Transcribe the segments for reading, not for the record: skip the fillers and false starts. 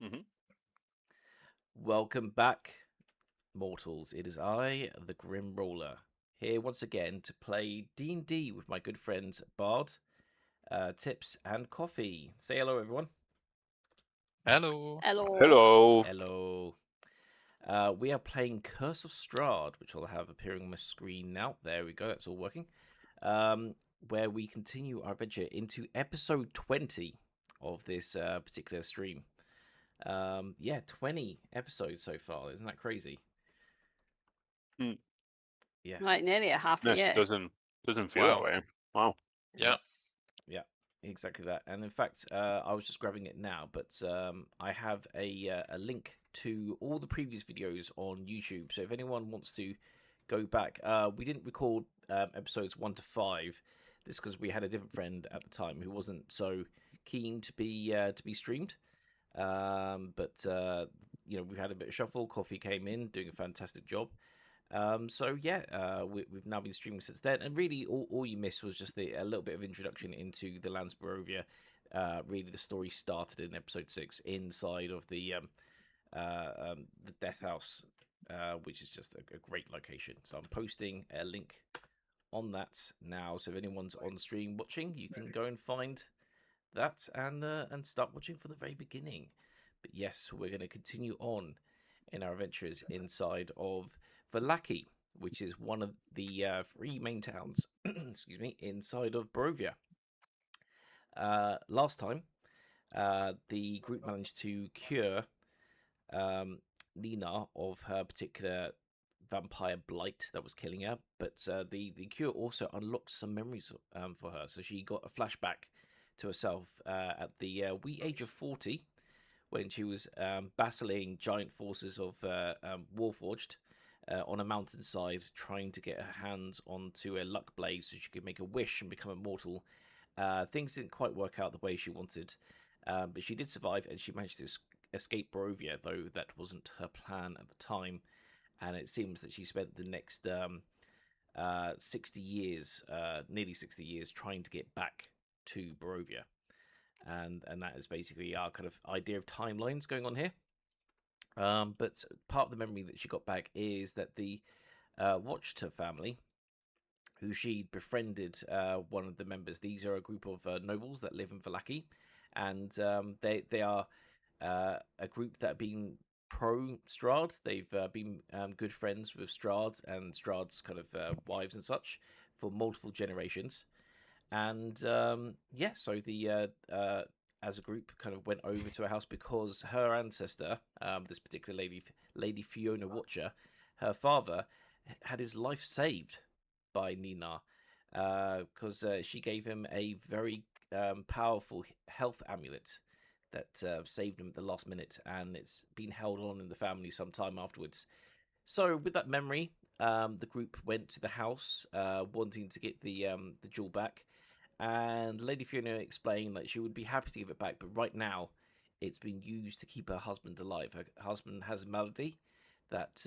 Mm-hmm. Welcome back, mortals. It is I, the Grim Roller, here once again to play D&D with my good friends Bard, Tips, and Coffee. Say hello, everyone. Hello. Hello. Hello. Hello. We are playing Curse of Strahd, which I'll have appearing on my screen now. There we go, that's all working. Where we continue our adventure into episode 20 of this particular stream. 20 episodes so far. Isn't that crazy? Mm. Yes. Right, nearly a half a Yes, year. doesn't feel Wow. that way. Wow. Yeah. Yeah, exactly that. And in fact, I was just grabbing it now, but I have a link to all the previous videos on YouTube. So if anyone wants to go back, we didn't record episodes 1 to 5. This because we had a different friend at the time who wasn't so keen to be streamed. But we've had a bit of shuffle. Coffee came in, doing a fantastic job. We've now been streaming since then, and really all you missed was just a little bit of introduction into the lands of Barovia. Really, the story started in episode 6 inside of the Death House, which is just a great location. So I'm posting a link on that now. So if anyone's on stream watching, you can go and find that and start watching from the very beginning. But yes, we're going to continue on in our adventures inside of Vallaki, which is one of the 3 main towns, excuse me, inside of Barovia. Last time, the group managed to cure Nina of her particular vampire blight that was killing her, but the cure also unlocked some memories for her. So she got a flashback to herself at the wee age of 40 when she was battling giant forces of Warforged on a mountainside, trying to get her hands onto a luck blade so she could make a wish and become immortal. Things didn't quite work out the way she wanted, but she did survive, and she managed to escape Barovia, though that wasn't her plan at the time. And it seems that she spent the next 60 years, nearly 60 years, trying to get back to Barovia. And that is basically our kind of idea of timelines going on here. But part of the memory that she got back is that the Watchter family, who she befriended, one of the members. These are a group of nobles that live in Vallaki, and they are a group that have been pro Strahd. They've been good friends with Strahd and Strahd's kind of wives and such for multiple generations. And so the as a group kind of went over to her house because her ancestor, this particular Lady Fiona Watcher, her father had his life saved by Nina because she gave him a very powerful health amulet that saved him at the last minute, and it's been held on in the family some time afterwards. So with that memory, the group went to the house wanting to get the jewel back, and Lady Fiona explained that she would be happy to give it back, but right now it's been used to keep her husband alive. Her husband has a malady that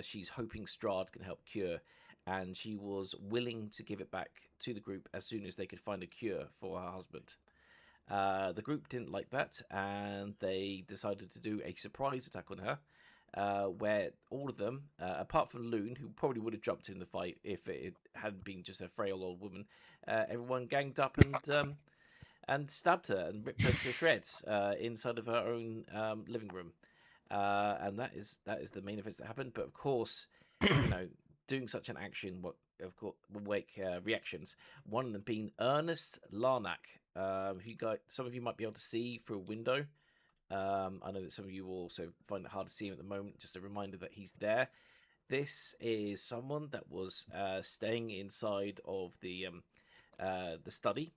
she's hoping Strahd can help cure, and she was willing to give it back to the group as soon as they could find a cure for her husband. The group didn't like that, and they decided to do a surprise attack on her, where all of them, apart from Loon, who probably would have jumped in the fight if it hadn't been just a frail old woman, everyone ganged up and stabbed her and ripped her to shreds inside of her own living room. And that is the main events that happened. But of course, doing such an action, what of course will wake reactions. One of them being Ernest Larnack, who some of you might be able to see through a window. I know that some of you will also find it hard to see him at the moment. Just a reminder that he's there. This is someone that was staying inside of the study,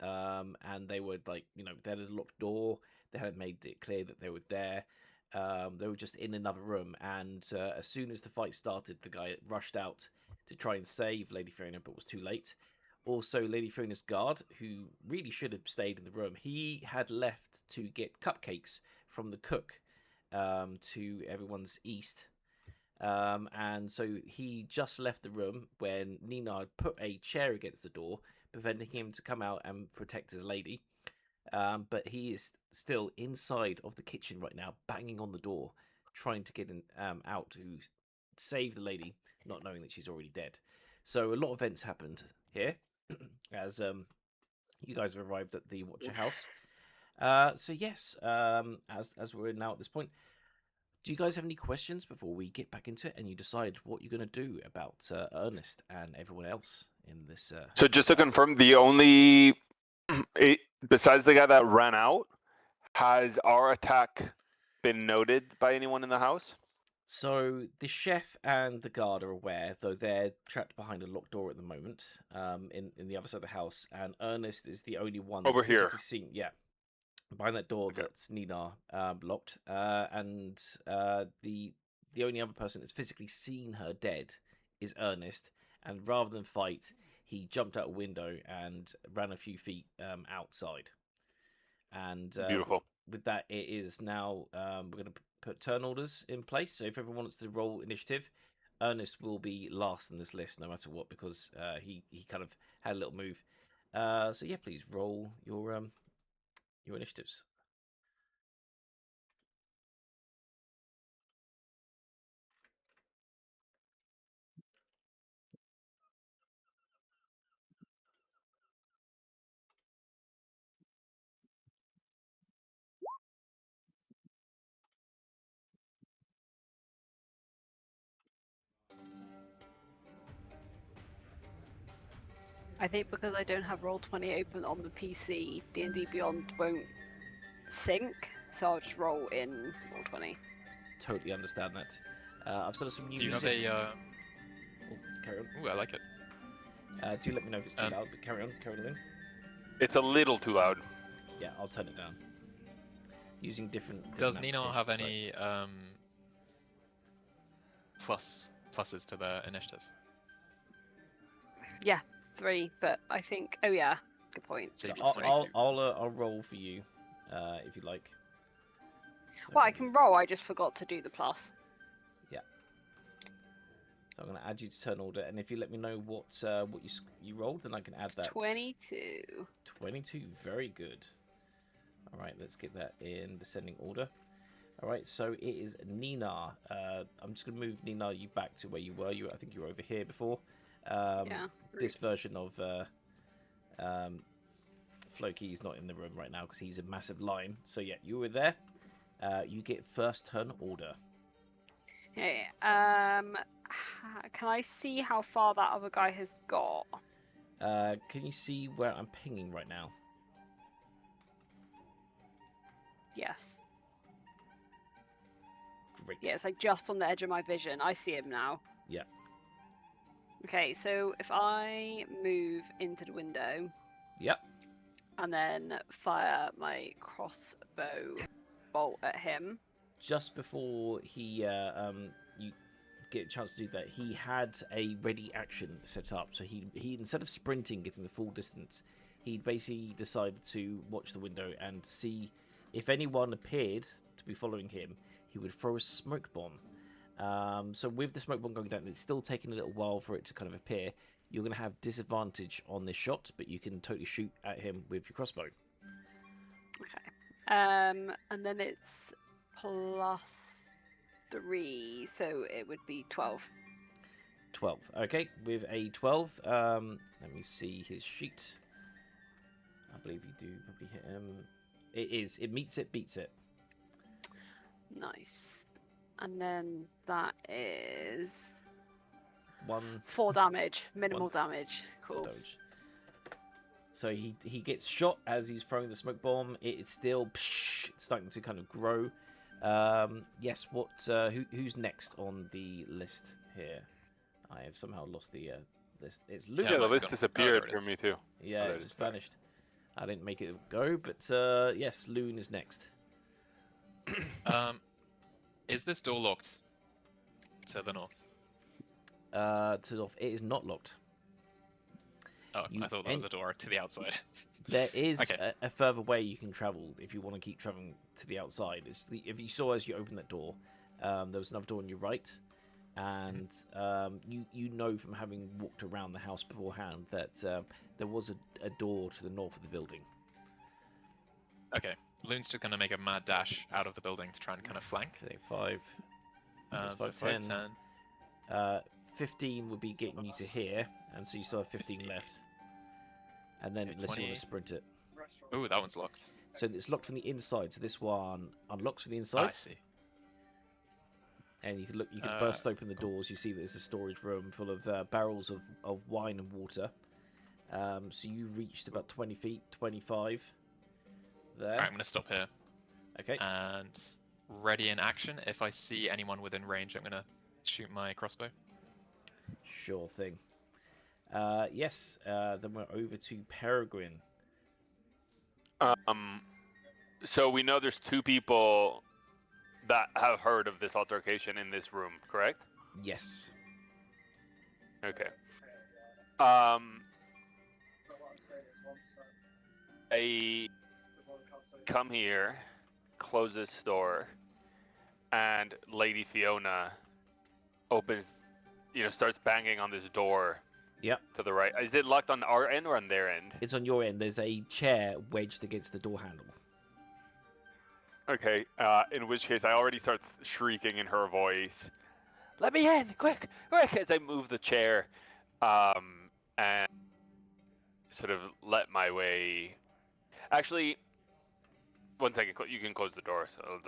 and they were they had a locked door. They hadn't made it clear that they were there. They were just in another room, and as soon as the fight started, the guy rushed out to try and save Lady Fiona, but was too late. Also, Lady Fiona's guard, who really should have stayed in the room, he had left to get cupcakes from the cook to everyone's east. And so he just left the room when Nina put a chair against the door, preventing him to come out and protect his lady. but he is still inside of the kitchen right now, banging on the door, trying to get out to save the lady, not knowing that she's already dead. So a lot of events happened here as you guys have arrived at the Watcher house. So yes, as we're now at this point, do you guys have any questions before we get back into it and you decide what you're going to do about Ernest and everyone else in this? So just to house? confirm, the only besides the guy that ran out, has our attack been noted by anyone in the house? So the chef and the guard are aware, though they're trapped behind a locked door at the moment, in the other side of the house. And Ernest is the only one that's Over here. physically seen. Yeah, behind that door Okay. that's Nina locked. And the only other person that's physically seen her dead is Ernest. And rather than fight, he jumped out a window and ran a few feet outside. And Beautiful. with that, it is now we're going to put turn orders in place. So if everyone wants to roll initiative, Ernest will be last in this list no matter what, because he kind of had a little move. So yeah, please roll your initiatives. I think because I don't have Roll20 open on the PC, D&D Beyond won't sync, so I'll just roll in Roll20. Totally understand that. I've started some new Do you have music. a? Oh, carry on. Ooh, I like it. Do let me know if it's too loud, but carry on, Lynn. It's a little too loud. Yeah, I'll turn it down. Using different Does Nina have applications, right? any pluses to the initiative? Yeah, 3, but I think. Oh yeah, good point. So So you'd be 22. I'll roll for you, if you like. So Well, I can roll. I just forgot to do the plus. Yeah. So I'm going to add you to turn order, and if you let me know what you rolled, then I can add that. 22. 22, very good. All right, let's get that in descending order. All right, so it is Nina. I'm just going to move Nina you back to where you were. I think you were over here before. Yeah. This version of Floki's not in the room right now because he's a massive lion. So yeah, you were there. You get first turn order. Hey, can I see how far that other guy has got? Can you see where I'm pinging right now? Yes. Great. Yeah, it's like just on the edge of my vision. I see him now. Yeah. Okay, so if I move into the window. Yep. And then fire my crossbow bolt at him. Just before you get a chance to do that, he had a ready action set up. So he instead of sprinting, getting the full distance, he basically decided to watch the window and see if anyone appeared to be following him. He would throw a smoke bomb. So with the smoke bomb going down, it's still taking a little while for it to kind of appear. You're going to have disadvantage on this shot, but you can totally shoot at him with your crossbow. Okay. And then it's +3, so it would be 12. 12. Okay, with a 12, let me see his sheet. I believe you do probably hit him. It meets it, beats it. Nice. And then that is 4 damage, minimal damage. Cool. damage. So he gets shot as he's throwing the smoke bomb. It's still starting to kind of grow. Yes. Who's next on the list here? I have somehow lost the list. It's Loon. Yeah, the mine's list gone. disappeared Oh, for me too. Yeah, there it it just is. Sorry. vanished. I didn't make it go, but yes, Loon is next. Is this door locked to the north? To the north, it is not locked. Oh, I thought there was a door to the outside. There is Okay. a further way you can travel if you want to keep traveling to the outside. If you saw as you opened that door, there was another door on your right, and you know from having walked around the house beforehand that there was a door to the north of the building. Okay. Loon's just gonna make a mad dash out of the building to try and kind of flank. Okay, 5. So 5, 5, 10. 10. 15 would be getting you to here, and so you still have 15 left. And then Okay, unless you want 20. to sprint it. Ooh, that one's locked. So it's locked from the inside. So this one unlocks from the Ah, inside, I see. and you can look. You can burst open the doors. You see that there's a storage room full of barrels of wine and water. So you reached about 20 feet, 25. There. Alright, I'm gonna stop here. Okay. And ready in action. If I see anyone within range, I'm gonna shoot my crossbow. Sure thing. Yes. Then we're over to Peregrine. So we know there's 2 people that have heard of this altercation in this room, correct? Yes. Okay. I come here, close this door, and Lady Fiona opens, starts banging on this door. Yep. To the right. Is it locked on our end or on their end? It's on your end. There's a chair wedged against the door handle. Okay. In which case, I already start shrieking in her voice. Let me in, quick, quick! As I move the chair, and sort of let my way. Actually, 1 second. You can close the door. So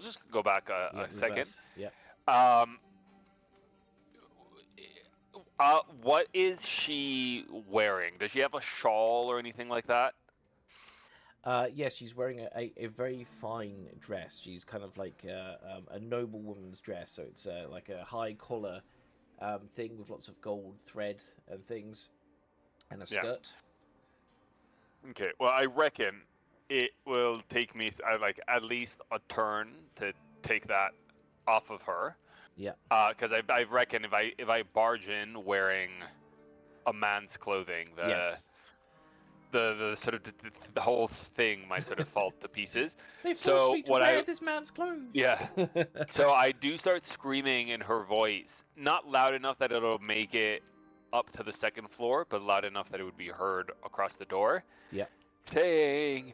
just go back a second. Yeah. What is she wearing? Does she have a shawl or anything like that? Yes, she's wearing a very fine dress. She's kind of like a noble woman's dress. So it's like a high collar thing with lots of gold thread and things, and a skirt. Okay. Well, I reckon it will take me like at least a turn to take that off of her. Yeah. Because I reckon if I barge in wearing a man's clothing, the sort of the whole thing might sort of fall to pieces. They forced me to wear this man's clothes. Yeah. So I do start screaming in her voice, not loud enough that it'll make it up to the 2nd floor, but loud enough that it would be heard across the door. Yeah. Saying,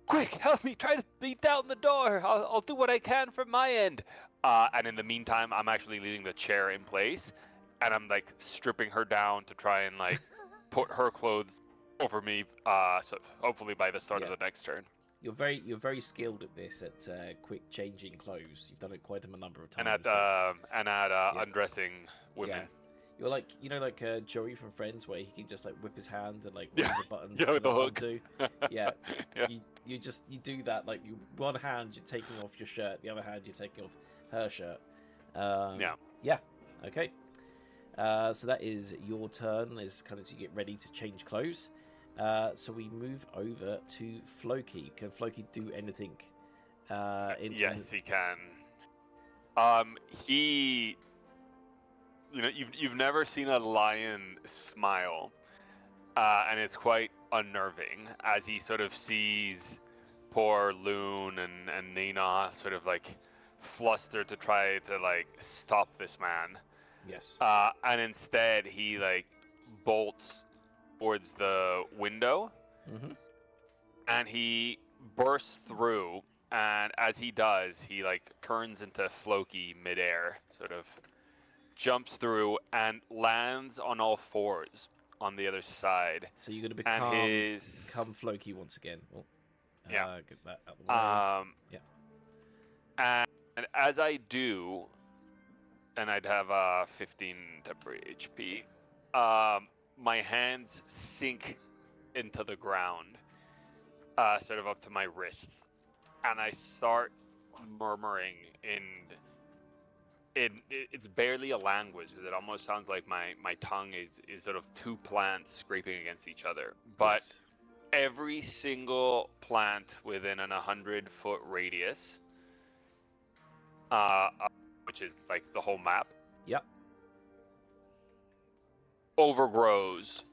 "Quick, help me! Try to beat down the door. I'll do what I can from my end." And in the meantime, I'm actually leaving the chair in place, and I'm like stripping her down to try and like put her clothes over me. So hopefully by the start of the next turn. You're very skilled at this, at quick changing clothes. You've done it quite a number of times. And at undressing women. Yeah. You're like, Joey from Friends, where he can just like whip his hand and like one of the buttons. Yeah, with the hook. Undo. Yeah. Yeah. You do that. Like one hand you're taking off your shirt, the other hand you're taking off her shirt. Yeah. Okay. So that is your turn. Is kind of to get ready to change clothes. So we move over to Floki. Can Floki do anything? Yes, he can. He, you've never seen a lion smile, and it's quite unnerving as he sort of sees poor Loon and Nina sort of like flustered to try to like stop this man. Yes. And instead he like bolts towards the window, and he bursts through, and as he does, he like turns into Floki midair, sort of jumps through and lands on all 4s on the other side. So you're gonna become Floki once again. Well, yeah. Get that out of the way. Yeah. And as I do, and I'd have 15 temporary HP. My hands sink into the ground, sort of up to my wrists, and I start murmuring it's barely a language. It almost sounds like my tongue is sort of 2 plants scraping against each other. But every single plant within an 100-foot radius, which is like the whole map. Yep. Overgrows.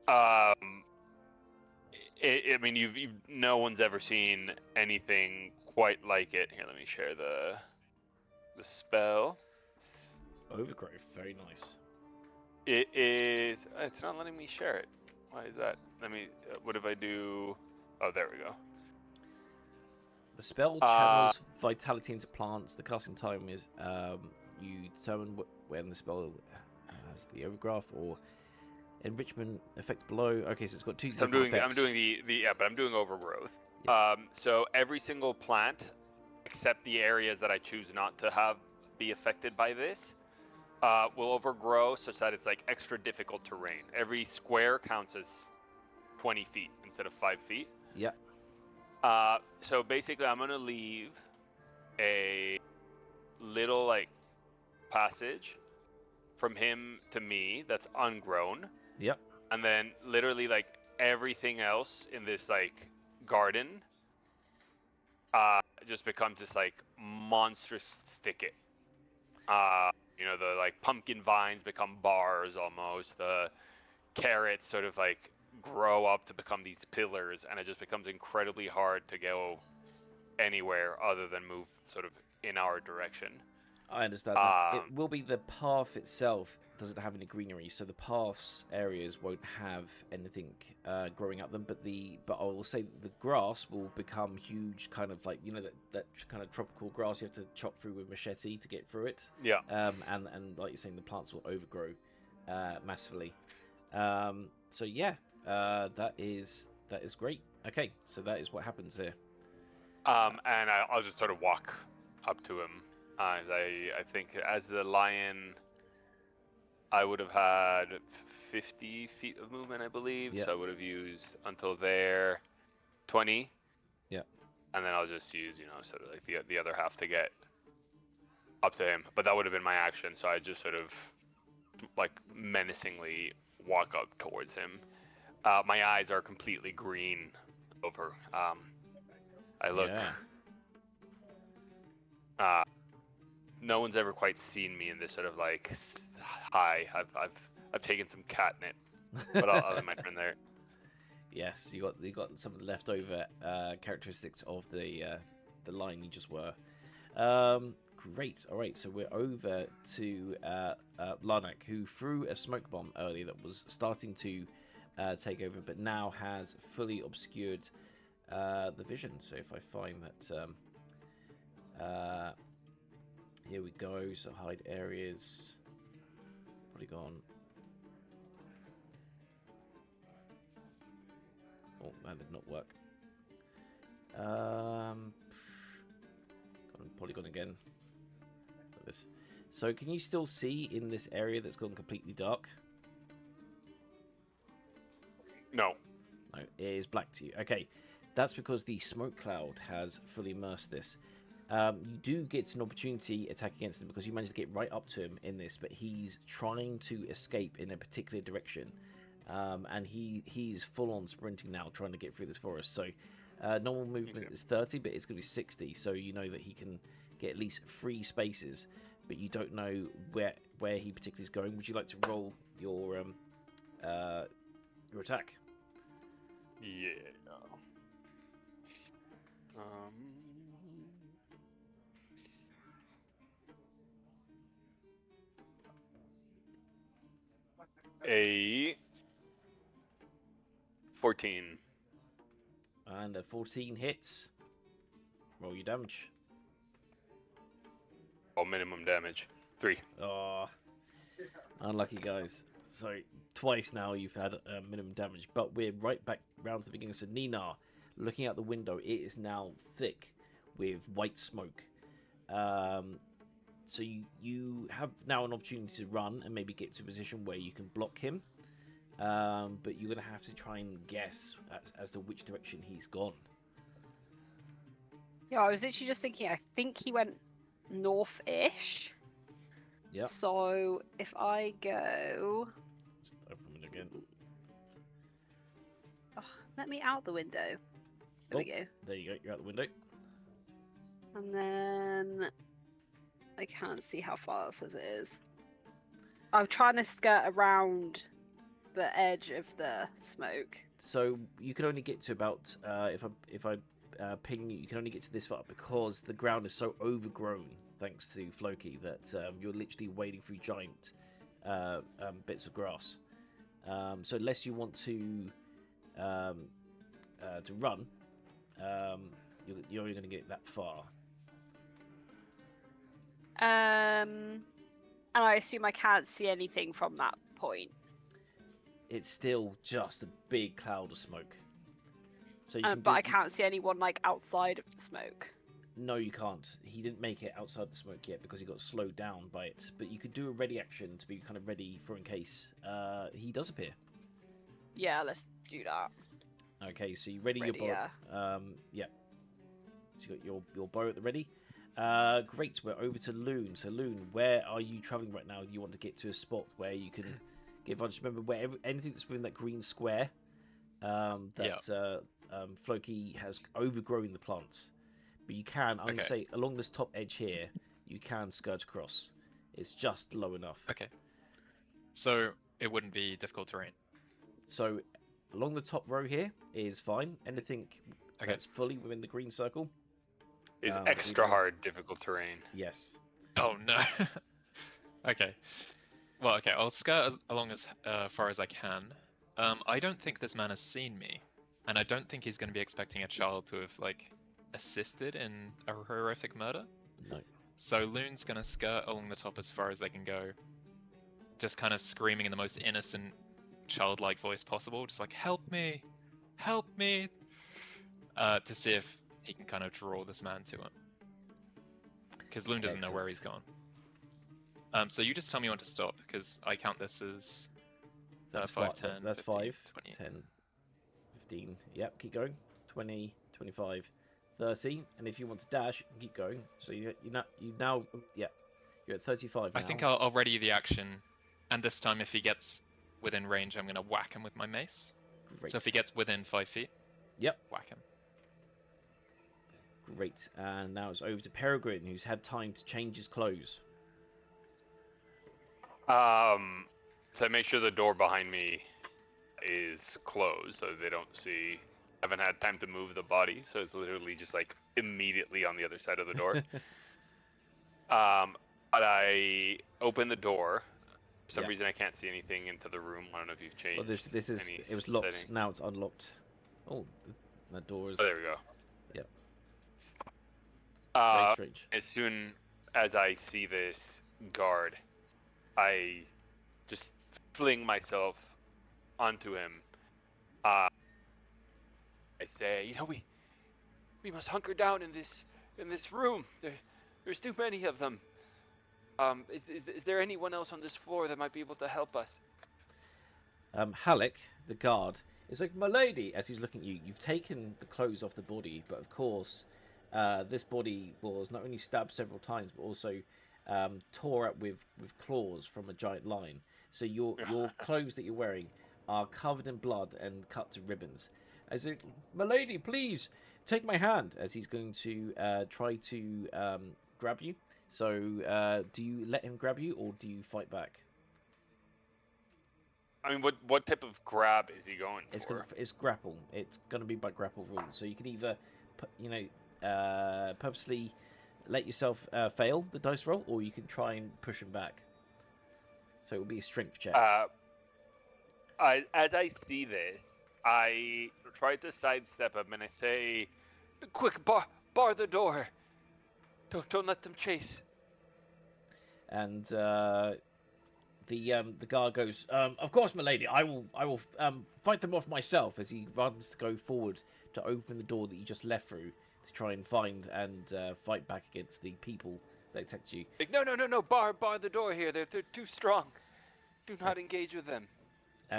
I mean, no one's ever seen anything quite like it. Here, let me share the spell. Overgrowth, very nice. It is. It's not letting me share it. Why is that? Let me. What if I do? Oh, there we go. The spell channels vitality into plants. The casting time is you determine when the spell has the overgraph or enrichment effects below. Okay, so it's got two So different effects. I'm doing but I'm doing overgrowth. Yeah. So every single plant, except the areas that I choose not to have be affected by this, will overgrow such that it's like extra difficult terrain. Every square counts as 20 feet instead of 5 feet. Yeah. So basically, I'm gonna leave a little like passage from him to me that's ungrown. Yep. And then literally like everything else in this like garden just becomes this like monstrous thicket. The like pumpkin vines become bars almost. The carrots sort of like grow up to become these pillars, and it just becomes incredibly hard to go anywhere other than move sort of in our direction. I understand that. It will be the path itself doesn't have any greenery, so the paths areas won't have anything growing up them. But I will say the grass will become huge, kind of like that kind of tropical grass you have to chop through with machete to get through it. Yeah. And like you're saying, the plants will overgrow massively. So yeah, that is great. Okay, so that is what happens here. And I'll just sort of walk up to him. As I think as the lion, I would have had 50 feet of movement, I believe. Yeah. So I would have used until there 20. Yeah. And then I'll just use, sort of like the other half to get up to him. But that would have been my action. So I just sort of like menacingly walk up towards him. My eyes are completely green over. I look. Yeah. No one's ever quite seen me in this sort of like, hi, I've taken some catnip, but I'll let my turn there. Yes, you got some of the leftover characteristics of the line you just were. Great. All right, so we're over to Larnak, who threw a smoke bomb earlier that was starting to take over, but now has fully obscured the vision. So if I find that, here we go. So hide areas. Polygon. Oh, that did not work. Polygon again. Like this. So can you still see in this area that's gone completely dark? No. No, it is black to you. Okay, that's because the smoke cloud has fully immersed this. You do get an opportunity attack against him because you managed to get right up to him in this, but he's trying to escape in a particular direction, and he's full on sprinting now, trying to get through this forest. So normal movement is 30, but it's going to be 60. So you know that he can get at least 3 spaces, but you don't know where he particularly is going. Would you like to roll your attack? Yeah. A 14. And a 14 hits. Roll your damage. Oh, minimum damage. 3. Oh, unlucky guys. So twice now you've had minimum damage, but we're right back round to the beginning. So Nina, looking out the window, it is now thick with white smoke. So you have now an opportunity to run and maybe get to a position where you can block him. But you're going to have to try and guess as to which direction he's gone. Yeah, I was literally just thinking, I think he went north-ish. Yeah. So if I go... Just open it again. Oh, let me out the window. There we go. There you go. You're out the window. And then... I can't see how far it says it is. I'm trying to skirt around the edge of the smoke. So you can only get to about if I ping you can only get to this far because the ground is so overgrown thanks to Floki that you're literally wading through giant bits of grass. So unless you want to run, you're only going to get that far. And I assume I can't see anything from that point. It's still just a big cloud of smoke. So you But I can't see anyone like outside of the smoke. No, you can't. He didn't make it outside the smoke yet because he got slowed down by it. But you could do a ready action to be kind of ready for in case he does appear. Yeah, let's do that. Okay, so you ready your bow. Yeah. Yeah. So you got your bow at the ready. Great. We're over to Loon. So Loon, where are you traveling right now? Do you want to get to a spot where you can get advantage? Remember, anything that's within that green square, Floki has overgrown the plants. But you can, I'm going to say, along this top edge here, you can skirt across. It's just low enough. Okay. So it wouldn't be difficult terrain. So along the top row here is fine. Anything that's fully within the green circle is extra hard, difficult terrain. Yes. Oh no. Okay. Well, okay. I'll skirt along as far as I can. I don't think this man has seen me, and I don't think he's going to be expecting a child to have like assisted in a horrific murder. No. So Loon's going to skirt along the top as far as they can go, just kind of screaming in the most innocent, childlike voice possible, just like "Help me, help me," to see if he can kind of draw this man to him. Because Loon doesn't know where he's gone. So you just tell me when to stop, because I count this as 5, 10, that's 15, 5, 20. 10, 15. Yep, keep going. 20, 25, 30. And if you want to dash, you can keep going. So you're at 35 now. I think I'll ready the action, and this time if he gets within range, I'm going to whack him with my mace. Great. So if he gets within 5 feet, whack him. Great. And now it's over to Peregrine, who's had time to change his clothes. So make sure the door behind me is closed so they don't see. I haven't had time to move the body, so it's literally just like immediately on the other side of the door. But I open the door. For some reason I can't see anything into the room. I don't know if you've changed. Well, this is it was locked. setting. Now it's unlocked. Oh, the door is. Oh, there we go. Yep. Very strange. As soon as I see this guard, I just fling myself onto him. I say, we must hunker down in this room. There's too many of them. Is there anyone else on this floor that might be able to help us? Halleck, the guard, is like, "My lady," as he's looking at you. You've taken the clothes off the body, but of course, this body was not only stabbed several times, but also tore up with claws from a giant lion. So your clothes that you're wearing are covered in blood and cut to ribbons. As it, "My lady, please take my hand," as he's going to try to grab you. So do you let him grab you, or do you fight back? I mean, what type of grab is he going for? It's grapple. It's going to be by grapple rules. So you can either, purposely let yourself fail the dice roll, or you can try and push him back. So it will be a strength check. As I see this, I try to sidestep him and I say, "Quick, bar the door. Don't let them chase." And the guard goes, "Of course, my lady. I will fight them off myself." As he runs to go forward to open the door that you just left through to try and find and fight back against the people that attacked you. Like, no, bar the door here. They're too strong. Do not engage with them.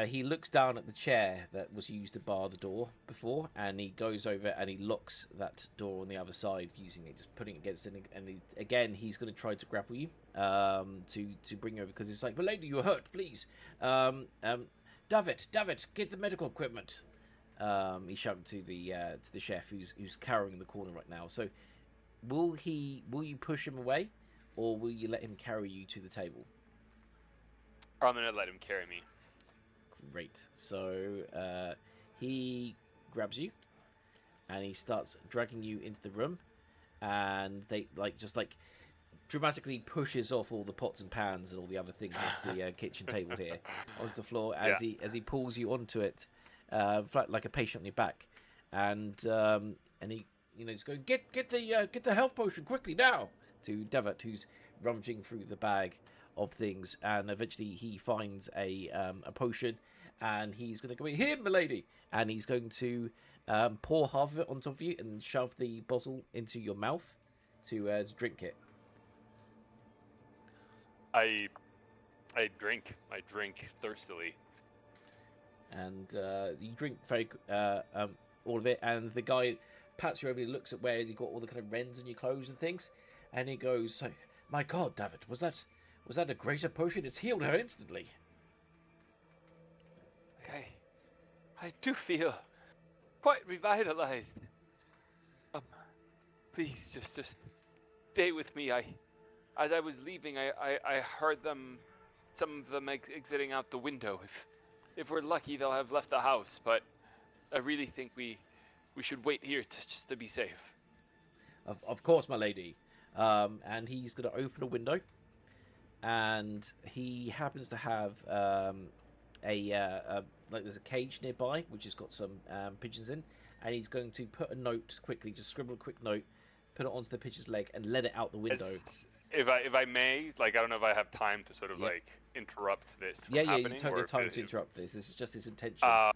He looks down at the chair that was used to bar the door before, and he goes over and he locks that door on the other side, using it, just putting it against it. And again, he's going to try to grapple you to bring you over, because it's like, "But lady, you're hurt, please. David, get the medical equipment." He shouted to the chef who's carrying the corner right now. So, will you push him away, or will you let him carry you to the table? I'm gonna let him carry me. Great. So he grabs you and he starts dragging you into the room, and they just dramatically pushes off all the pots and pans and all the other things off the kitchen table here onto the floor as he pulls you onto it, like a patient on your back, and he's going, get the health potion quickly now to Devat, who's rummaging through the bag of things, and eventually he finds a potion, and he's going to go, here, milady, and he's going to pour half of it on top of you and shove the bottle into your mouth to drink it. I drink thirstily. And you drink all of it, and the guy pats you over and looks at where you got all the kind of rends in your clothes and things, and he goes, like, my God, David, was that a greater potion? It's healed her instantly. Okay, I do feel quite revitalized. Please just stay with me. As I was leaving, I heard some of them exiting out the window. If we're lucky, they'll have left the house, but I really think we should wait here just to be safe. Of course, my lady. And he's going to open a window, and he happens to have there's a cage nearby which has got some pigeons in, and he's going to put a note quickly, just scribble a quick note, put it onto the pigeon's leg, and let it out the window. If I may, I don't know if I have time to sort of interrupt this from happening. You totally have time to interrupt this. This is just his intention. I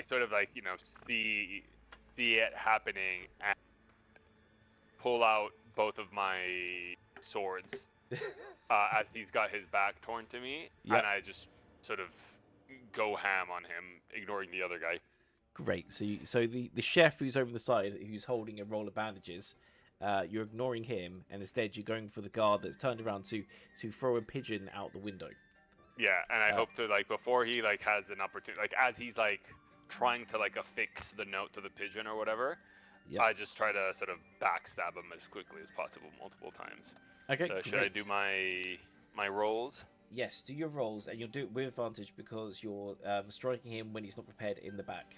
sort of see it happening and pull out both of my swords as he's got his back torn to me, and I just sort of go ham on him, ignoring the other guy. Great. So the chef who's over the side, who's holding a roll of bandages, you're ignoring him, and instead you're going for the guard that's turned around to throw a pigeon out the window. Yeah, and I hope to before he has an opportunity, as he's trying to affix the note to the pigeon or whatever, I just try to sort of backstab him as quickly as possible multiple times. Okay. So should I do my rolls? Yes, do your rolls, and you'll do it with advantage because you're striking him when he's not prepared in the back.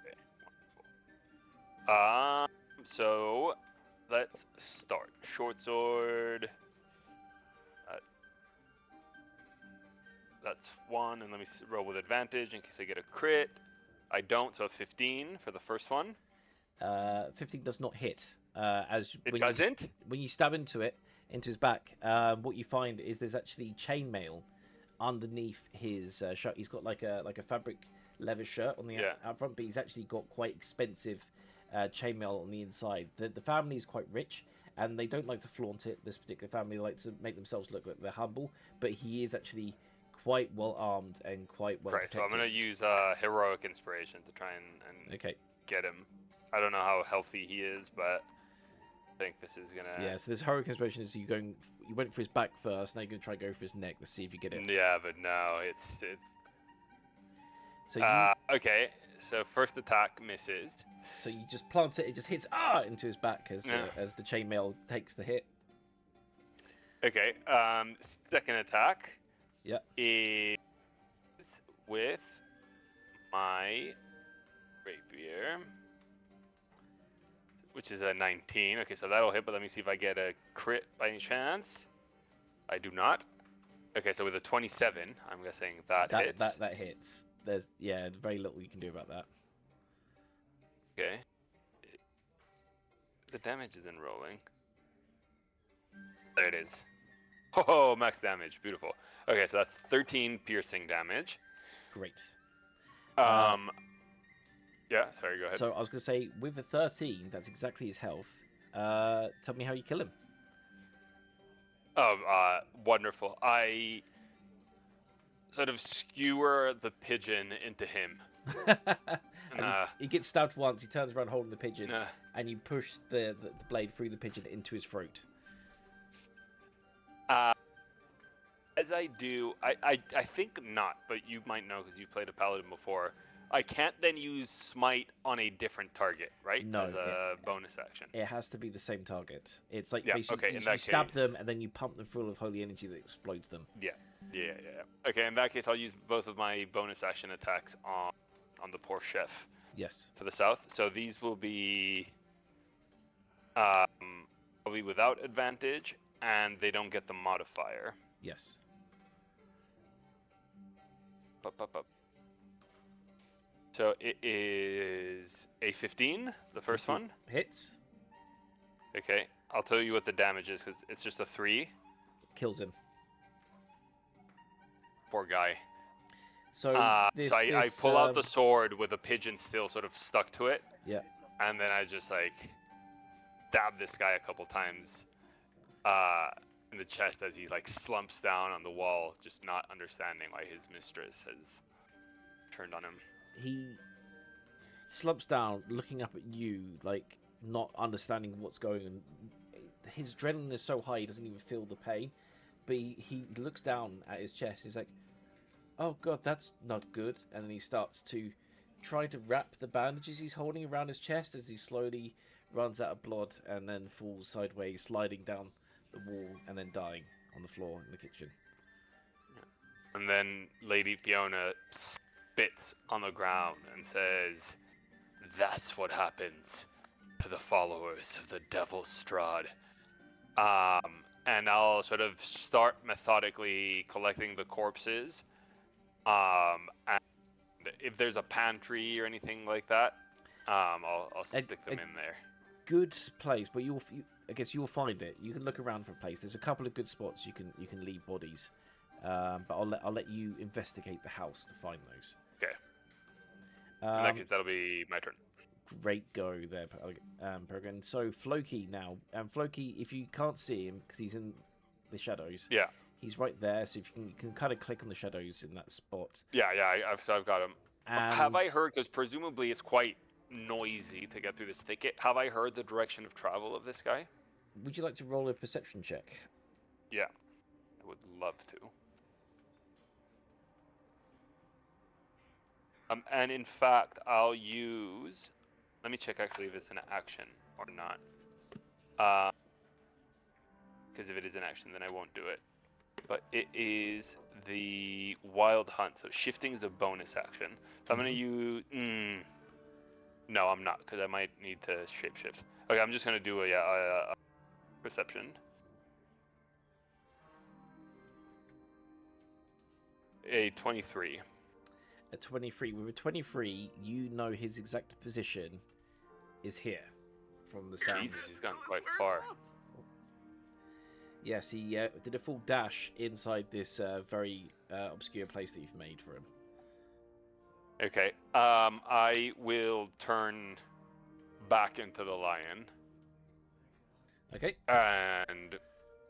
Okay, wonderful. So let's start. Short sword. That's 1, and let me roll with advantage in case I get a crit. I don't, so 15 for the first one. 15 does not hit. When you stab into his back, what you find is there's actually chainmail underneath his shirt. He's got like a fabric leather shirt on the out front, but he's actually got quite expensive chainmail on the inside. The family is quite rich, and they don't like to flaunt it. This particular family like to make themselves look like they're humble, but he is actually quite well armed and quite well protected. So I'm going to use heroic inspiration to try and get him. I don't know how healthy he is, but I think this is going to... Yeah, so this heroic inspiration is you went for his back first, now you're going to try to go for his neck to see if you get it. Yeah, but no, it's... So okay, so first attack misses. So you just plant it just hits into his back as the chainmail takes the hit. Okay, second attack is with my rapier, which is a 19. Okay, so that'll hit, but let me see if I get a crit by any chance. I do not. Okay, so with a 27, I'm guessing that hits. That hits. There's very little you can do about that. Okay. The damage isn't rolling. There it is. Oh, max damage. Beautiful. Okay, so that's 13 piercing damage. Great. Yeah, sorry, go ahead. So I was going to say, with a 13, that's exactly his health. Tell me how you kill him. Wonderful. I sort of skewer the pigeon into him. He gets stabbed once, he turns around holding the pigeon, and you push the blade through the pigeon into his throat. As I do, I think not, but you might know because you've played a paladin before. I can't then use smite on a different target, right? No, as a bonus action. It has to be the same target. It's like basically you stab them and then you pump them full of holy energy that explodes them. Yeah. Okay, in that case, I'll use both of my bonus action attacks on the poor chef. Yes. To the south. So these will be probably without advantage, and they don't get the modifier. Yes. So it is a 15, the first 15 one. hits, Okay, I'll tell you what the damage is because it's just a 3. kills him. Poor guy. So So I pull out the sword with a pigeon still sort of stuck to it. Yeah. And then I just like stab this guy a couple times in the chest as he like slumps down on the wall, just not understanding why his mistress has turned on him. He slumps down, looking up at you, like not understanding what's going on. His adrenaline is so high he doesn't even feel the pain. But he looks down at his chest. He's like, "Oh God, that's not good." And then he starts to try to wrap the bandages he's holding around his chest as he slowly runs out of blood and then falls sideways, sliding down the wall and then dying on the floor in the kitchen. And then Lady Fiona spits on the ground and says, "That's what happens to the followers of the Devil Strahd." And I'll sort of start methodically collecting the corpses. And if there's a pantry or anything like that, I'll stick them in there. Good place, but I guess you'll find it. You can look around for a place. There's a couple of good spots you can leave bodies, but I'll let you investigate the house to find those. Okay. In that case, that'll be my turn. Great go there, Peregrine. So Floki now, and Floki, if you can't see him because he's in the shadows, yeah, he's right there. So if you can kind of click on the shadows in that spot. Yeah, I've got him. And... Have I heard? Because presumably it's quite noisy to get through this thicket. Have I heard the direction of travel of this guy? Would you like to roll a perception check? Yeah, I would love to. And in fact, I'll use. Let me check actually if it's an action or not. Because if it is an action, then I won't do it. But it is the Wild Hunt, so shifting is a bonus action. So I'm going to use... No, I'm not, because I might need to shapeshift. Okay, I'm just going to do a perception. A 23. A 23. With a 23, you know his exact position is here from the sound. Jesus, he's gone quite far. Yes, he did a full dash inside this very obscure place that you've made for him. Okay, I will turn back into the lion. Okay. And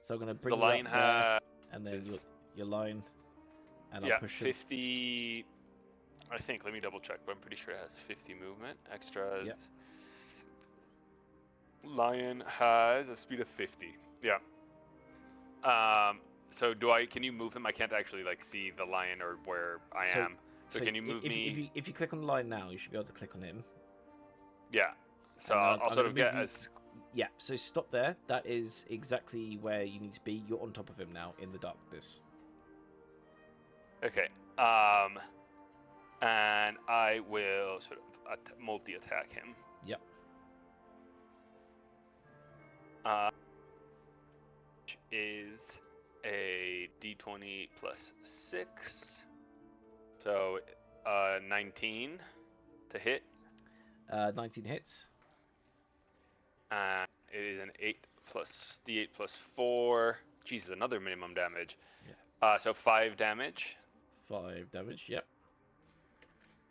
so I'm going to bring the lion there, and then your lion, and I'll push 50. I think. Let me double check, but I'm pretty sure it has 50 movement extras. Yep. Lion has a speed of 50. Yeah. So can you move him? I can't actually like see the lion or where I am. So can you move me? If you click on the lion now, you should be able to click on him. Yeah. So I'll sort of get as. Yeah. So stop there. That is exactly where you need to be. You're on top of him now in the darkness. Okay. And I will sort of multi-attack him. Yep. Which is a d20 plus 6. So 19 to hit. 19 hits. And it is an 8 plus d8 plus 4. Jesus, another minimum damage. Yeah. So 5 damage. 5 damage, yep.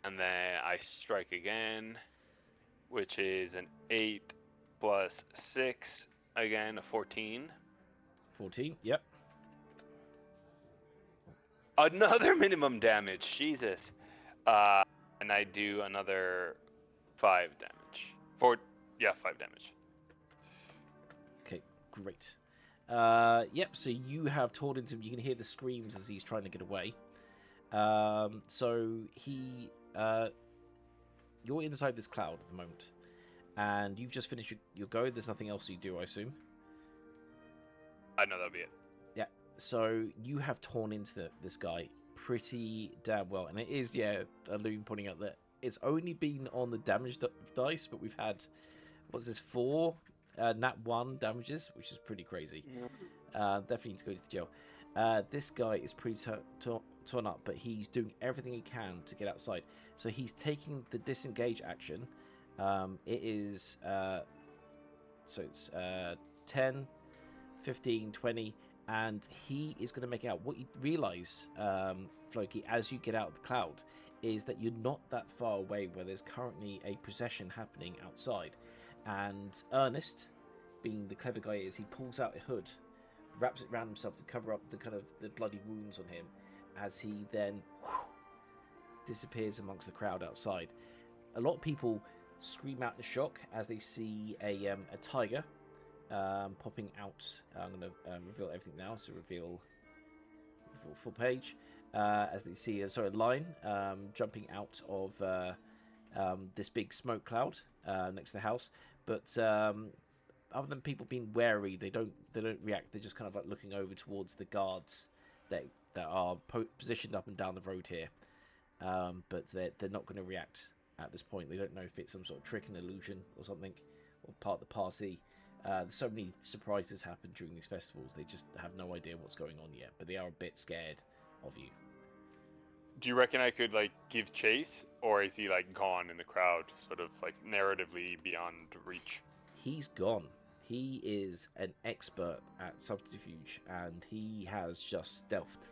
And then I strike again, which is an 8 plus 6, again a 14. 14, yep. Another minimum damage, Jesus. And I do another 5 damage. 5 damage. Okay, great. Yep, so you have torn into him. You can hear the screams as he's trying to get away. So you're inside this cloud at the moment, and you've just finished your go. There's nothing else you do, I assume. I know that'll be it. Yeah. So you have torn into this guy pretty damn well, and it is a loon pointing out that it's only been on the damage dice, but we've had 4 nat 1 damages, which is pretty crazy. Definitely need to go to the jail. This guy is pretty torn up, but he's doing everything he can to get outside. So he's taking the disengage action. It is so it's 10, 15, 20, and he is going to make it out. What you realise, Floki, as you get out of the cloud, is that you're not that far away where there's currently a procession happening outside. And Ernest, being the clever guy he is, he pulls out a hood, wraps it around himself to cover up the kind of the bloody wounds on him, as he then disappears amongst the crowd outside. A lot of people scream out in shock as they see a tiger popping out. I'm going to reveal everything now, so reveal full page. As they see a lion jumping out of this big smoke cloud next to the house. But other than people being wary, they don't react. They're just kind of like looking over towards the guards that are positioned up and down the road here. But they're not going to react at this point. They don't know if it's some sort of trick and illusion or something, or part of the party. There's so many surprises happen during these festivals. They just have no idea what's going on yet, but they are a bit scared of you. Do you reckon I could like give chase, or is he like gone in the crowd, sort of like narratively beyond reach? He's gone. He is an expert at subterfuge, and he has just stealthed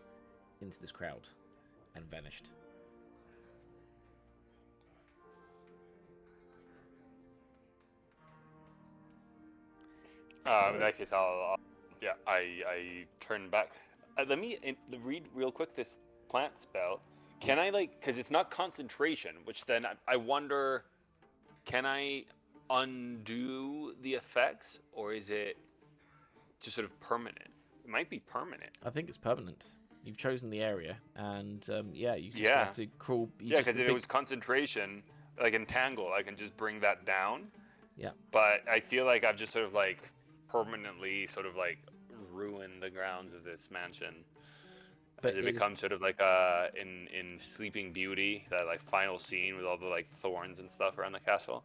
into this crowd and vanished. In that case, I turn back. Let me read real quick this plant spell. Can I because it's not concentration, which then I wonder, can I undo the effects, or is it just sort of permanent? It might be permanent. I think it's permanent. You've chosen the area, and you just have to crawl. Because if it was concentration, like entangle, I can just bring that down. Yeah. But I feel like I've just sort of like permanently sort of like ruined the grounds of this mansion. But it becomes sort of like in Sleeping Beauty, that like final scene with all the like thorns and stuff around the castle.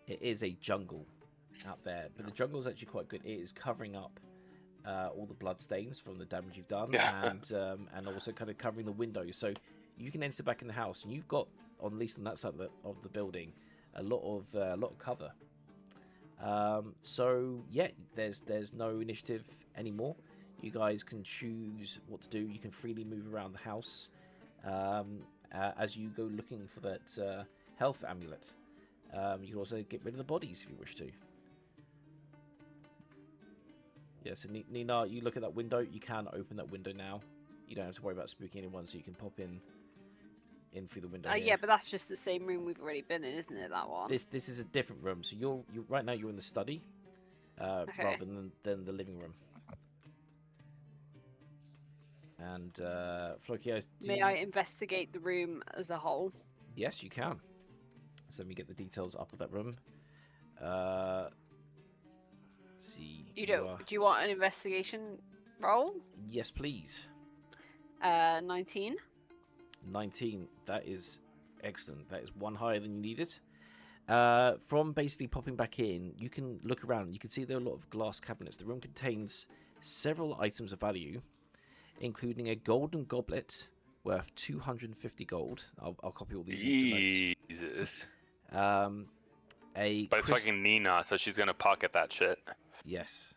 It is a jungle out there, but the jungle is actually quite good. It is covering up all the blood stains from the damage you've done, and also kind of covering the windows, so you can enter back in the house, and you've got, at least on that side of the building, a lot of cover. So yeah, there's no initiative anymore. You guys can choose what to do. You can freely move around the house as you go looking for that health amulet. You can also get rid of the bodies if you wish to. Yeah, so Nina, you look at that window. You can open that window now. You don't have to worry about spooking anyone, so you can pop in through the window. Yeah, but that's just the same room we've already been in, isn't it? That one. This is a different room. So you're right now. You're in the study, rather than the living room. And Floki, may I investigate the room as a whole? Yes, you can. So let me get the details up of that room. Let's see. Do you want an investigation roll? Yes, please. 19. 19. That is excellent. That is one higher than you needed. From basically popping back in, you can look around. You can see there are a lot of glass cabinets. The room contains several items of value, including a golden goblet worth 250 gold. I'll copy all these into the notes. Jesus. But it's fucking Nina, so she's gonna pocket that shit. Yes.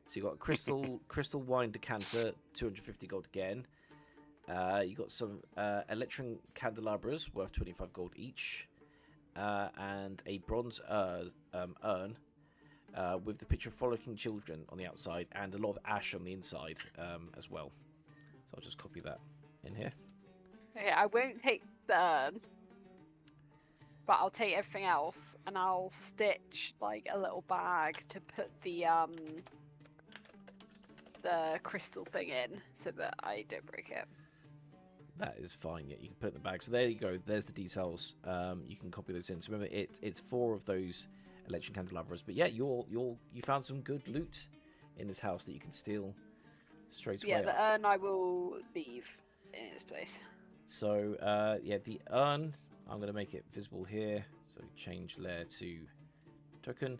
So you got a crystal wine decanter, 250 gold again. You got some electron candelabras worth 25 gold each, and a bronze urn with the picture of frolicking children on the outside, and a lot of ash on the inside as well. So I'll just copy that in here. Okay, I won't take the urn, but I'll take everything else, and I'll stitch like a little bag to put the crystal thing in, so that I don't break it. That is fine. Yeah, you can put it in the bag. So there you go. There's the details. You can copy those in. So remember, it's 4 of those electron candelabras. But yeah, you found some good loot in this house that you can steal straight away. Yeah, the urn I will leave in its place. So yeah, the urn, I'm going to make it visible here. So change layer to token.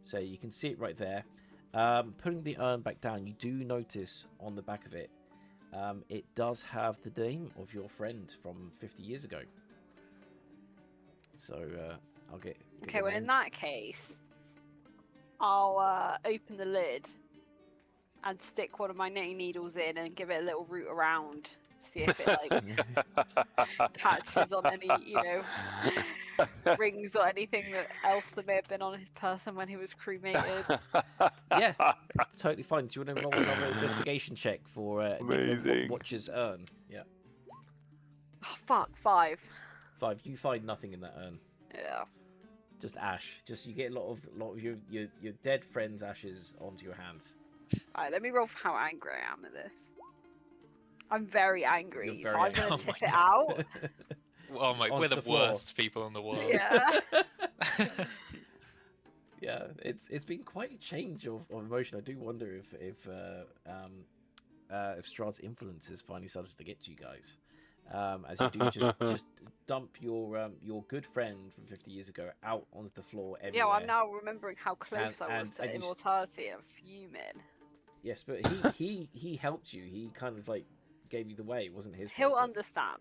So you can see it right there. Putting the urn back down, you do notice on the back of it It does have the name of your friend from 50 years ago. So I'll get Okay, the well, name. in that case, I'll open the lid and stick one of my knitting needles in and give it a little root around. See if it like catches on any, rings or anything else that may have been on his person when he was cremated. Yeah, totally fine. Do you want to roll another investigation check for Amazing. Watcher's urn? Yeah. Oh, fuck, 5. 5. You find nothing in that urn. Yeah. Just ash. Just you get a lot of your dead friend's ashes onto your hands. Alright, let me roll for how angry I am at this. I'm very angry, You're very so I'm angry. gonna Oh tip my it out. Oh my, Onto we're the the floor. worst people in the world. Yeah. Yeah, it's been quite a change of emotion. I do wonder if Strahd's influence has finally started to get to you guys. As you do just dump your good friend from 50 years ago out onto the floor everywhere. Yeah, well, I'm now remembering how close I was and to you immortality and fuming. Yes, but he helped you. He kind of like gave you the way. It wasn't his He'll fault. understand.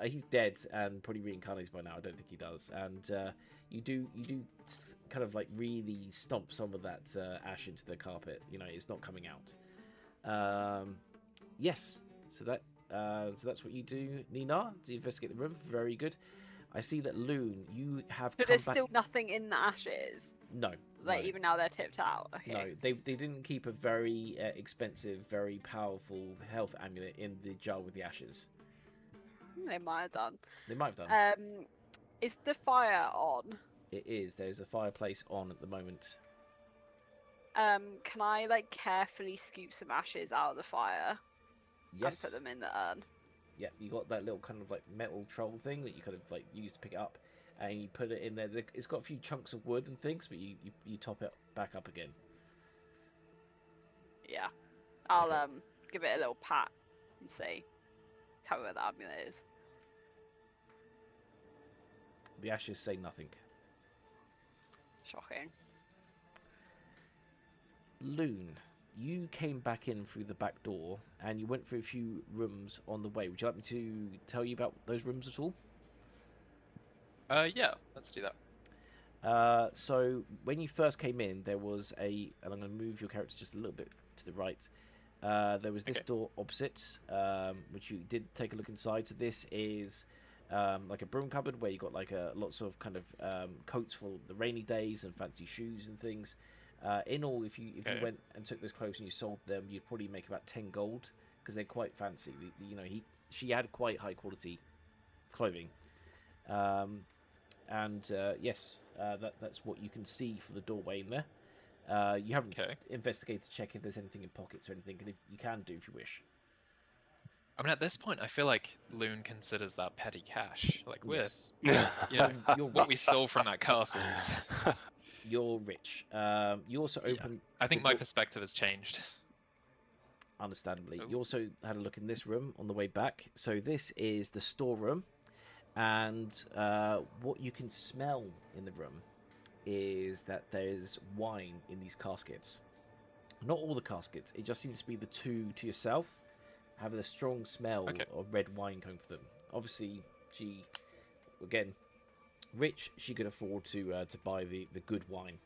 He's dead and probably reincarnated by now. I don't think he does. And you do kind of like really stomp some of that ash into the carpet. It's not coming out. Yes. So that's what you do, Nina. To investigate the room. Very good. I see that Loon, you have But come there's back. still nothing in the ashes. No. Like, no. even now they're tipped out. Okay. No, they didn't keep a very expensive, very powerful health amulet in the jar with the ashes. They might have done. They might have done. Is the fire on? It is. There's a fireplace on at the moment. Can I like carefully scoop some ashes out of the fire Yes. and put them in the urn? Yeah, you got that little kind of like metal troll thing that you kind of like use to pick it up, and you put it in there. It's got a few chunks of wood and things, but you top it back up again. Yeah. I'll Okay. give it a little pat and see. Tell me where the amulet is. The ashes say nothing. Shocking. Loon, you came back in through the back door, and you went through a few rooms on the way. Would you like me to tell you about those rooms at all? Yeah, let's do that. So when you first came in, there was and I'm going to move your character just a little bit to the right. There was this door opposite, which you did take a look inside. So this is like a broom cupboard where you got like lots of kind of coats for the rainy days and fancy shoes and things. In all, if you went and took those clothes and you sold them, you'd probably make about 10 gold because they're quite fancy. She had quite high quality clothing. Yes, that's what you can see for the doorway in there. You haven't investigated to check if there's anything in pockets or anything, and if you can do if you wish. I mean, at this point, I feel like Loon considers that petty cash. Like, we're, Yes. you're what we stole from that castle is... You're rich. You also opened... I think my perspective has changed. Understandably. You also had a look in this room on the way back. So this is the storeroom. And what you can smell in the room is that there's wine in these caskets. Not all the caskets. It just seems to be the two to yourself having a strong smell of red wine coming from them. Obviously, she, again, rich, she could afford to buy the good wine.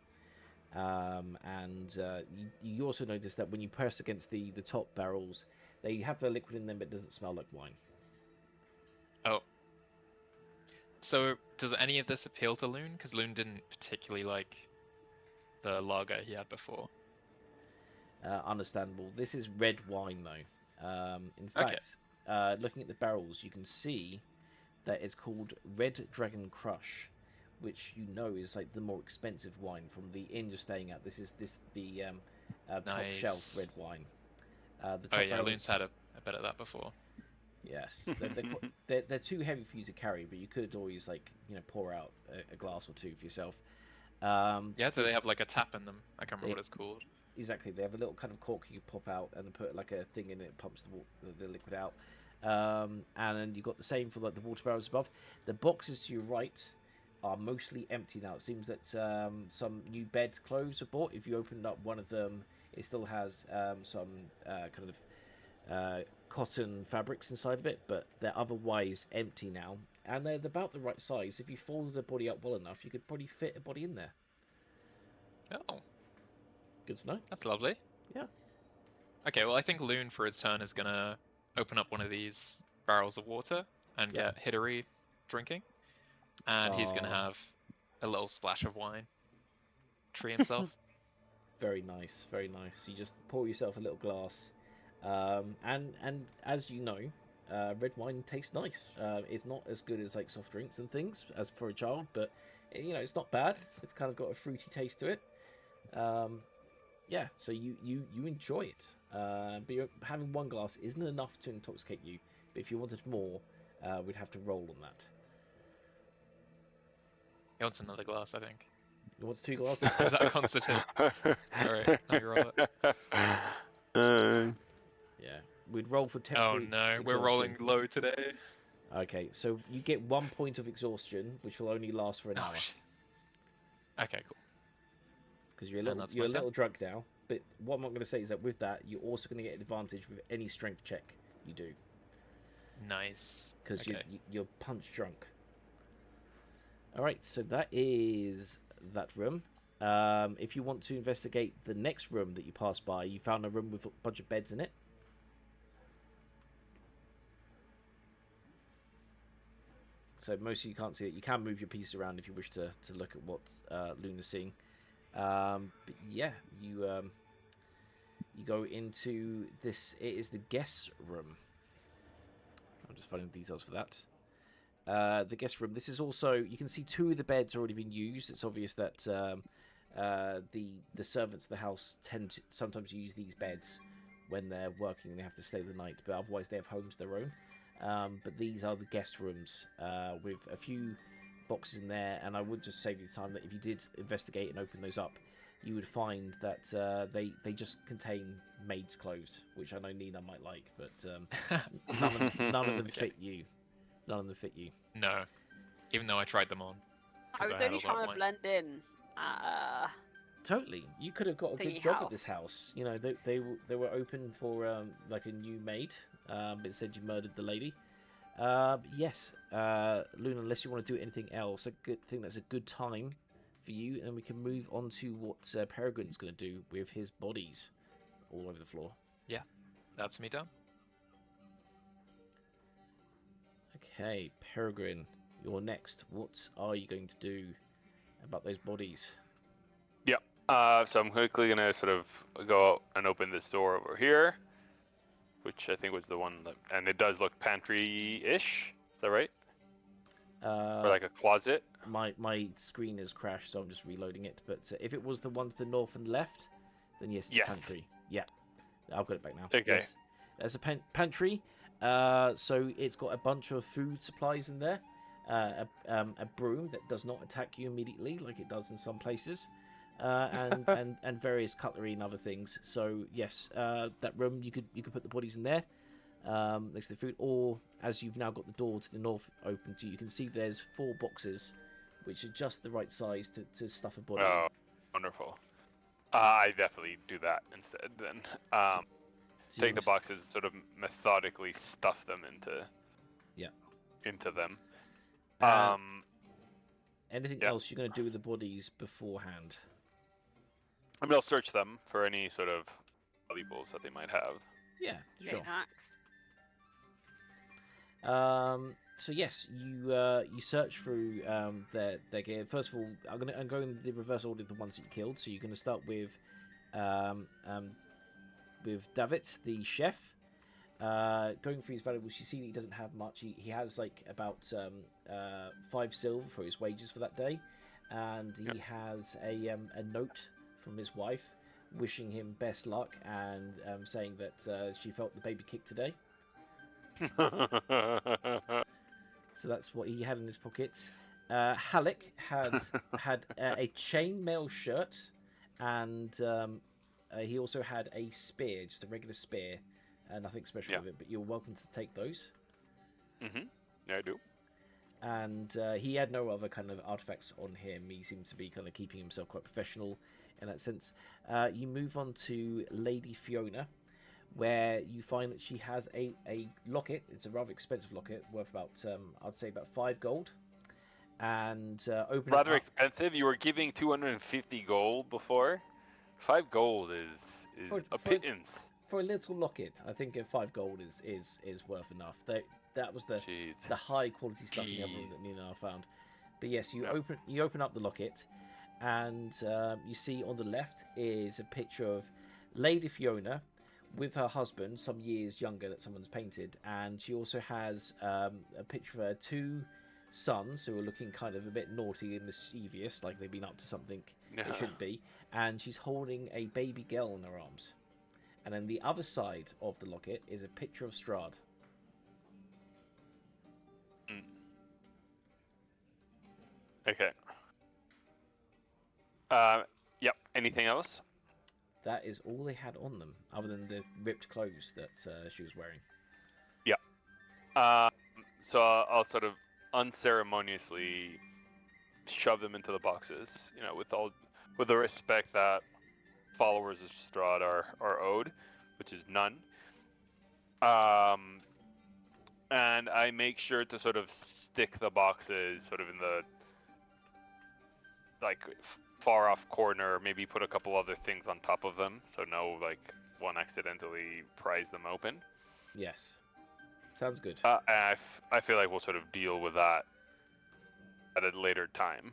You also notice that when you press against the top barrels, they have the liquid in them, but it doesn't smell like wine. Oh. So, does any of this appeal to Loon? Because Loon didn't particularly like the lager he had before. Understandable. This is red wine, though. In fact, looking at the barrels, you can see that it's called Red Dragon Crush, which you know is like the more expensive wine from the inn you're staying at. This is the top shelf red wine. Loon's had a bit of that before. Yes, they're too heavy for you to carry, but you could always pour out a glass or two for yourself. Do they have like a tap in them? I can't remember what it's called. Exactly, they have a little kind of cork you pop out and put like a thing in it, pumps the liquid out. And then you've got the same for like the water barrels above. The boxes to your right are mostly empty now. It seems that some new bed clothes are bought. If you opened up one of them, it still has some kind of cotton fabrics inside of it, but they're otherwise empty now, and they're about the right size. If you folded the body up well enough, you could probably fit a body in there. Oh, Good to know. that's lovely. Yeah. Okay, well, I think Loon for his turn is gonna open up one of these barrels of water and Yep. get Hidori drinking, and he's gonna Aw. have a little splash of wine. Tree himself. Very nice, very nice. You just pour yourself a little glass, and as you know, red wine tastes nice. It's not as good as like soft drinks and things as for a child, but you know it's not bad. It's kind of got a fruity taste to it. Yeah, so you enjoy it. But having one glass isn't enough to intoxicate you. But if you wanted more, we'd have to roll on that. He wants another glass, I think. You want 2 glasses? Is that a constitute? Alright, let me roll it. Yeah, we'd roll for Oh temporary. no, we're exhaustion. rolling low today. Okay, so you get 1 point of exhaustion, which will only last for an hour. Oh, shit. Okay, cool. Because you're a And little, that's you're a my little drunk now. But what I'm going to say is that with that, you're also going to get advantage with any strength check you do. Nice. Because Okay. you're punch drunk. Alright, so that is that room. If you want to investigate the next room that you pass by, you found a room with a bunch of beds in it. So most of you can't see it. You can move your piece around if you wish to look at what Luna's seeing. But yeah, you go into this. It is the guest room. I'm just finding the details for that. The guest room. This is also, you can see 2 of the beds already been used. It's obvious that the servants of the house tend to sometimes use these beds when they're working and they have to stay the night, but otherwise they have homes of their own. But these are the guest rooms with a few boxes in there, and I would just save you the time that if you did investigate and open those up, you would find that they just contain maids' clothes, which I know Nina might like, but none of them Okay. fit you. None of them fit you. No. Even though I tried them on. I 'cause was had only all that trying to wine. blend in. Totally, you could have got a good Thingy job at this house. house. You know, they were open for like a new maid, but instead you murdered the lady. Yes, Luna, unless you want to do anything else, I think that's a good time for you, and we can move on to what Peregrine's going to do with his bodies all over the floor. That's me done. Okay, Peregrine, you're next. What are you going to do about those bodies? So I'm quickly gonna sort of go out and open this door over here, which I think was the one that, and it does look pantry-ish. Is that right? Or like a closet? My screen has crashed, so I'm just reloading it. But if it was the one to the north and left, then yes, it's Yes. pantry. Yeah, I've got it back now. Okay. Yes. There's a pantry. So it's got a bunch of food supplies in there. A broom that does not attack you immediately, like it does in some places. And various cutlery and other things. So yes, that room you could put the bodies in there, next to the food, or as you've now got the door to the north open to you can see there's 4 boxes, which are just the right size to stuff a body. Oh, wonderful. I definitely do that instead then. So you Take the wanna boxes and sort of methodically stuff them into them. anything yeah. else you're going to do with the bodies beforehand? I mean, I'll search them for any sort of valuables that they might have. Yeah, sure. Knickknacks. So yes, you search through their gear. First of all, I'm going in the reverse order of the ones that you killed. So you're going to start with David, the chef. Going through his valuables, you see that he doesn't have much. He has like about 5 silver for his wages for that day, and he has a note from his wife wishing him best luck and saying that she felt the baby kick today. So that's what he had in his pocket. Halleck had a chainmail shirt, and he also had a spear, just a regular spear, nothing special with it. But you're welcome to take those. Yeah, I do. And he had no other kind of artifacts on him. He seemed to be kind of keeping himself quite professional in that sense. You move on to Lady Fiona, where you find that she has a locket. It's a rather expensive locket, worth about I'd say about 5 gold. And open Rather it up. expensive. You were giving 250 gold before. 5 gold is a pittance. For a little locket, I think 5 gold is worth enough. That was the high quality stuff in the other room that Nina and I found. But yes, you open up the locket, and you see on the left is a picture of Lady Fiona with her husband, some years younger, that someone's painted, and she also has a picture of her 2 sons who are looking kind of a bit naughty and mischievous, like they've been up to something they shouldn't be, and she's holding a baby girl in her arms. And then the other side of the locket is a picture of Strahd. Okay. Yep. Anything else? That is all they had on them, other than the ripped clothes that she was wearing. Yeah. So I'll sort of unceremoniously shove them into the boxes, with the respect that followers of Strahd are owed, which is none. And I make sure to sort of stick the boxes sort of in the far off corner, maybe put a couple other things on top of them, so no one accidentally pries them open. Yes. Sounds good. And I feel like we'll sort of deal with that at a later time.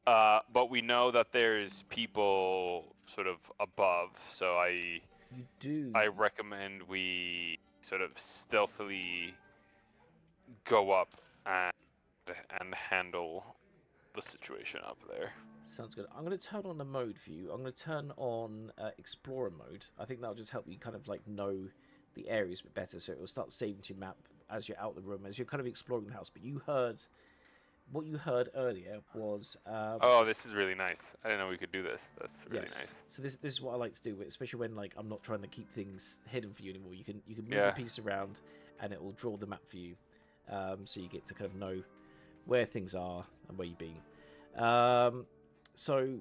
But we know that there's people sort of above, so I recommend we sort of stealthily go up and handle the situation up there. Sounds good. I'm going to turn on the mode for you. I'm going to turn on Explorer mode. I think that'll just help you kind of know the areas a bit better, so it will start saving to your map as you're out the room, as you're kind of exploring the house. But what you heard earlier was... this is really nice. I didn't know we could do this. That's really nice. So this is what I like to do, especially when I'm not trying to keep things hidden for you anymore. You can move a piece around, and it will draw the map for you, so you get to kind of know where things are and where you've been. So,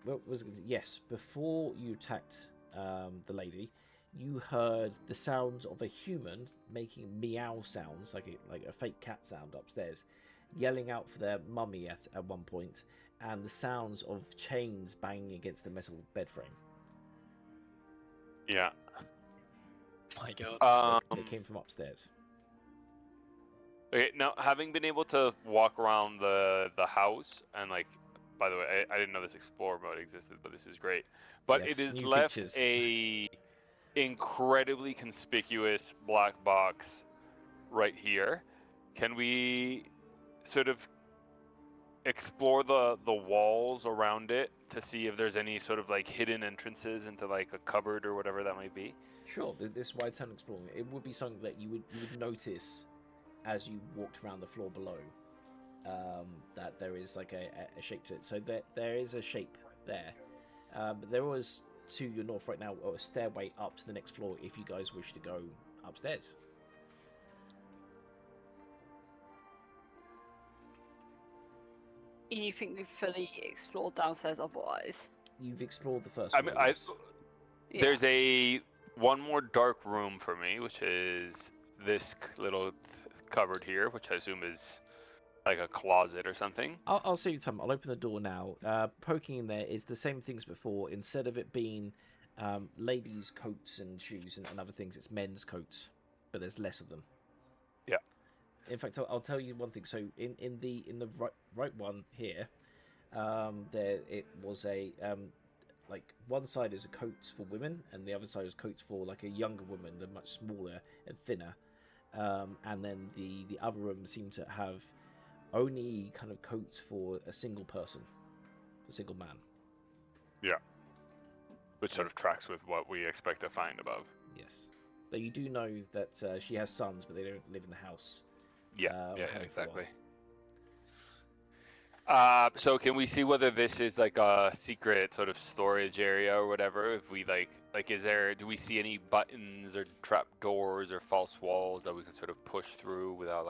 what was it? Yes, before you attacked the lady, you heard the sounds of a human making meow sounds, like a fake cat sound upstairs, yelling out for their mummy at one point, and the sounds of chains banging against the metal bed frame. Yeah. My God. They came from upstairs. Okay, now having been able to walk around the house, and by the way, I didn't know this Explorer mode existed, but this is great. But Yes, it is new left features. a incredibly conspicuous black box right here. Can we sort of explore the walls around it to see if there's any sort of hidden entrances into a cupboard or whatever that might be? Sure, this is why I turn exploring. It would be something that you would notice as you walked around the floor below, that there is a shape to it. So there is a shape there, but there was to your north right now a stairway up to the next floor if you guys wish to go upstairs. You think we've fully explored downstairs otherwise? You've explored the first I floor. mean, Yes. There's one more dark room for me, which is this little cupboard here, which I assume is like a closet or something. I'll save you time. I'll open the door now. Poking in there is the same things before. Instead of it being ladies' coats and shoes and other things, it's men's coats, but there's less of them. Yeah. In fact, I'll tell you one thing. So in the right one here, there it was a one side is a coats for women, and the other side is coats for a younger woman. They're much smaller and thinner. And then the other room seemed to have only kind of coats for a single person, a single man. Yeah. Which sort of tracks with what we expect to find above. Yes. Though you do know that she has sons, but they don't live in the house. Yeah, exactly. So can we see whether this is a secret sort of storage area or whatever? If we do we see any buttons or trap doors or false walls that we can sort of push through without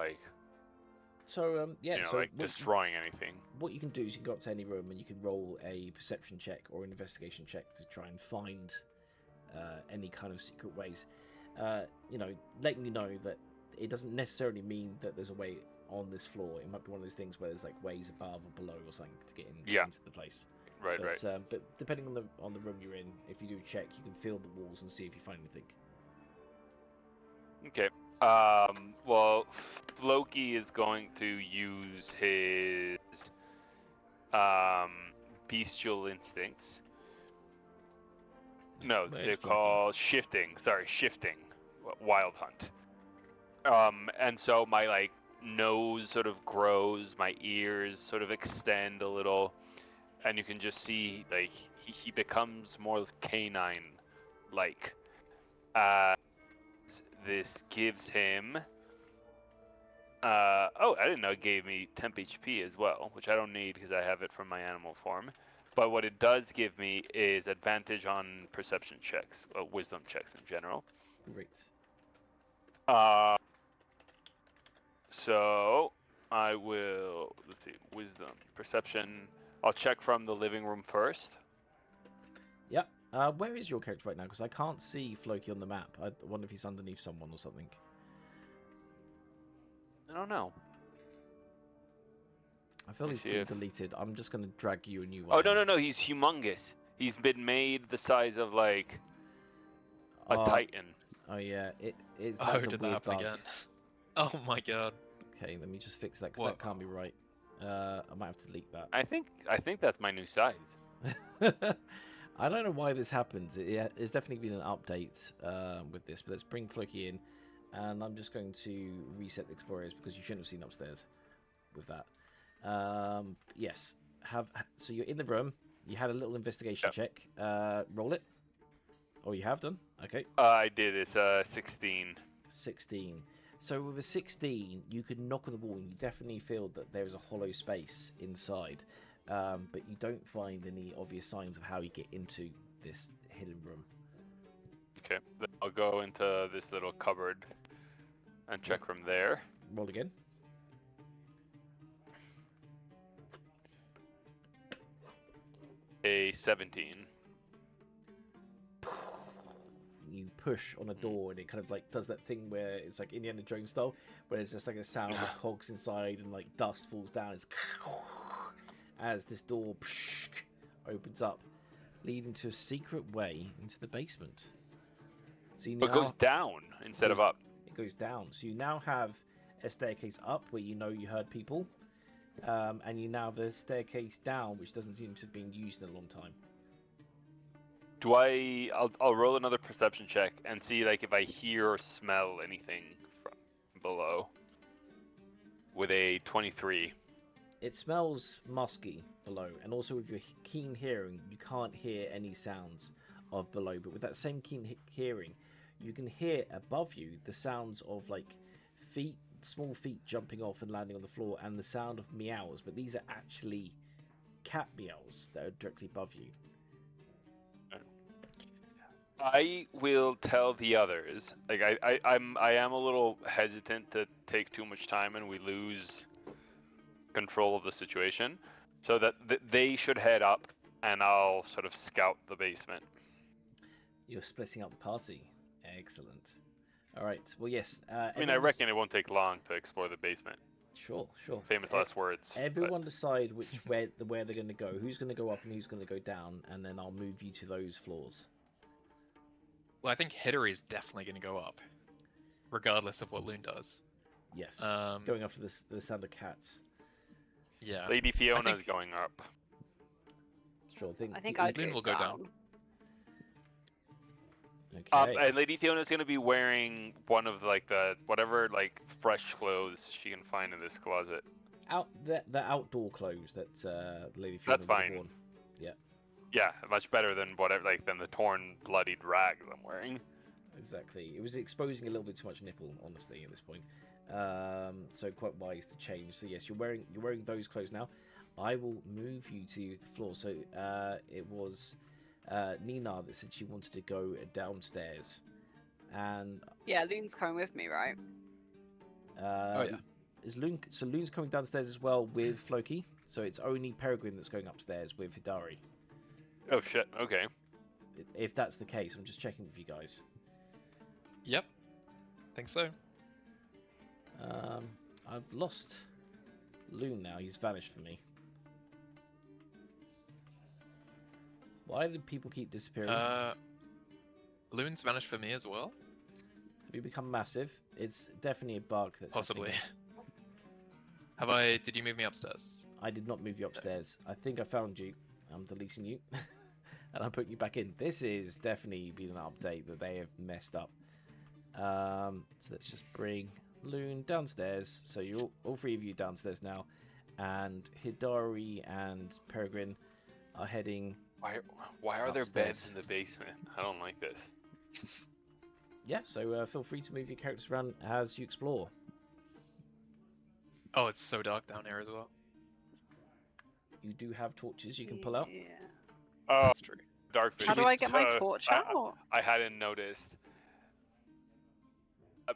destroying anything? What you can do is you can go up to any room and you can roll a perception check or an investigation check to try and find any kind of secret ways. Letting you know that it doesn't necessarily mean that there's a way on this floor. It might be one of those things where there's like ways above or below or something to get into the place. Right. But depending on the room you're in, if you do check, you can feel the walls and see if you find anything. Okay. Well, Floki is going to use his bestial instincts. No, they're called shifting. Sorry, shifting. Wild hunt. And so my nose sort of grows, my ears sort of extend a little, and you can just see he becomes more canine-like. This gives him. I didn't know it gave me temp HP as well, which I don't need because I have it from my animal form. But what it does give me is advantage on perception checks, wisdom checks in general. Great. So I will, let's see, wisdom, perception. I'll check from the living room first. Yep. Where is your character right now? Because I can't see Floki on the map. I wonder if he's underneath someone or something. I don't know. I feel he's been deleted. I'm just going to drag you a new Oh, one. no, he's humongous. He's been made the size of a titan. Oh, yeah. That's Oh, a did that weird happen bug. again? Oh my god. Okay, let me just fix that because that can't be right. I might have to delete that. I think that's my new size. I don't know why this happens. It's definitely been an update with this, but let's bring Floki in, and I'm just going to reset the explorers because you shouldn't have seen upstairs with that. Yes. So you're in the room. You had a little investigation check. Roll it. Oh, you have done? Okay. I did. It's 16. 16. So with a 16, you could knock on the wall and you definitely feel that there is a hollow space inside. But you don't find any obvious signs of how you get into this hidden room. Okay. Then I'll go into this little cupboard and check from there. Roll again. A 17. You push on a door and it kind of does that thing where it's like Indiana Jones style, where there's just a sound of cogs inside and dust falls down. It's as this door opens up, leading to a secret way into the basement. So you now, it goes down instead of up. It goes down. So you now have a staircase up where you heard people, and you now have a staircase down which doesn't seem to have been used in a long time. I'll roll another perception check and see if I hear or smell anything from below. With a 23. It smells musky below, and also with your keen hearing, you can't hear any sounds of below. But with that same keen hearing, you can hear above you the sounds of feet, small feet jumping off and landing on the floor, and the sound of meows. But these are actually cat meows that are directly above you. I will tell the others. I am a little hesitant to take too much time and we lose control of the situation, so that they should head up and I'll sort of scout the basement. You're splitting up the party. Excellent. All right. Well, yes. I reckon it won't take long to explore the basement. Sure. Famous last words. Everyone decide where they're going to go. Who's going to go up and who's going to go down, and then I'll move you to those floors. Well, I think Hidary is definitely going to go up, regardless of what Loon does. Yes. Going after the sound of cats. Yeah. Lady Fiona's going up. Sure thing. I think Loon will go down. Okay. And Lady Fiona's going to be wearing one of the whatever fresh clothes she can find in this closet. The outdoor clothes that Lady Fiona That's fine. worn. Yeah. Yeah, much better than than the torn, bloodied rags I'm wearing. Exactly. It was exposing a little bit too much nipple, honestly, at this point. So quite wise to change. So yes, you're wearing those clothes now. I will move you to the floor. So it was Nina that said she wanted to go downstairs, and yeah, Loon's coming with me, right? Oh yeah. Is Loon? So Loon's coming downstairs as well with Floki. So it's only Peregrine that's going upstairs with Hidari. Oh shit. Okay. if that's the case, I'm just checking with you guys. Yep. Think so. I've lost Loon now. He's vanished for me. Why did people keep disappearing? Loon's vanished for me as well. Have you become massive? It's definitely a bug that's Possibly. happening. Did you move me upstairs? I did not move you upstairs. I think I found you. I'm deleting you. And I'm putting you back in. This is definitely been an update that they have messed up. So let's just bring Loon downstairs. So you're all three of you downstairs now. And Hidari and Peregrine are heading... Why are there upstairs. beds in the basement? I don't like this. Yeah, so feel free to move your characters around as you explore. Oh, it's so dark down here as well. You do have torches you can pull out. Yeah. Oh, That's true. dark How do I get my vision. torch I- out? I hadn't noticed.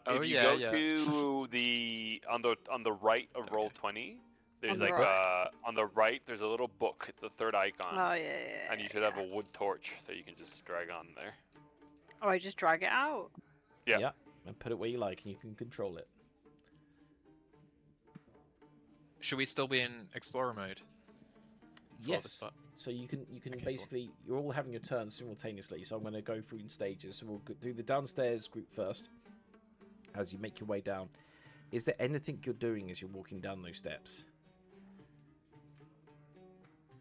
Oh, If you yeah, go yeah. to the on the right of Roll20, there's On the like right? on the right there's a little book. It's the third icon, Oh yeah. and you should have a wood torch that you can just drag on there. Oh, I just drag it out. Yeah. And put it where you like and you can control it. Should we still be in explorer mode? For this Yes. spot? So you can Okay, cool. basically, you're all having your turn simultaneously. So I'm going to go through in stages. So we'll do the downstairs group first. As you make your way down, is there anything you're doing as you're walking down those steps?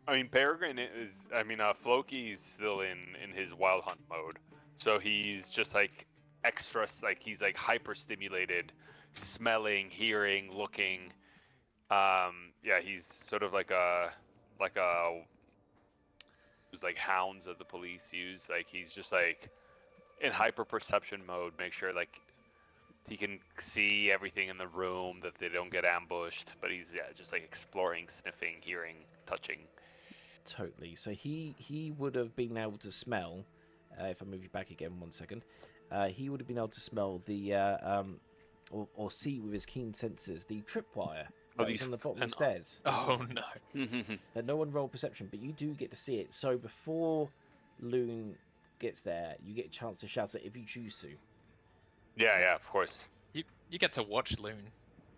I mean, Peregrine is. I mean, Floki's still in his wild hunt mode, so he's just like extra. Like he's like hyper stimulated, smelling, hearing, looking. Yeah, he's sort of like a who's like hounds that the police use. Like he's just like in hyper perception mode. Make sure like he can see everything in the room, that they don't get ambushed. But he's just like exploring, sniffing, hearing, touching. Totally. So he would have been able to smell. If I move you back again 1 second, he would have been able to smell the or see with his keen senses the tripwire that is on the bottom of the stairs. Oh no. And no one rolled perception, but you do get to see it. So before Loon gets there, you get a chance to shout it if you choose to. Yeah, of course. You get to watch Loon.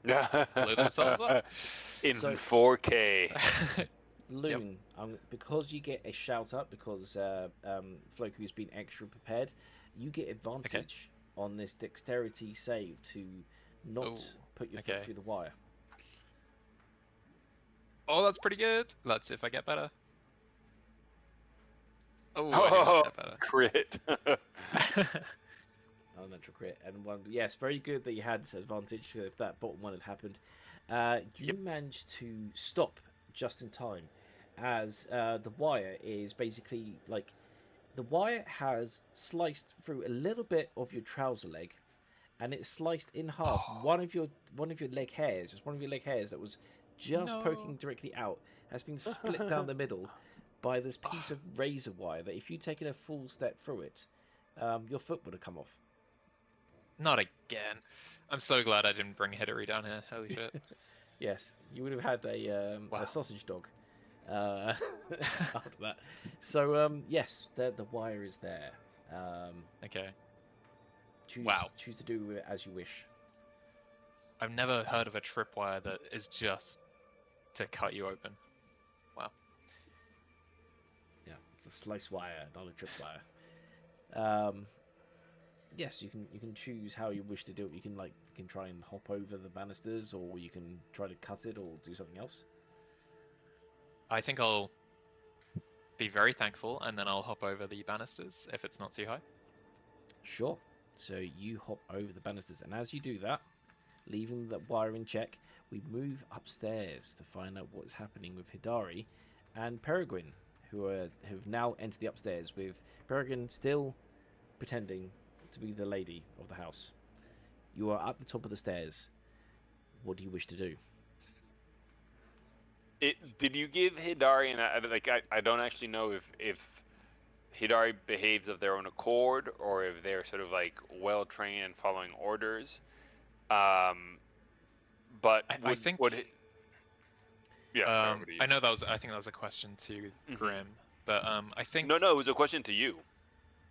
Yeah. Blow themselves up. In So- 4K. Loon, because you get a shout up, because Floku's been extra prepared, you get advantage on this dexterity save to not put your foot okay. through the wire. Oh, that's pretty good. Let's see if I get better. Oh, I Oh, didn't get crit. better. Elemental crit and one. Yes, very good that you had advantage if that bottom one had happened. You managed to stop just in time, as the wire is basically like the wire has sliced through a little bit of your trouser leg, and it's sliced in half. One of your leg hairs, just one of your leg hairs that was just poking directly out, has been split down the middle by this piece of razor wire. That if you'd taken a full step through it, your foot would have come off. Not again. I'm so glad I didn't bring Hidari down here. Holy shit. Yes, you would have had a Wow. sausage dog after that. So yes, the wire is there. Okay. Choose to do it as you wish. I've never heard of a tripwire that is just to cut you open. Wow. Yeah, it's a slice wire, not a tripwire. Yes, you can choose how you wish to do it. You can try and hop over the banisters, or you can try to cut it, or do something else. I think I'll be very thankful, and then I'll hop over the banisters if it's not too high. Sure. So you hop over the banisters, and as you do that, leaving the wire in check, we move upstairs to find out what's happening with Hidari and Peregrine, who've now entered the upstairs, with Peregrine still pretending to be the lady of the house. You are at the top of the stairs. What do you wish to do? Did you give Hidari, and I don't actually know if Hidari behaves of their own accord, or if they're sort of like well trained and following orders. But I think. Yeah. I know that was. I think that was a question to Grim, but I think. No, it was a question to you.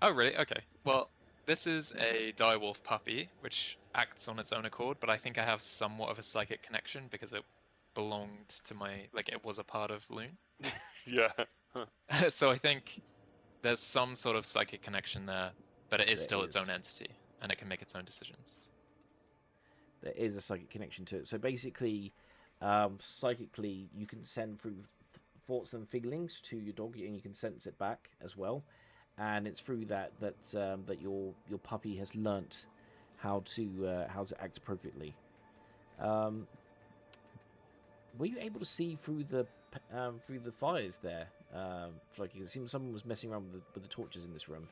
Oh, really? Okay. Well, this is a direwolf puppy, which acts on its own accord, but I think I have somewhat of a psychic connection because it belonged to like, it was a part of Loon. Yeah. So I think there's some sort of psychic connection there, but it is There still its is. own entity, and it can make its own decisions. There is a psychic connection to it. So basically, psychically, you can send through thoughts and feelings to your dog, and you can sense it back as well. And it's through that your puppy has learnt how to act appropriately. Were you able to see through the fires there? Like it seems someone was messing around with the torches in this room.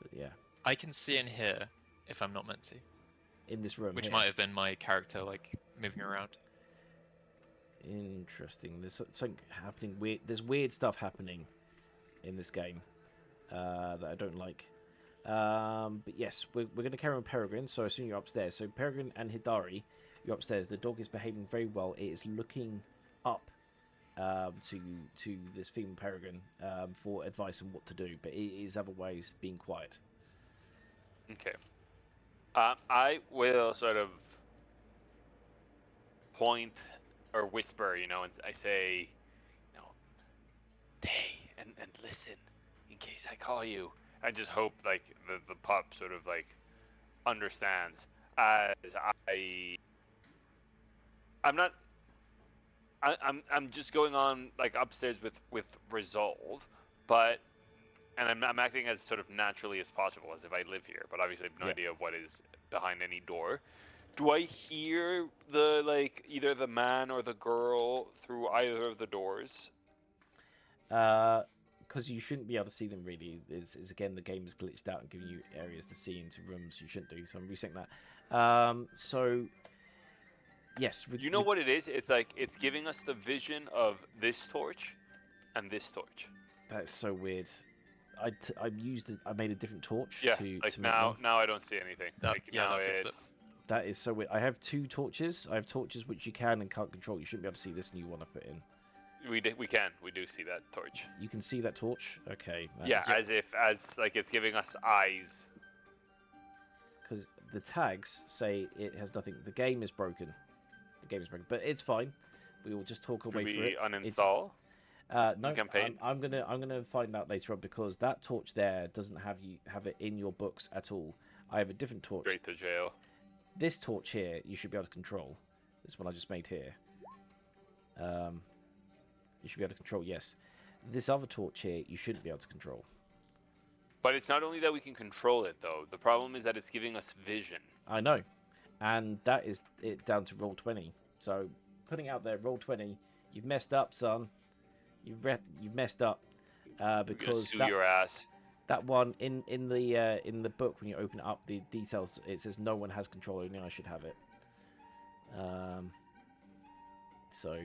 But yeah, I can see and hear if I'm not meant to, in this room which here. might have been my character like moving around. Interesting. There's something happening. There's weird stuff happening in this game that I don't like. But yes, we're going to carry on Peregrine. So I assume you're upstairs. So Peregrine and Hidari, you're upstairs. The dog is behaving very well. It is looking up to this female Peregrine for advice on what to do, but it is otherwise being quiet. Okay. I will sort of point or whisper, and I say, "Stay and listen in case I call you." I just hope like the pup sort of like understands as I'm not. I'm just going on like upstairs with resolve, and I'm acting as sort of naturally as possible, as if I live here. But obviously, I have no idea what is behind any door. Do I hear either the man or the girl through either of the doors? Because you shouldn't be able to see them really. Is again the game is glitched out and giving you areas to see into rooms you shouldn't do. So I'm resetting that. So yes, You know what it is? It's like it's giving us the vision of this torch and this torch. That's so weird. I made a different torch. Yeah, to like make now them. I don't see anything. Now that fixed it. it's That is so weird. I have two torches. I have torches which you can and can't control. You shouldn't be able to see this new one I put in. we do see that torch. You can see that torch? Okay. Yeah, as like it's giving us eyes. Because the tags say it has nothing. The game is broken. The game is broken, but it's fine. We will just talk away Should through we it. uninstall? No, campaign? I'm gonna find out later on because that torch there doesn't have it in your books at all. I have a different torch. Straight to jail. This torch here, you should be able to control. This one I just made here. You should be able to control. Yes. This other torch here, you shouldn't be able to control. But it's not only that we can control it, though. The problem is that it's giving us vision. I know, and that is it down to Roll20. So putting out there, Roll20, you've messed up, son. You've messed up because Sue your ass. that one in the book when you open it up, the details it says no one has control. Only I should have it. So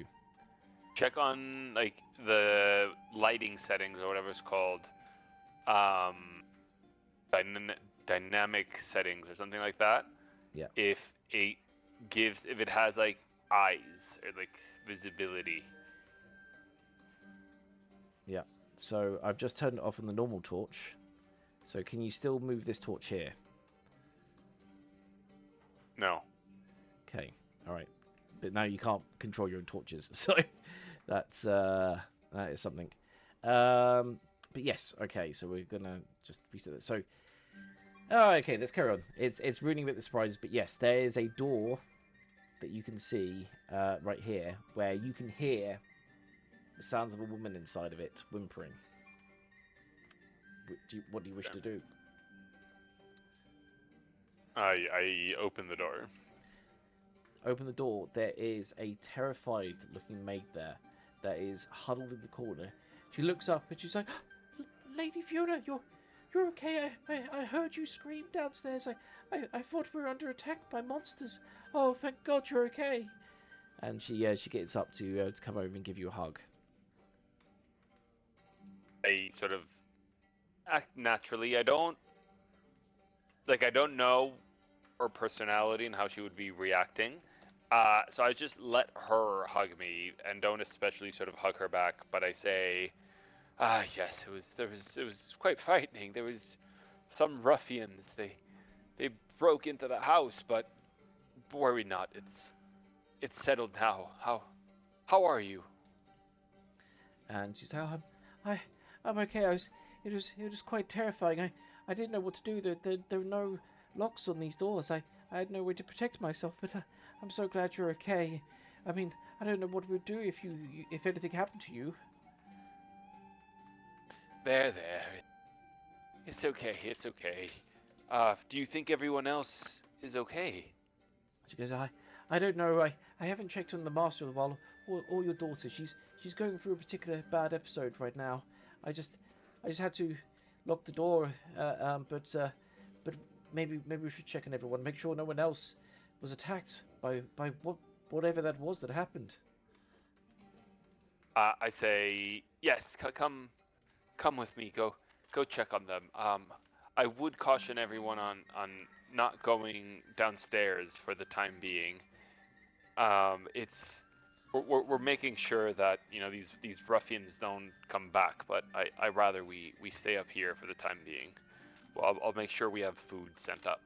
Check on like the lighting settings or whatever it's called. Dynamic settings or something like that. Yeah. If it has like eyes or like visibility. yeah. So I've just turned it off on the normal torch. So can you still move this torch here? No. Okay. All right. But now you can't control your own torches. So that is something. But yes. Okay. So we're gonna just reset it. So. Oh, okay. Let's carry on. It's ruining a bit the surprises, but yes, there is a door that you can see right here where you can hear the sounds of a woman inside of it whimpering. What do you wish to do? I open the door. Open the door. There is a terrified looking maid there that is huddled in the corner. She looks up and she's like, Lady Fiona, you're okay. I heard you scream downstairs. I thought we were under attack by monsters. Oh, thank God you're okay. And she gets up to come over and give you a hug. I sort of act naturally. I don't know her personality and how she would be reacting. So I just let her hug me and don't especially sort of hug her back. But I say, Ah, yes, it was quite frightening. There was some ruffians. They broke into the house, but worry not. It's settled now. How are you? And she said, "Oh, I'm okay. It was quite terrifying. I didn't know what to do. There were no locks on these doors. I had no way to protect myself. But I'm so glad you're okay. I mean, I don't know what we'd do if anything happened to you." There. It's okay. It's okay. Do you think everyone else is okay? She goes, I don't know. I haven't checked on the master while or your daughter. She's going through a particular bad episode right now. I just had to lock the door. But maybe we should check on everyone. Make sure no one else was attacked by whatever that was that happened. I say yes. Come with me. Go check on them. I would caution everyone on not going downstairs for the time being. We're making sure that these ruffians don't come back, but I rather we stay up here for the time being. Well, I'll make sure we have food sent up.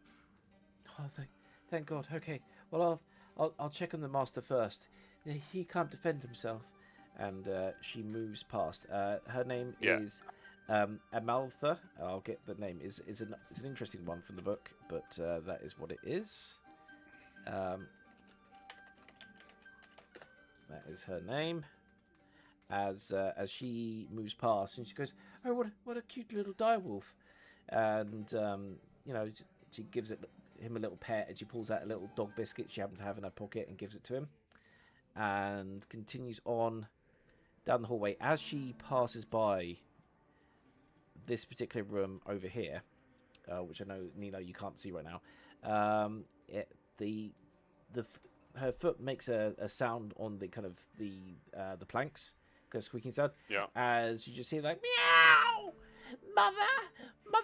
Oh, thank God. Okay. Well, I'll check on the master first. He can't defend himself. And she moves past. Her name is Amaltha. I'll get the name. It's an interesting one from the book, but that is what it is. That is her name. As she moves past, and she goes, "Oh, what a cute little direwolf!" And she gives him a little pet, and she pulls out a little dog biscuit she happens to have in her pocket and gives it to him, and continues on down the hallway. As she passes by this particular room over here, which I know, Nino, you can't see right now, her foot makes a sound on the kind of the planks, a squeaking sound. Yeah. As you just hear like meow, mother,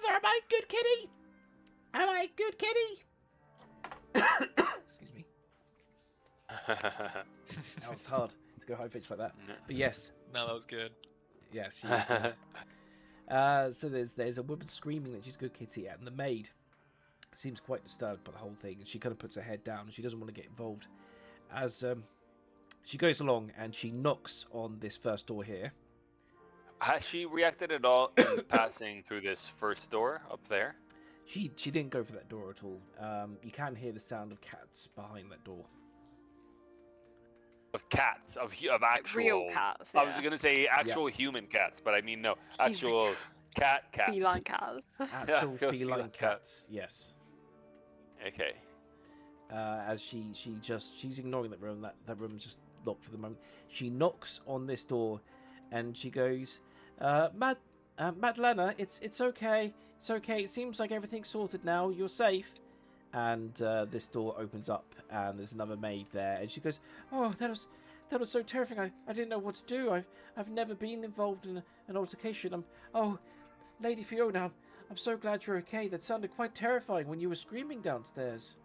am I a good kitty? Am I a good kitty? Excuse me. That was hard to go high pitch like that. But yes. No, that was good. Yes, she is. So there's a woman screaming that she's a good kitty, and the maid seems quite disturbed by the whole thing, and she kind of puts her head down, and she doesn't want to get involved. As she goes along, and she knocks on this first door here. Has she reacted at all in passing through this first door up there? She didn't go for that door at all. You can hear the sound of cats behind that door. Of cats, of actual Real cats. Yeah. I was gonna say actual human cats, but I mean no, actual cats. Feline cats. Actual feline cats. Yes. Okay. As she's ignoring that room. That room's just locked for the moment. She knocks on this door, and she goes, Madlena, it's okay. It's okay. It seems like everything's sorted now. You're safe. And this door opens up, and there's another maid there, and she goes, "Oh, that was so terrifying. I didn't know what to do. I've never been involved in an altercation. Lady Fiona, I'm so glad you're okay. That sounded quite terrifying when you were screaming downstairs."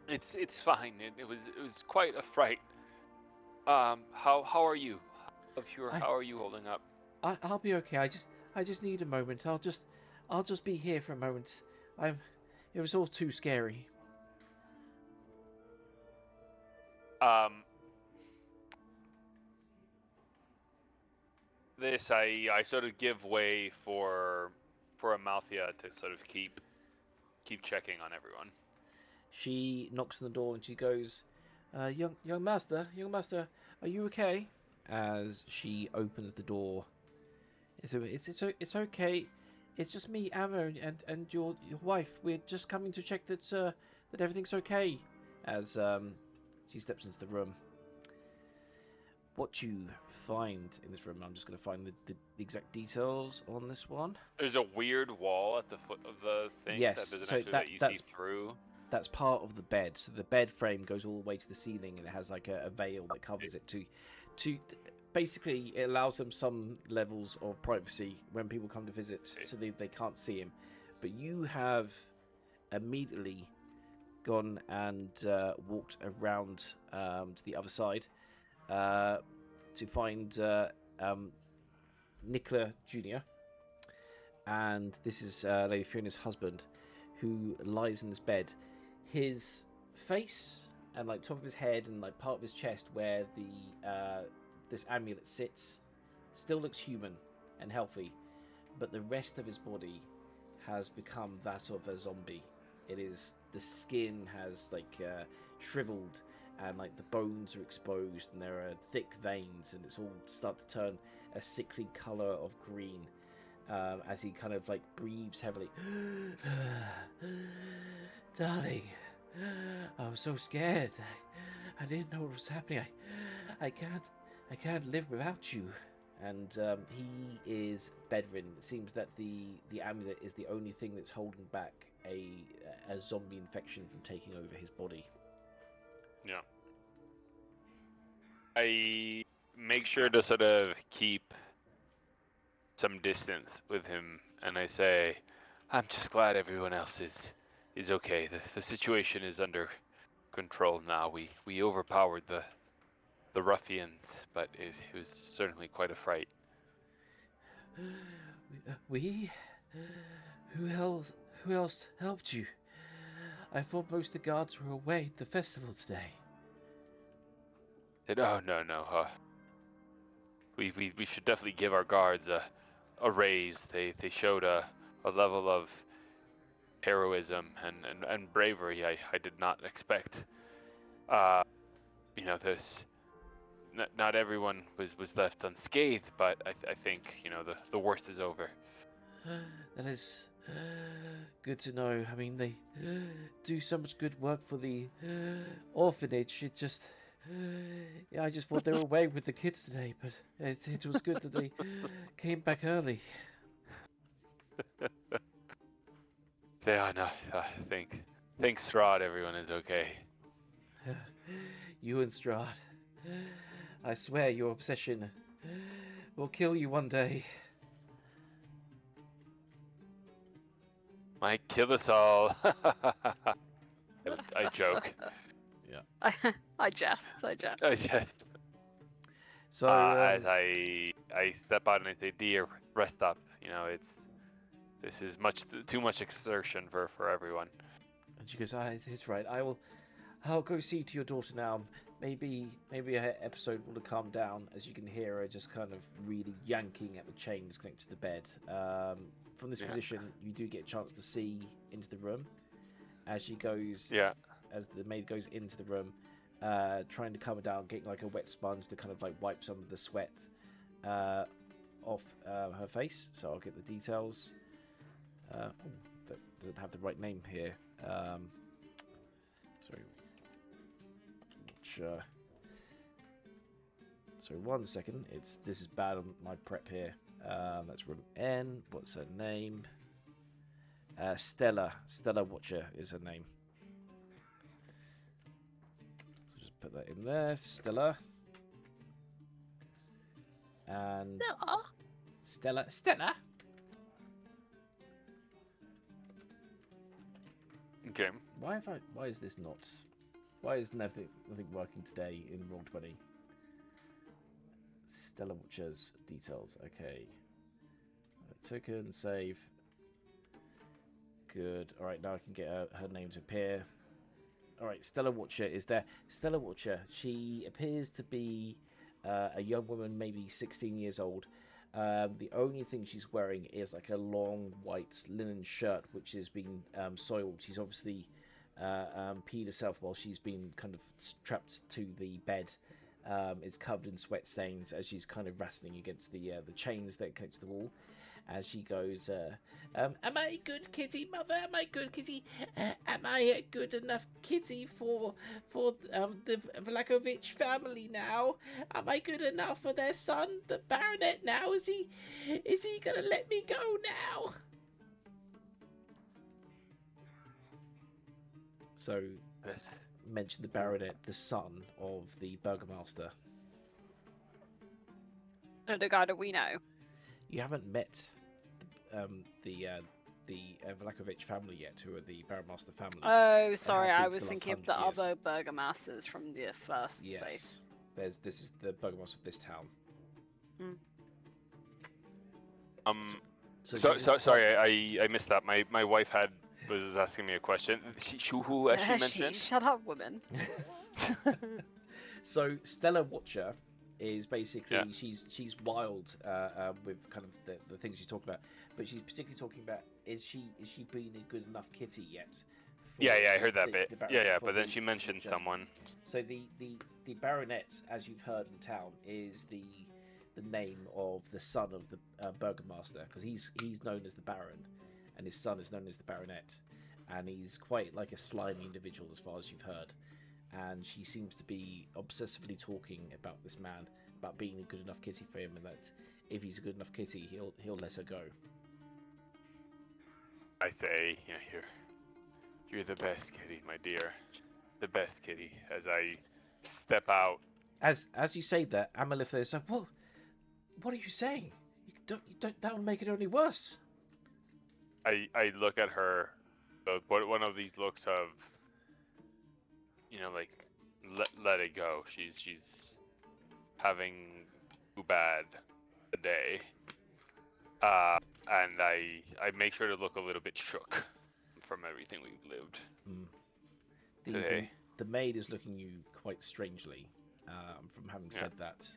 It's fine. It was quite a fright. How are you? How are you holding up? I'll be okay. I just need a moment. I'll just be here for a moment. It was all too scary. I sort of give way for Amalthea to sort of keep checking on everyone. She knocks on the door and she goes, young master, are you okay?" As she opens the door, it's okay. It's just me, Amma, and your wife. We're just coming to check that everything's okay. As she steps into the room. What you find in this room, I'm just going to find the exact details on this one. There's a weird wall at the foot of the thing that you see through. That's part of the bed. So the bed frame goes all the way to the ceiling, and it has like a veil that covers it to basically it allows them some levels of privacy when people come to visit, so they can't see him. But you have immediately gone and walked around to the other side to find Nicola Jr. And this is Lady Fiona's husband, who lies in this bed. His face and like top of his head and like part of his chest where the this amulet sits still looks human and healthy, but the rest of his body has become that of a zombie. It is, the skin has like shriveled, and like the bones are exposed, and there are thick veins, and it's all start to turn a sickly color of green as he kind of like breathes heavily. Darling, I was so scared. I didn't know what was happening. I can't live without you. And he is bedridden. It seems that the amulet is the only thing that's holding back a zombie infection from taking over his body. Yeah. I make sure to sort of keep some distance with him, and I say, I'm just glad everyone else is okay. The situation is under control now. We overpowered the ruffians, but it was certainly quite a fright. We? Who else helped you? I thought most of the guards were away at the festival today. Oh no. We should definitely give our guards a raise. They showed a level of heroism and bravery I did not expect. This not everyone was left unscathed, but I think the worst is over. That is good to know. I mean, they do so much good work for the orphanage. It just, I just thought they were away with the kids today, but it was good that they came back early. Yeah, no, thanks Strahd, everyone is okay. You and Strahd. I swear your obsession will kill you one day. Might kill us all. I joke. Yeah. I jest. Yeah. So as I step out and I say, "Dear, rest up. This is too much exertion for everyone." And she goes, "It's right. I'll go see to your daughter now. Maybe her episode will have calmed down, as you can hear her just kind of really yanking at the chains connected to the bed. From this position, you do get a chance to see into the room as she goes. Yeah. As the maid goes into the room, trying to calm her down, getting like a wet sponge to kind of like wipe some of the sweat off her face. So I'll get the details. That doesn't have the right name here. Sorry. So 1 second. This is bad on my prep here. That's room N. What's her name? Stella. Stella Watcher is her name. So just put that in there. Stella. And Stella. Okay. Why is this not? Why is nothing working today in Roll20? Stella Watcher's details. Okay. Token save. Good. All right, now I can get her name to appear. All right, Stella Watcher is there. Stella Watcher. She appears to be a young woman, maybe 16 years old. The only thing she's wearing is like a long white linen shirt, which has been soiled. She's obviously peed herself while she's been kind of strapped to the bed. It's covered in sweat stains as she's kind of wrestling against the chains that connect to the wall. As she goes, am I a good kitty, mother? Am I a good kitty? Am I a good enough kitty for the Vlakovich family now? Am I good enough for their son, the Baronet? Now is he gonna let me go now? So, Yes. mention the Baronet, the son of the Burgomaster. The guy that we know. You haven't met the Vlakovich family yet, who are the Baromaster family. Oh, sorry, have been I for was the last thinking of the 100 years. other burgomasters from the first place. Yes, this is the Burgomaster of this town. Sorry, I missed that. My wife was asking me a question. Who has she mentioned? Shut up, woman. So Stella Watcher is basically she's wild with kind of the things she's talking about, but she's particularly talking about is she being a good enough kitty yet? Yeah, I heard that bit. But then she mentioned someone. So the baronet, as you've heard in town, is the name of the son of the burgomaster, because he's known as the Baron, and his son is known as the Baronet, and he's quite like a slimy individual as far as you've heard. And she seems to be obsessively talking about this man, about being a good enough kitty for him, and that if he's a good enough kitty, he'll let her go. I say, you're the best kitty, my dear, the best kitty. As I step out, as you say that, Amalith is like, what are you saying? You don't. That will make it only worse. I look at her, one of these looks of, like, let it go. She's having too bad a day, and I make sure to look a little bit shook from everything we've lived today. The maid is looking you quite strangely. From having said that,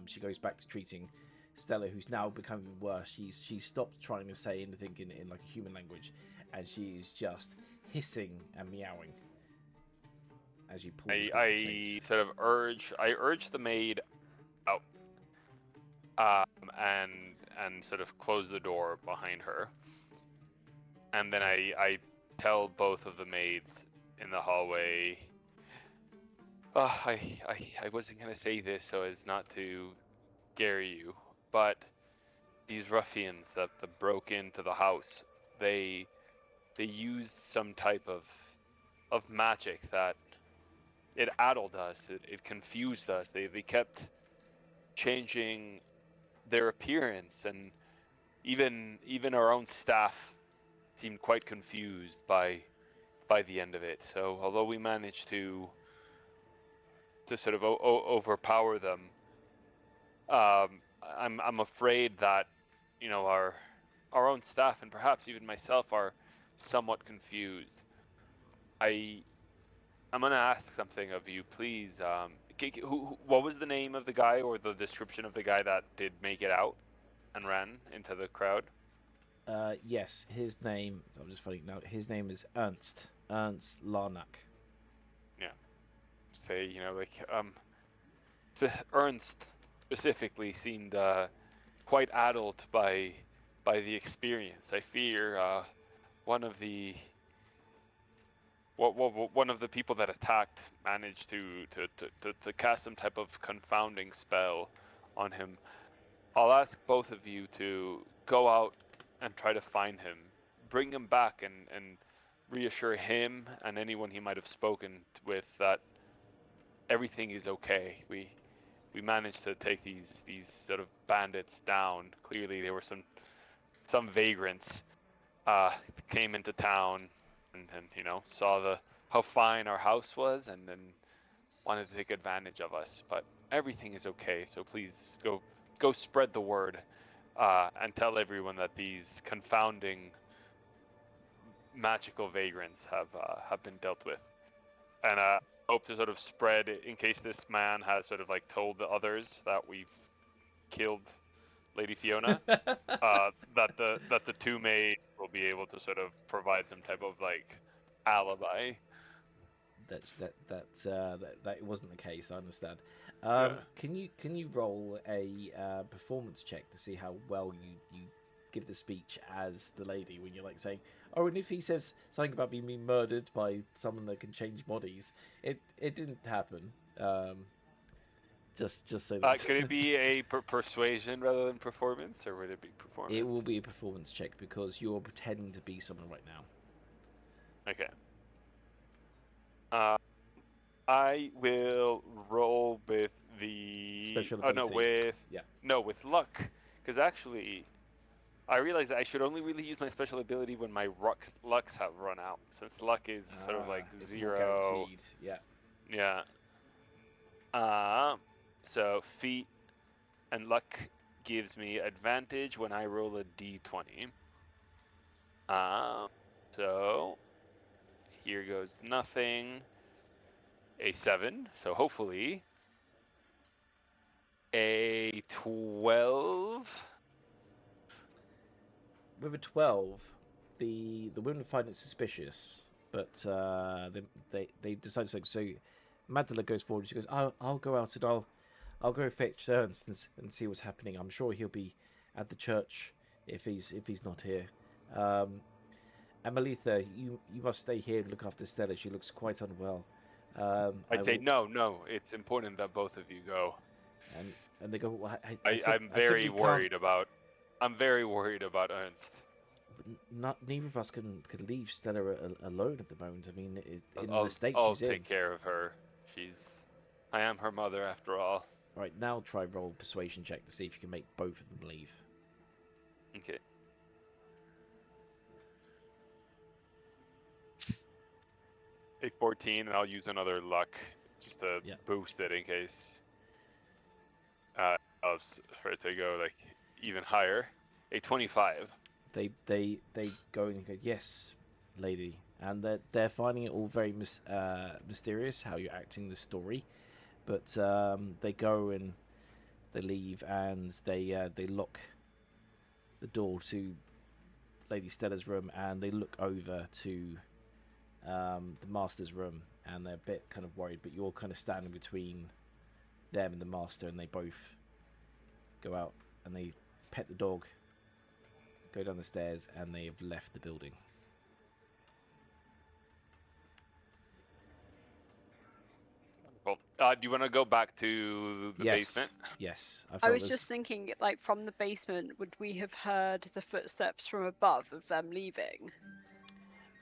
she goes back to treating Stella, who's now becoming worse. She stopped trying to say anything in like a human language, and she's just hissing and meowing. As you pull, I sort of urge the maid out, and sort of close the door behind her, and then I tell both of the maids in the hallway. I wasn't gonna say this so as not to scare you, but these ruffians that broke into the house, they used some type of magic that it addled us. It confused us. They kept changing their appearance, and even our own staff seemed quite confused by the end of it. So although we managed to sort of overpower them, I'm afraid that our own staff and perhaps even myself are somewhat confused. I'm gonna ask something of you, please. What was the name of the guy, or the description of the guy that did make it out and ran into the crowd? Yes, his name. I'm just finding now. His name is Ernst Larnack. Yeah. Say, Ernst specifically seemed quite addled by the experience. I fear one of the people that attacked managed to cast some type of confounding spell on him. I'll ask both of you to go out and try to find him, bring him back, and reassure him and anyone he might have spoken with that everything is okay. We managed to take these sort of bandits down. Clearly, there were some vagrants came into town and saw how fine our house was, and then wanted to take advantage of us. But everything is okay. So please go spread the word and tell everyone that these confounding magical vagrants have been dealt with. And hope to sort of spread, in case this man has sort of like told the others that we've killed Lady Fiona, that the two maids will be able to sort of provide some type of like alibi. That wasn't the case. I understand. Can you roll a performance check to see how well you give the speech as the lady when you're like saying, oh, and if he says something about being murdered by someone that can change bodies, it didn't happen. Just so that. Could it be a persuasion rather than performance, or would it be performance? It will be a performance check because you're pretending to be someone right now. Okay. I will roll with the special ability. with luck, because actually, I realize that I should only really use my special ability when my lucks have run out, since luck is sort of like it's 0. more guaranteed. Yeah. So feat and luck gives me advantage when I roll a d20. So here goes nothing. A 7, so hopefully a 12. With a 12, the women find it suspicious, but they decide to. So Magdala goes forward. She goes, I'll go out and I'll go fetch Ernst and see what's happening. I'm sure he'll be at the church if he's not here. And Melitha, you must stay here and look after Stella. She looks quite unwell. I say no. It's important that both of you go. And they go. Well, I'm very worried about. I'm very worried about Ernst. Neither of us can leave Stella alone at the moment. I mean, in the state I'll she's in. take care of her. I am her mother after all. Right, now try roll persuasion check to see if you can make both of them leave. Okay. A 14, and I'll use another luck just to boost it in case. For it to go like even higher. A 25. They go and go, yes, lady, and they're finding it all very mysterious how you're acting the story, but they go and they leave and they lock the door to Lady Stella's room, and they look over to the master's room, and they're a bit kind of worried, but you're kind of standing between them and the master, and they both go out and they pet the dog, go down the stairs, and they have left the building. Cool. Do you want to go back to the basement? Yes. I was just thinking, like, from the basement, would we have heard the footsteps from above of them leaving?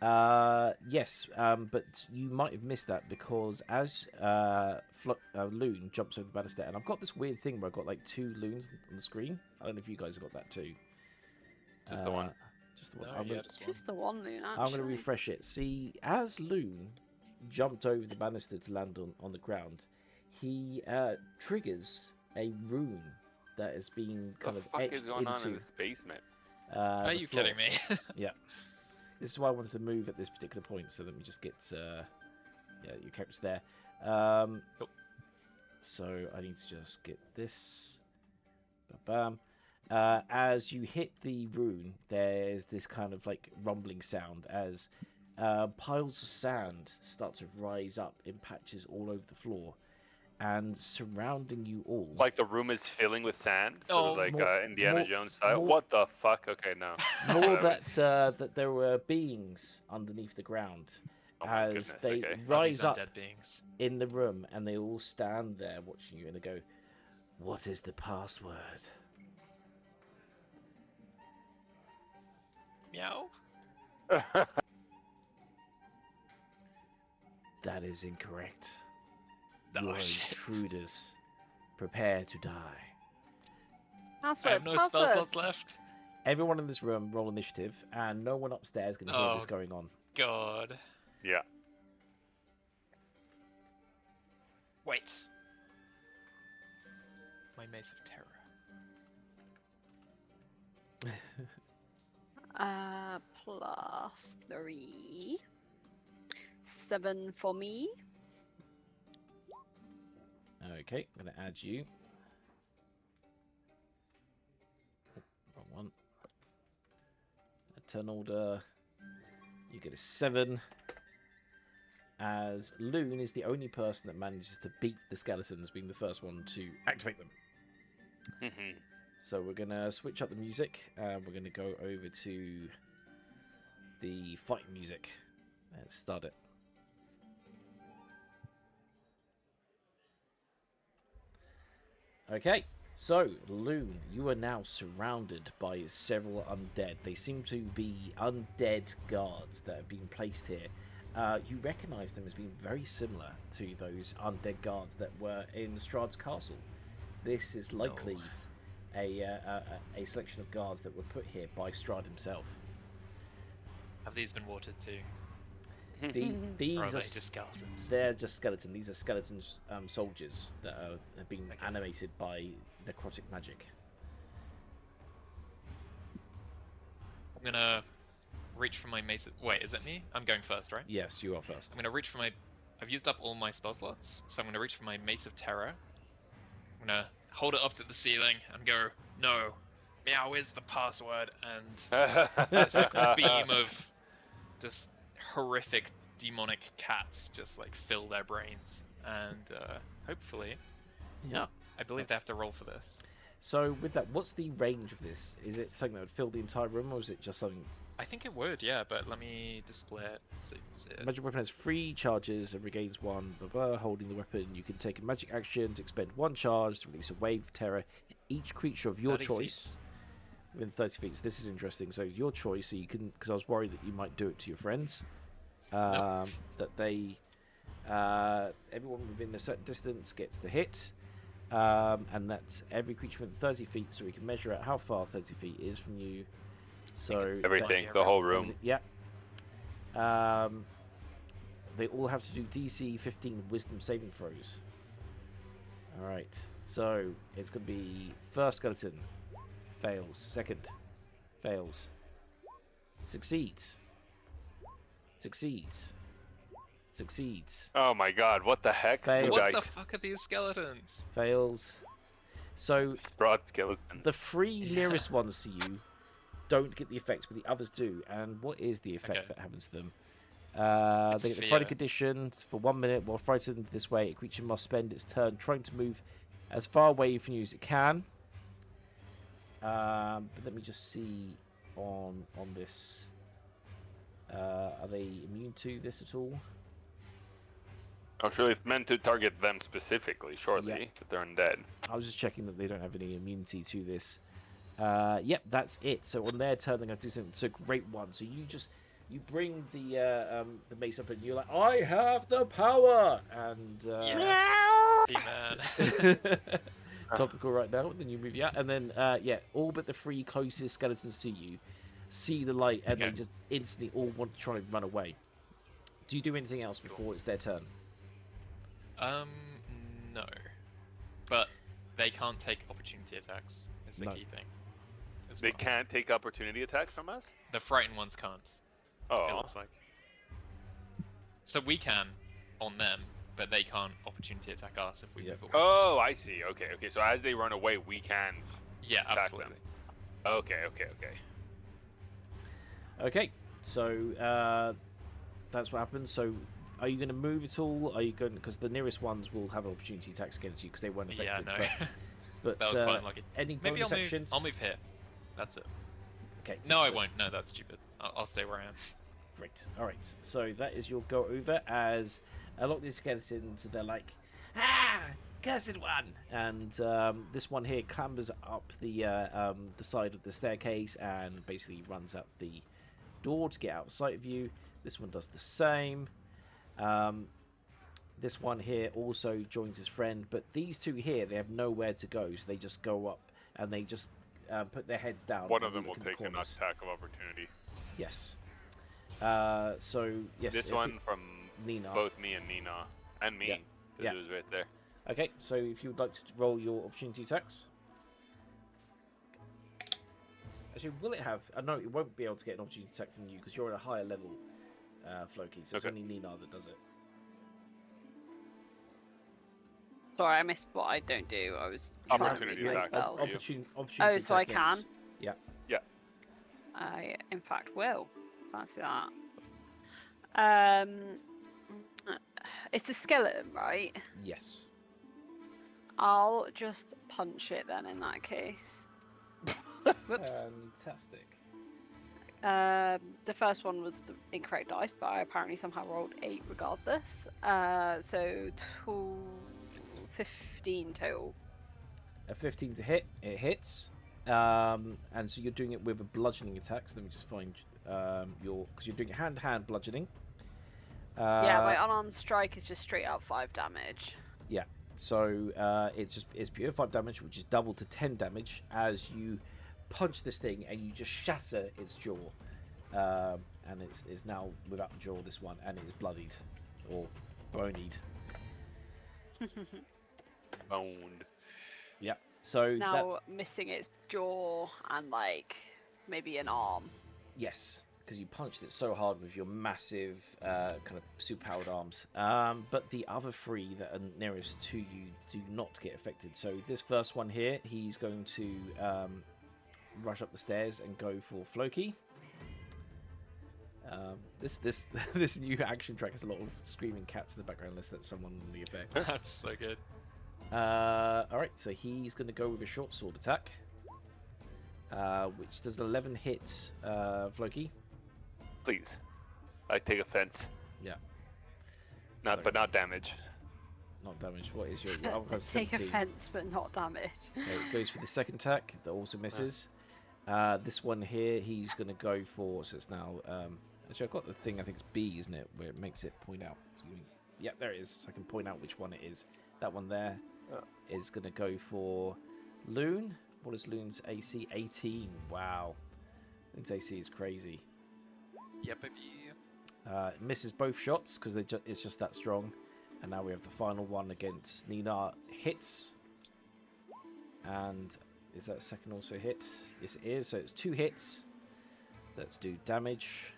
Yes, but you might have missed that because as Loon jumps over the banister, and I've got this weird thing where I've got like 2 loons on the screen. I don't know if you guys have got that too. Just the one. Just the one. No, just the one loon, actually. I'm going to refresh it. See, as Loon jumped over the banister to land on the ground, he triggers a rune that has been kind of etched is going into on in this basement? Are you kidding me? Yeah. This is why I wanted to move at this particular point, so let me just get your characters there. So I need to just get this. Bam. As you hit the rune, there's this kind of like rumbling sound as piles of sand start to rise up in patches all over the floor, and surrounding you all. Like the room is filling with sand, sort of like Indiana Jones style. More, what the fuck? Okay, no. More that there were beings underneath the ground as they rise up in the room, and they all stand there watching you, and they go, "What is the password?" Meow. That is incorrect. Oh, you are intruders. Prepare to die. Password, I have no spell slots left. Everyone in this room roll initiative, and no one upstairs can hear this going on. God. Yeah. Wait. My Mace of Terror. +3. 7 for me. Okay, I'm going to add you. Wrong one. A turn order. You get a 7. As Loon is the only person that manages to beat the skeletons, being the first one to activate them. So we're going to switch up the music, and we're going to go over to the fight music. Let's start it. Okay, so Loon, you are now surrounded by several undead. They seem to be undead guards that have been placed here. You recognise them as being very similar to those undead guards that were in Strahd's castle. This is likely a selection of guards that were put here by Strahd himself. Have these been watered too? These or are they just skeletons? They're just skeleton. These are skeleton soldiers that have been animated by necrotic magic. I'm gonna reach for my mace. Wait, is it me? I'm going first, right? Yes, you are first. I'm gonna reach for my. I've used up all my spell slots, so I'm gonna reach for my Mace of Terror. I'm gonna hold it up to the ceiling and go, no, meow is the password, and just like a beam of just horrific demonic cats just like fill their brains, and hopefully, Yeah. I believe they have to roll for this. So with that, what's the range of this? Is it something that would fill the entire room, or is it just something? I think it would, yeah, but let me display it so you can see it. Magic weapon has 3 charges and regains 1. Blah, blah. Holding the weapon, you can take a magic action to expend 1 charge to release a wave of terror. Each creature of your 30 choice feet. within 30 feet. So this is interesting. So your choice, so you can, because I was worried that you might do it to your friends. That they, everyone within a certain distance gets the hit. And that's every creature within 30 feet, so we can measure out how far 30 feet is from you. So Everything, the whole room. Yeah. They all have to do DC 15 Wisdom saving throws. All right. So it's going to be first skeleton fails, second fails, succeeds, succeeds, succeeds, Oh my god, what the heck? Fail. You What guys, the fuck are these skeletons? fails. So Strahd skeleton. the 3 nearest ones to you don't get the effect, but the others do. And what is the effect Okay. that happens to them? It's They get the fear. frightened condition for 1 minute. While frightened this way, a creature must spend its turn trying to move as far away from you as it can. But let me just see on this. Are they immune to this at all? I'm sure it's meant to target them specifically, surely, Yeah. but they're undead. I was just checking that they don't have any immunity to this. Yep, that's it. So on their turn, they're going to do something. So great one. So you bring the mace up, and you're like, I have the power, and Be man. topical right now. Then you move out, and then all but the 3 closest skeletons to you see the light, and they Okay. just instantly all want to try and run away. Do you do anything else before it's their turn? No. But they can't take opportunity attacks. Is the No. key thing. As They well. can't take opportunity attacks from us? The frightened ones can't. It Oh, looks like. So we can on them, but they can't opportunity attack us if we Yeah. move away. oh, I see. Okay. So as they run away, we can Yeah, attack absolutely. them. Okay. Okay, so that's what happens. So, are you going to move at all? Are you going because the nearest ones will have an opportunity attacks against you because they weren't Yeah, affected. no. But That was quite unlucky. any Maybe bonus I'll move. actions? I'll move here. That's it. Okay. No, I so- won't. No, that's stupid. I'll stay where I am. Great. All right. So that is your go over as a lot of these skeletons. They're like, cursed one, and this one here clambers up the side of the staircase and basically runs up the door to get out of sight of you. This one does the same. This one here also joins his friend, but these 2 here, they have nowhere to go, so they just go up and they just put their heads down. One and of them will look in the take an corners. attack of opportunity. Yes. So yes. This if one it- from Nina. both me and Nina. And me. Yeah. 'cause Yeah. It was right there. Okay, so if you would like to roll your opportunity attacks. Actually, will it have? No, it won't be able to get an opportunity attack from you because you're at a higher level, Floki. So it's Okay. only Nina that does it. Sorry, I missed what I don't do. I was trying to Opportunity read my attack. spells. You. Opportunity So I attack, yes. can? I, in fact, will. Fancy that. It's a skeleton, right? Yes. I'll just punch it then in that case. Whoops. Fantastic. The first one was the incorrect dice, but I apparently somehow rolled 8 regardless. So 15 total. A 15 to hit. It hits. And so you're doing it with a bludgeoning attack. So let me just find because you're doing hand-to-hand bludgeoning. Yeah, my unarmed strike is just straight up 5 damage. So it's pure 5 damage, which is doubled to 10 damage as you punch this thing and you just shatter its jaw. And it's now without the jaw, this one, and it is bloodied or bonied. Boned. Yeah. So It's now missing its jaw and like maybe an arm. Yes, because you punched it so hard with your massive kind of superpowered arms. But the other 3 that are nearest to you do not get affected. So this first one here, he's going to rush up the stairs and go for Floki. This new action track has a lot of screaming cats in the background, unless that's someone on the effect. That's so good. Alright, so he's going to go with a short sword attack, which does an 11 hit Floki. Please. I take offense. Yeah. But not damage. Not damage. What is your Take offense, but not damage. Okay, it goes for the second attack that also misses. This one here, he's going to go for. So it's now. Actually, I've got the thing. I think it's B, isn't it, where it makes it point out. So yeah, there it is. So I can point out which one it is. That one there is going to go for Loon. What is Loon's AC? 18. Wow. Loon's AC is crazy. Yeah, baby. It misses both shots because it's just that strong. And now we have the final one against Nina. Hits. And is that second also hit? Yes, it is. So it's 2 hits. Let's do damage.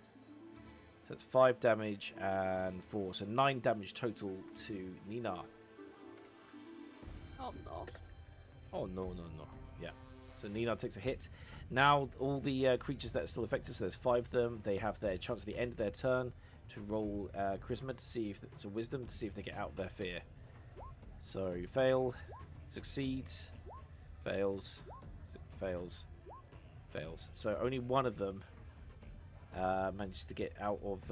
So it's 5 damage and 4. So 9 damage total to Nina. Oh no. Oh, no. Yeah. So Nina takes a hit. Now all the creatures that are still affected, so there's 5 of them, they have their chance at the end of their turn to roll charisma to see if it's a wisdom to see if they get out of their fear. So fail, succeeds, fails, fails, fails. So only one of them manages to get out of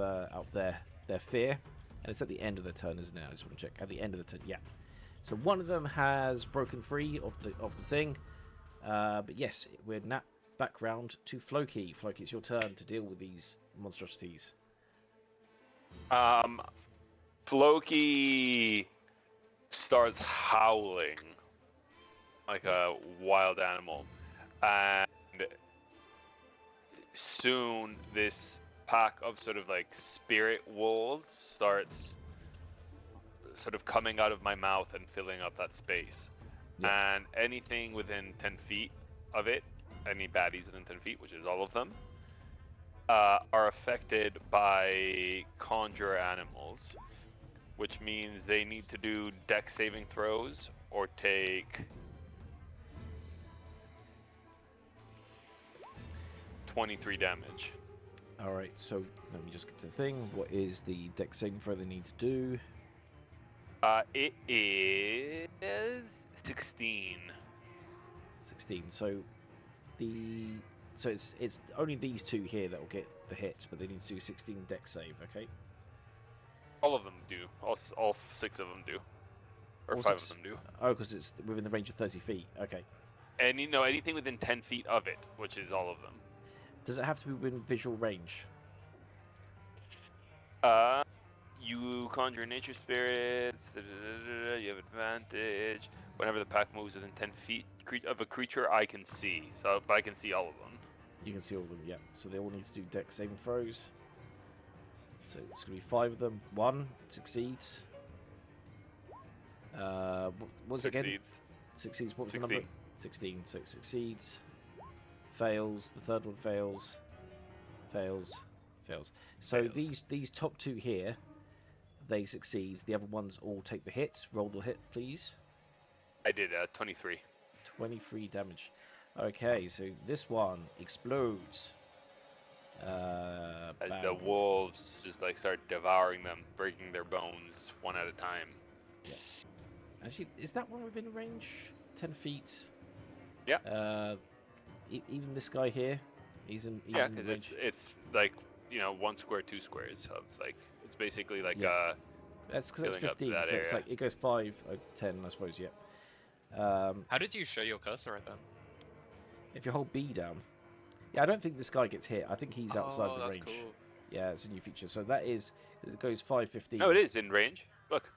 their fear, and it's at the end of the turn, isn't it? I just want to check. At the end of the turn, yeah. So one of them has broken free of the thing, but yes, we're back round to Floki. Floki, it's your turn to deal with these monstrosities. Floki starts howling like a wild animal, and soon this pack of sort of like spirit wolves starts sort of coming out of my mouth and filling up that space. Yeah. And anything within 10 feet of it, any baddies within 10 feet, which is all of them, are affected by conjure animals, which means they need to do dex saving throws or take 23 damage. Alright, so let me just get to the thing. What is the dex saving throw they need to do? It is 16. 16. So it's only these 2 here that will get the hit, but they need to do 16 dex save. Okay. All of them do. All 6 of them do. Or all 5 of them do. Oh, because it's within the range of 30 feet. Okay. And anything within 10 feet of it, which is all of them. Does it have to be within visual range? You conjure nature spirits. You have advantage. Whenever the pack moves within 10 feet of a creature I can see. So I can see all of them. You can see all of them, yeah. So they all need to do dex saving throws. So it's going to be 5 of them. 1 succeeds. What's it again? Succeeds. What was 16. The number? 16. So it succeeds. Fails. The third one fails. Fails. Fails. So fails. These top 2 here, they succeed. The other ones all take the hit. Roll the hit, please. I did 23. 23 damage. Okay, so this one explodes. As the wolves just like start devouring them, breaking their bones one at a time. Yeah. Actually, is that one within range? 10 feet? Yeah. Even this guy here, he's in because range. It's like 1 square, 2 squares of like it's basically like That's because it's 15. So it's like it goes 5, 10, I suppose. Yeah. How did you show your cursor at them? If you hold B down. Yeah, I don't think this guy gets hit. I think he's outside the range. Cool. Yeah, it's a new feature. So that is, it goes 5, 15. No, it is in range. Look.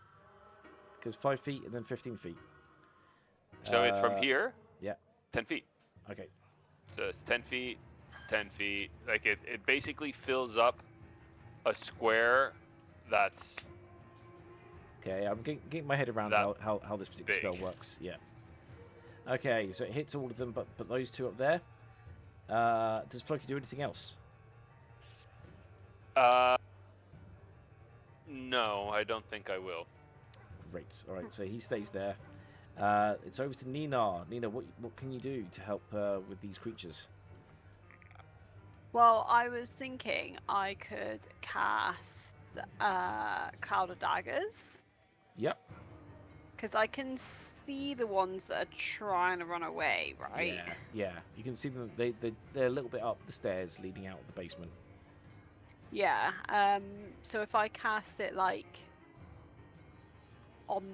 It goes 5 feet and then 15 feet. So it's from here. Yeah. 10 feet. Okay. So it's 10 feet, 10 feet. Like it basically fills up a square that's... Okay, I'm getting my head around how this particular spell works. Yeah. Okay, so it hits all of them, but those 2 up there. Does Floki do anything else? No, I don't think I will. Great. All right, so he stays there. It's over to Nina. Nina, what can you do to help with these creatures? Well, I was thinking I could cast Cloud of Daggers. Yep. Because I can see the ones that are trying to run away, right? Yeah. You can see them. They're a little bit up the stairs leading out of the basement. Yeah. So if I cast it like on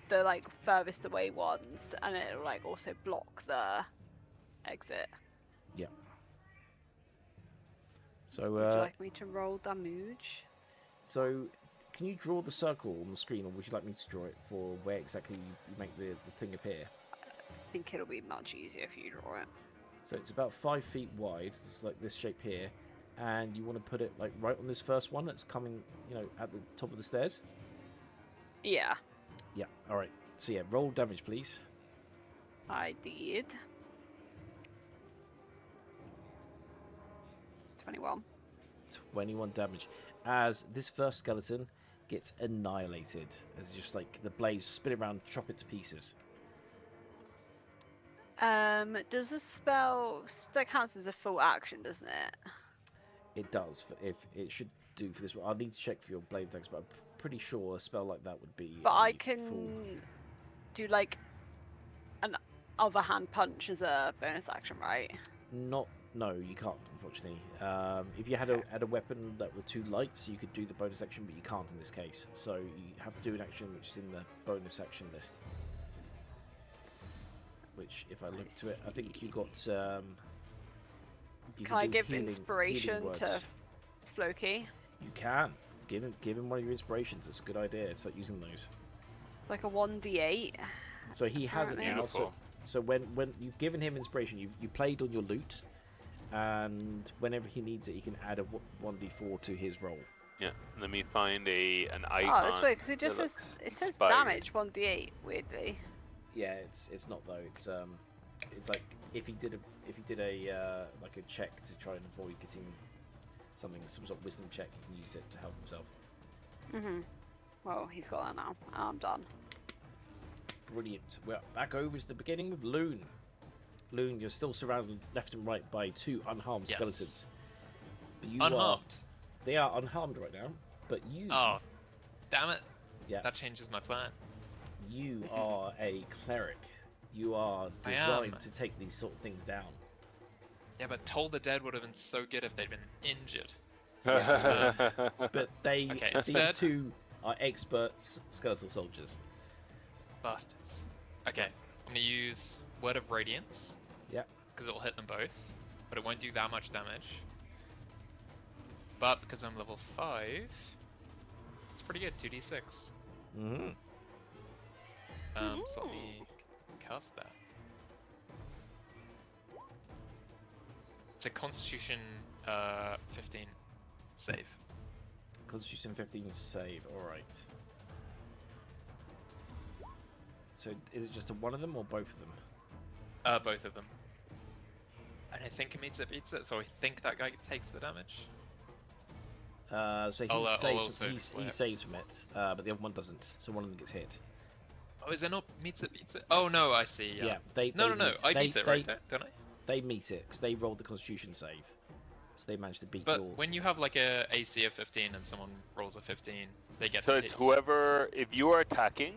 the like furthest away ones, and it'll like also block the exit. Yeah. So Would you like me to roll damage? So can you draw the circle on the screen, or would you like me to draw it for where exactly you make the thing appear? I think it'll be much easier if you draw it. So it's about 5 feet wide. It's like this shape here, and you want to put it like right on this first one that's coming, at the top of the stairs. Yeah. Yeah. All right. So yeah, roll damage, please. I did. 21. 21 damage. As this first skeleton gets annihilated, as just like the blades spin around, chop it to pieces. Does the spell that counts as a full action, doesn't it? It does. If it should do for this one, I'll need to check for your blade attacks, but I'm pretty sure a spell like that would be. But I a can full... do like an other hand punch as a bonus action, right? No, you can't, unfortunately. If you had a weapon that were too light, so you could do the bonus action, but you can't in this case. So you have to do an action which is in the bonus action list. Which, if I look to it, I think you got. Can I give healing inspiration words. to Floki? You can give him one of your inspirations. It's a good idea. It's like using those. It's like a 1d8. So he has it now. Beautiful. So when you've given him inspiration, you played on your loot, and whenever he needs it, he can add a 1d4 to his roll. Yeah, let me find an icon. Oh, that's weird because it just that says looks spider. damage 1d8. Weirdly. Yeah, it's not though. It's like if he did a like a check to try and avoid getting some sort of wisdom check, he can use it to help himself. Mhm. Well, he's got that now. I'm done. Brilliant. Well, back over to the beginning with Loon. Loon, you're still surrounded left and right by two unharmed skeletons. But you Unharmed? They are unharmed right now, but you... Oh, damn it. Yeah. That changes my plan. You are a cleric. You are I designed am. to take these sort of things down. Yeah, but Toll the Dead would have been so good if they'd been injured. Yes, it would. But these instead- two are experts skeletal soldiers. Bastards. Okay, I'm gonna use Word of Radiance. Yeah. Because it'll hit them both, but it won't do that much damage. But because I'm level 5, it's pretty good, 2d6. Mm-hmm. So let me cast that. It's a Constitution 15 save. Constitution 15 save, alright. So is it just one of them or both of them? Both of them. And I think it beats it, so I think that guy takes the damage. So he saves from it, but the other one doesn't. So one of them gets hit. Oh, is it not meets it, beats it? Oh no, I see. Yeah. No, I beat it, right? Don't I? They meet it because they rolled the Constitution save, so they managed to beat But your. when you have like a AC of 15 and someone rolls a 15, they get. So to it's hit. whoever. If you are attacking,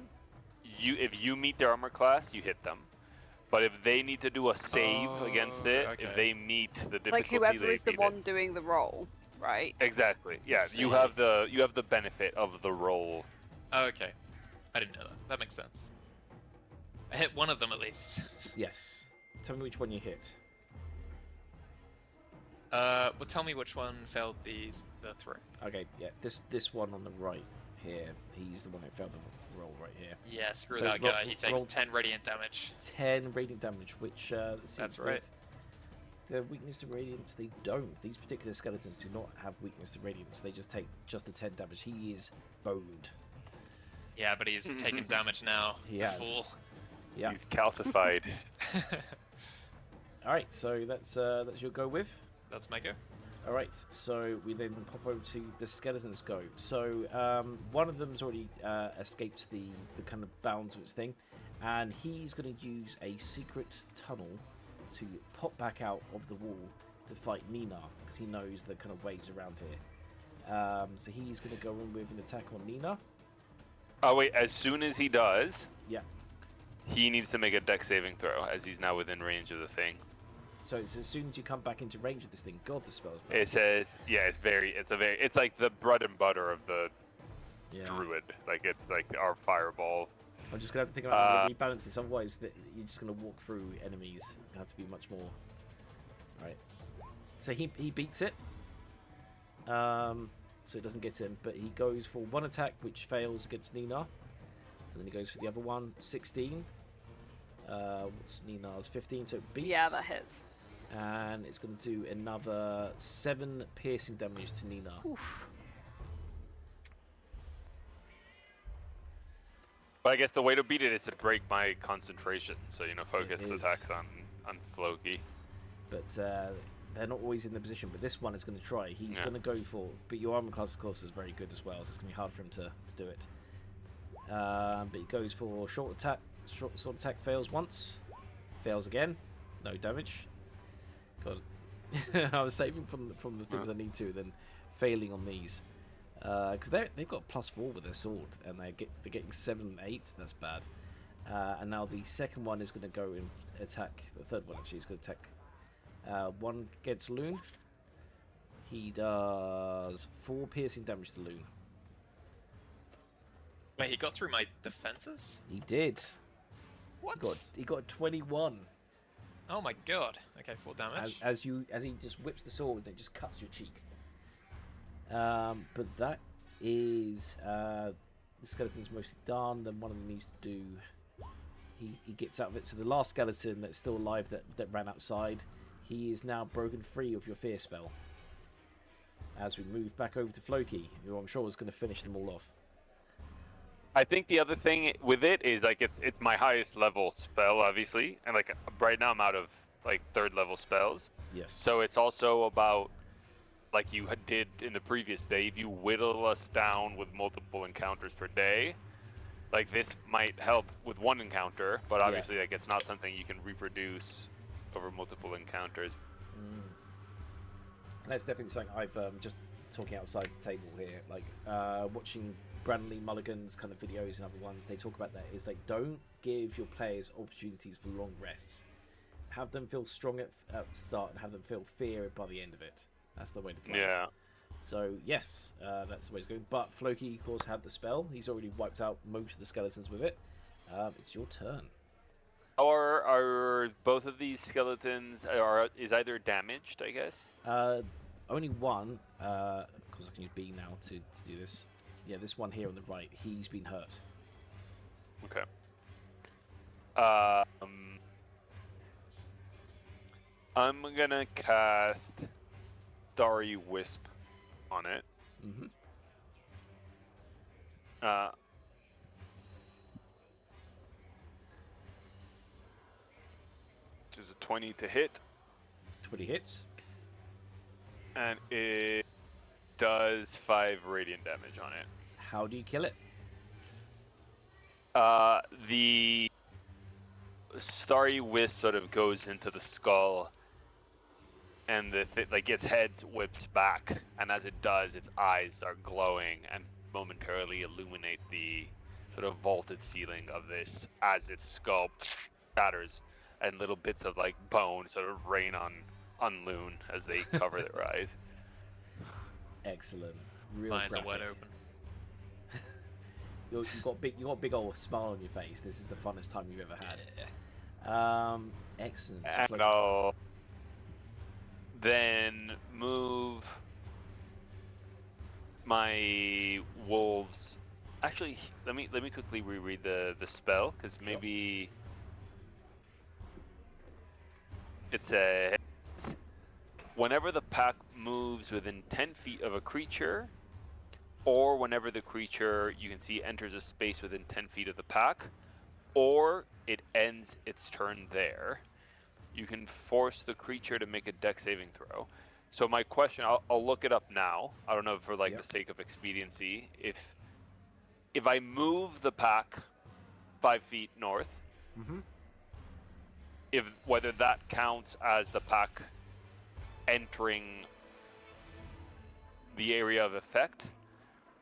if you meet their armor class, you hit them. But if they need to do a save against it, okay. if they meet the difficulty, Like whoever they is the beat one it. doing the roll, right? Exactly. Yeah, See. you have the benefit of the roll. Oh, okay. I didn't know that. That makes sense. I hit one of them at least. Yes. Tell me which one you hit. Well, tell me which one failed the throw. Okay, yeah. This one on the right here. He's the one that failed the roll right here. Yeah, screw So that guy. He takes roll- 10 radiant damage. 10 radiant damage, which let's see, That's right. Their weakness to radiance, they don't. These particular skeletons do not have weakness to radiance. They just take just the 10 damage. He is boned. Yeah, but he's taking damage now. He the has. fool. Yeah. He's calcified. All right, so that's your go with. That's my go. All right, so we then pop over to the skeletons go. So one of them's already escaped the kind of bounds of its thing, and he's going to use a secret tunnel to pop back out of the wall to fight Nina, because he knows the kind of ways around here. So he's going to go in with an attack on Nina. Oh wait, as soon as he does, Yeah. he needs to make a dex saving throw, as he's now within range of the thing. So it's as soon as you come back into range of this thing. God, the spell's bad. It says, yeah, it's like the bread and butter of the druid. Like it's like our fireball. I'm just gonna have to think about how to rebalance this. Otherwise, you're just gonna walk through enemies. You have to be much more. Right. So he beats it. So it doesn't get him, but he goes for one attack which fails against Nina, and then he goes for the other one. 16. What's Nina's 15? So it beats. Yeah, that hits. And it's going to do another 7 piercing damage to Nina. Oof. But I guess the way to beat it is to break my concentration. So focus attacks on Floki. But they're not always in the position. But this one is going to try. He's going to go for. But your armor class, of course, is very good as well. So it's going to be hard for him to do it. But he goes for short attack. Short sword attack fails once. Fails again. No damage. God, I was saving from the things I need to, then failing on these, because they've got +4 with their sword, and they're getting 7 and 8. That's bad. And now the second one is going to go and attack. The third one actually is going to attack. One against Loon. He does 4 piercing damage to Loon. Wait, he got through my defenses? He did. What? He got a 21. Oh my god. Okay, 4 damage. As he just whips the sword and it just cuts your cheek. But that is the skeleton's mostly done. Then one of them needs to do. He gets out of it. So the last skeleton that's still alive that ran outside, he is now broken free of your fear spell. As we move back over to Floki, who I'm sure is going to finish them all off. I think the other thing with it is like it's my highest level spell, obviously, and like right now I'm out of like 3rd level spells. Yes. So it's also about, like you did in the previous day, if you whittle us down with multiple encounters per day, like this might help with one encounter, but obviously like it's not something you can reproduce over multiple encounters. That's definitely something I've just talking outside the table here, like watching Branley Mulligan's kind of videos and other ones. They talk about that. It's like, don't give your players opportunities for long rests. Have them feel strong at the start and have them feel fear by the end of it. That's the way to play. Yeah. So yes, that's the way it's going. But Floki, of course, had the spell. He's already wiped out most of the skeletons with it. It's your turn. Are both of these skeletons is either damaged, I guess? Only one, because I can use B now to do this. Yeah, this one here on the right, he's been hurt. Okay. I'm gonna cast Starry Wisp on it. Mm-hmm. Which is a 20 to hit. 20 hits. And it does 5 radiant damage on it. How do you kill it? The Starry Wisp sort of goes into the skull, and its head whips back, and as it does, its eyes start glowing and momentarily illuminate the sort of vaulted ceiling of this as its skull shatters, and little bits of like bone sort of rain on Loon as they cover their eyes. Excellent. Real My eyes are graphic. wide open. You got a big old smile on your face. This is the funnest time you've ever had. Yeah. Excellent. So And Floki- I'll then move my wolves. Actually, let me quickly reread the spell, because maybe it says whenever the pack moves within 10 feet of a creature, or whenever the creature you can see enters a space within 10 feet of the pack, or it ends its turn there, you can force the creature to make a dex saving throw. So my question, I'll look it up now. I don't know for like Yep. the sake of expediency. If I move the pack 5 feet north, Mm-hmm. whether that counts as the pack entering the area of effect,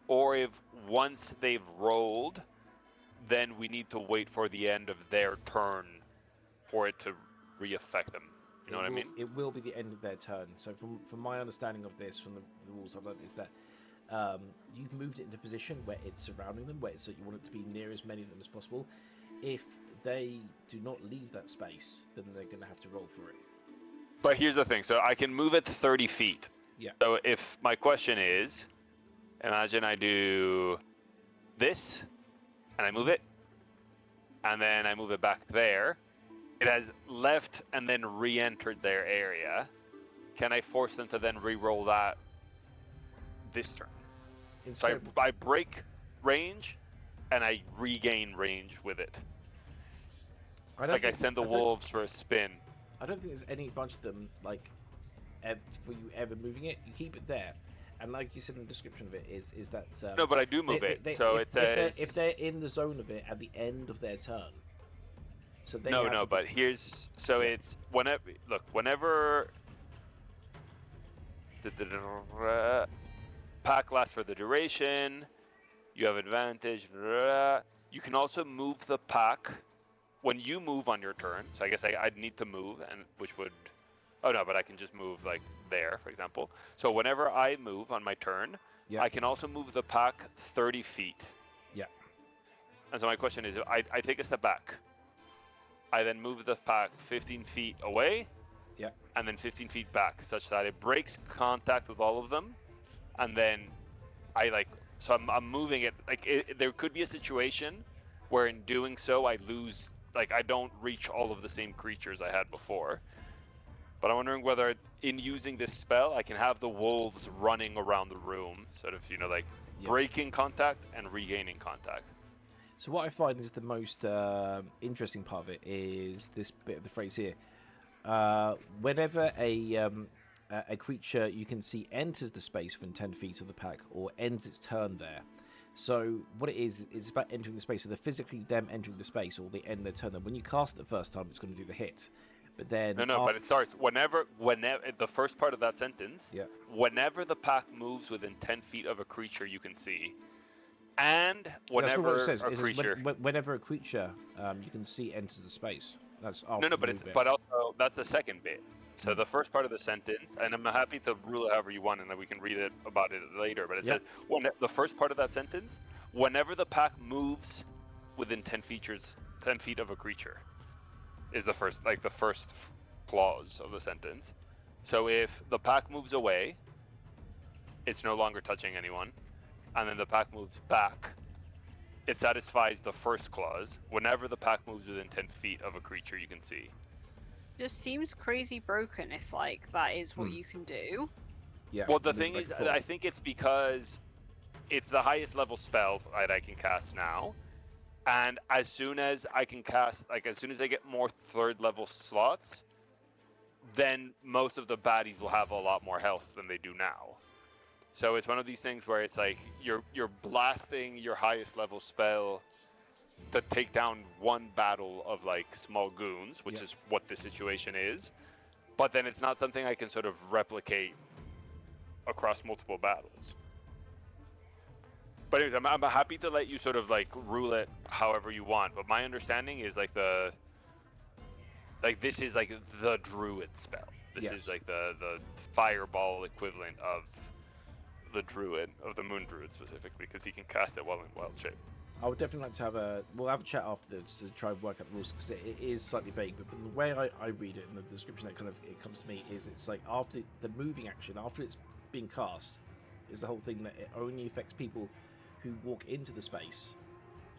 or if once they've rolled, then we need to wait for the end of their turn for it to re-affect them. You know what I mean? It will be the end of their turn. So from my understanding of this, from the rules I've learned, is that you've moved it into a position where it's surrounding them, where you want it to be near as many of them as possible. If they do not leave that space, then they're going to have to roll for it. But here's the thing. So I can move it 30 feet. Yeah. So if my question is, imagine I do this, and I move it, and then I move it back there. It has left and then re-entered their area. Can I force them to then re-roll that this turn? So I break range, and I regain range with it. I send the wolves for a spin. I don't think there's any advantage to them, like, for you ever moving it. You keep it there. And like you said in the description of it, is that... no, but I do move it. If they're in the zone of it at the end of their turn... So they but here's... So it's... Whenever... Pack lasts for the duration. You have advantage. You can also move the pack when you move on your turn. So I guess I'd need to move, and which would... Oh no, but I can just move like there, for example. So whenever I move on my turn, I can also move the pack 30 feet. Yeah. And so my question is, I take a step back. I then move the pack 15 feet away. Yeah. And then 15 feet back, such that it breaks contact with all of them. And then so I'm moving it. There could be a situation where in doing so, I lose, I don't reach all of the same creatures I had before. But I'm wondering whether in using this spell, I can have the wolves running around the room, sort of, breaking contact and regaining contact. So what I find is the most interesting part of it is this bit of the phrase here. Whenever a creature you can see enters the space within 10 feet of the pack or ends its turn there. So what it is, it's about entering the space. So they're physically them entering the space or they end their turn. And when you cast it the first time, it's going to do the hit. But then but it starts whenever the first part of that sentence. Yeah. Whenever the pack moves within 10 feet of a creature you can see, and whenever a creature, whenever a creature you can see enters the space. That's after but also that's the second bit. So the first part of the sentence, and I'm happy to rule it however you want, and then we can read it about it later. But it says the first part of that sentence, whenever the pack moves within 10 feet of a creature, is the first clause of the sentence. So if the pack moves away, it's no longer touching anyone, and then the pack moves back, it satisfies the first clause. Whenever the pack moves within 10 feet of a creature you can see. Just seems crazy broken if that is what you can do. Yeah. Well, the thing is, I think it's because it's the highest level spell that I can cast now. And as soon as I can cast, as soon as I get more third level slots, then most of the baddies will have a lot more health than they do now. So it's one of these things where it's you're blasting your highest level spell to take down one battle of small goons, which is what this situation is. But then it's not something I can sort of replicate across multiple battles. But anyways, I'm happy to let you sort of rule it however you want. But my understanding is this is the druid spell. This is the fireball equivalent of the druid, of the moon druid specifically, because he can cast it while in wild shape. I would definitely like to we'll have a chat afterwards to try and work out the rules, because it is slightly vague, but the way I read it in the description, it comes to me is it's after the moving action, after it's being cast, is the whole thing that it only affects people who walk into the space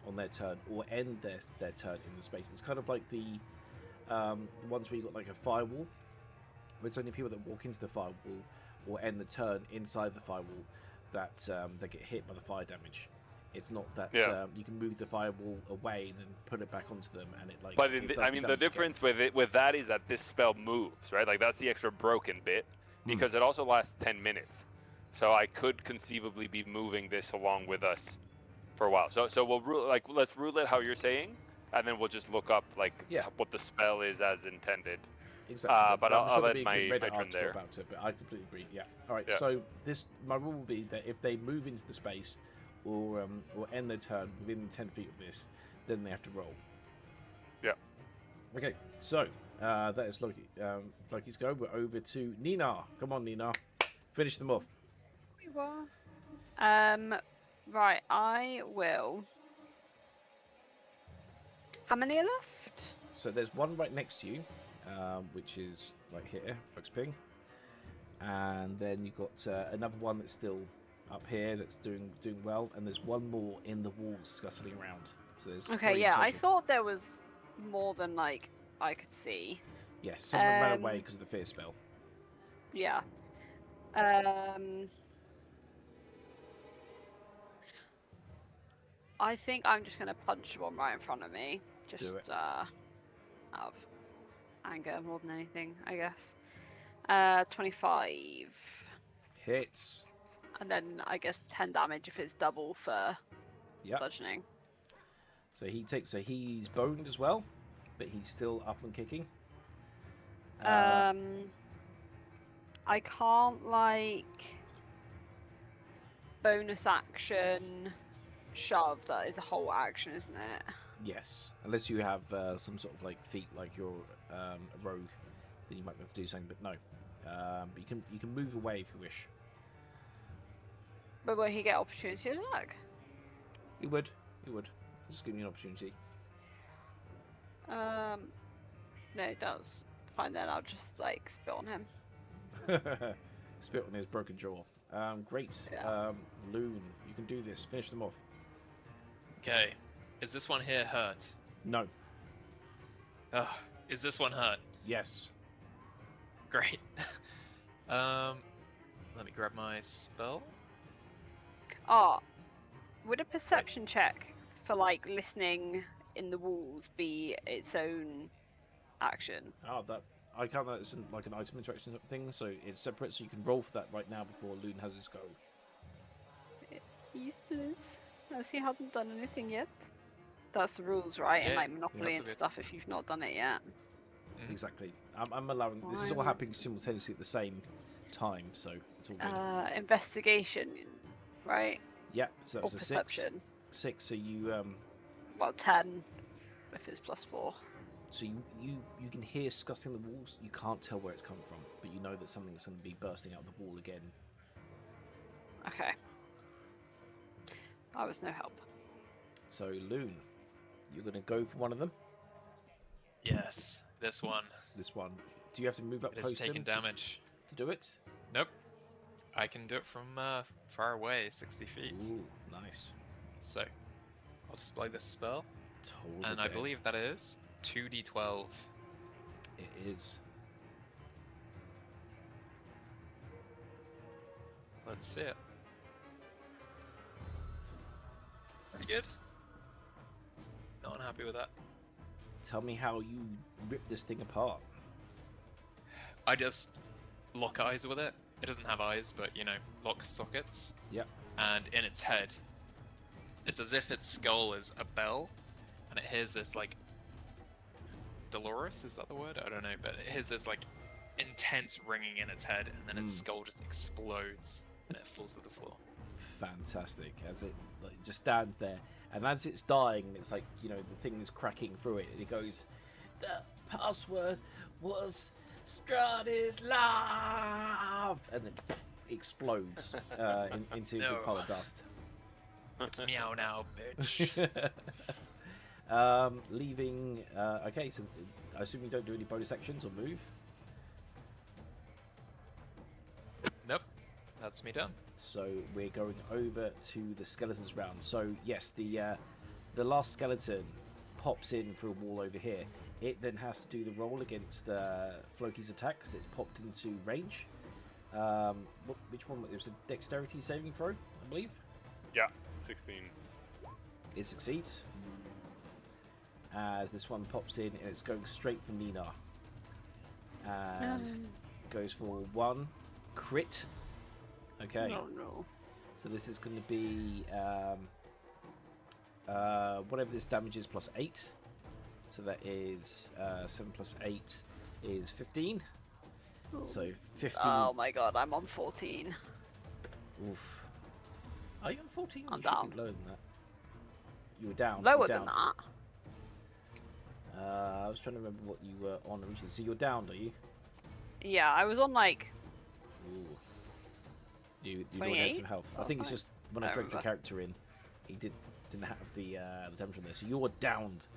on their turn or end their turn in the space. It's kind of like the ones where you got a firewall, where it's only people that walk into the firewall or end the turn inside the firewall that get hit by the fire damage. It's not that you can move the firewall away and then put it back onto them, and it But the difference with that is that this spell moves, right? That's the extra broken bit. because it also lasts 10 minutes. So I could conceivably be moving this along with us for a while. So we'll let's rule it how you're saying, and then we'll just look up what the spell is as intended. Exactly. But I'm sure I'll there'll let be a my good Reddit turn article there. about it, but I completely agree. Yeah. All right. Yeah. So my rule will be that if they move into the space or end their turn within 10 feet of this, then they have to roll. Yeah. Okay. So that is Loki. Loki's go. We're over to Nina. Come on, Nina. Finish them off. Right, I will. How many are left? So there's one right next to you, which is right here, Fox Ping. And then you've got another one that's still up here that's doing well, and there's one more in the walls scuttling around. So there's Okay, three yeah, I total. thought there was more than I could see. Yes, some of them ran away because of the fear spell. Yeah. I think I'm just gonna punch the one right in front of me, just Do it. out of anger more than anything, I guess. 25. Hits. And then I guess 10 damage if it's double for bludgeoning. So he's boned as well, but he's still up and kicking. I can't bonus action shove. That is a whole action, isn't it? Yes, unless you have some sort of feat like you're a rogue, then you might be able to do something. But no, but you can move away if you wish. But will he get opportunity attack? He would. Just give me an opportunity. No, it does. Fine then, I'll just spit on him. Spit on his broken jaw. Great. Yeah. Loon, you can do this. Finish them off. Okay. Is this one here hurt? No. Is this one hurt? Yes. Great. Let me grab my spell. Would a perception check for listening in the walls be its own action? That I count that as an item interaction thing, so it's separate. So you can roll for that right now before Loon has his go. Yes, please. As he hadn't done anything yet. That's the rules, right? Yeah, In Monopoly and stuff. If you've not done it yet. Exactly. I'm allowing. This is all happening simultaneously at the same time, so it's all good. Investigation, right? Yep. So that was a perception. 6. So you 10 if it's +4. So you can hear scuttling the walls. You can't tell where it's coming from, but you know that something's going to be bursting out of the wall again. Okay. I was no help. So Loon, you're going to go for one of them. Yes, this one. This one. Do you have to move up It close is taking damage to do it? Nope. I can do it from far away, 60 feet. Ooh, nice. So, I'll display this spell. Totally and dead. I believe that is 2d12. It is. Let's see it. Pretty good. Not unhappy with that. Tell me how you rip this thing apart. I just lock eyes with it. It doesn't have eyes, but lock sockets. Yep. And in its head, it's as if its skull is a bell, and it hears this Dolores, is that the word? I don't know, but it hears this intense ringing in its head, and then its skull just explodes, and it falls to the floor. Fantastic. As it just stands there, and as it's dying, it's the thing is cracking through it, and it goes, "The password was Strahd is love," and then explodes into a big pile of dust. It's meow now, bitch. Leaving. Okay, so I assume you don't do any bonus actions or move. Nope, that's me done. So we're going over to the skeletons round. So yes, the last skeleton pops in through a wall over here. It then has to do the roll against Floki's attack because it's popped into range. Which one? It was a dexterity saving throw, I believe. Yeah, 16. It succeeds. As this one pops in, and it's going straight for Nina. And goes for 1, crit. Okay. No, no. So this is going to be whatever this damage is plus 8. So that is 7 plus 8 is 15. So 15. Oh my god, I'm on 14. Oof. Are you on 14? I'm You down. should be lower than that. You were down. Lower You're than down. that. I was trying to remember what you were on originally. So you're down, are you? Yeah, I was on like. Ooh. You don't 28? have some health. I think it's just when I I dragged your remember. character in, he didn't have the damage on there. So you're downed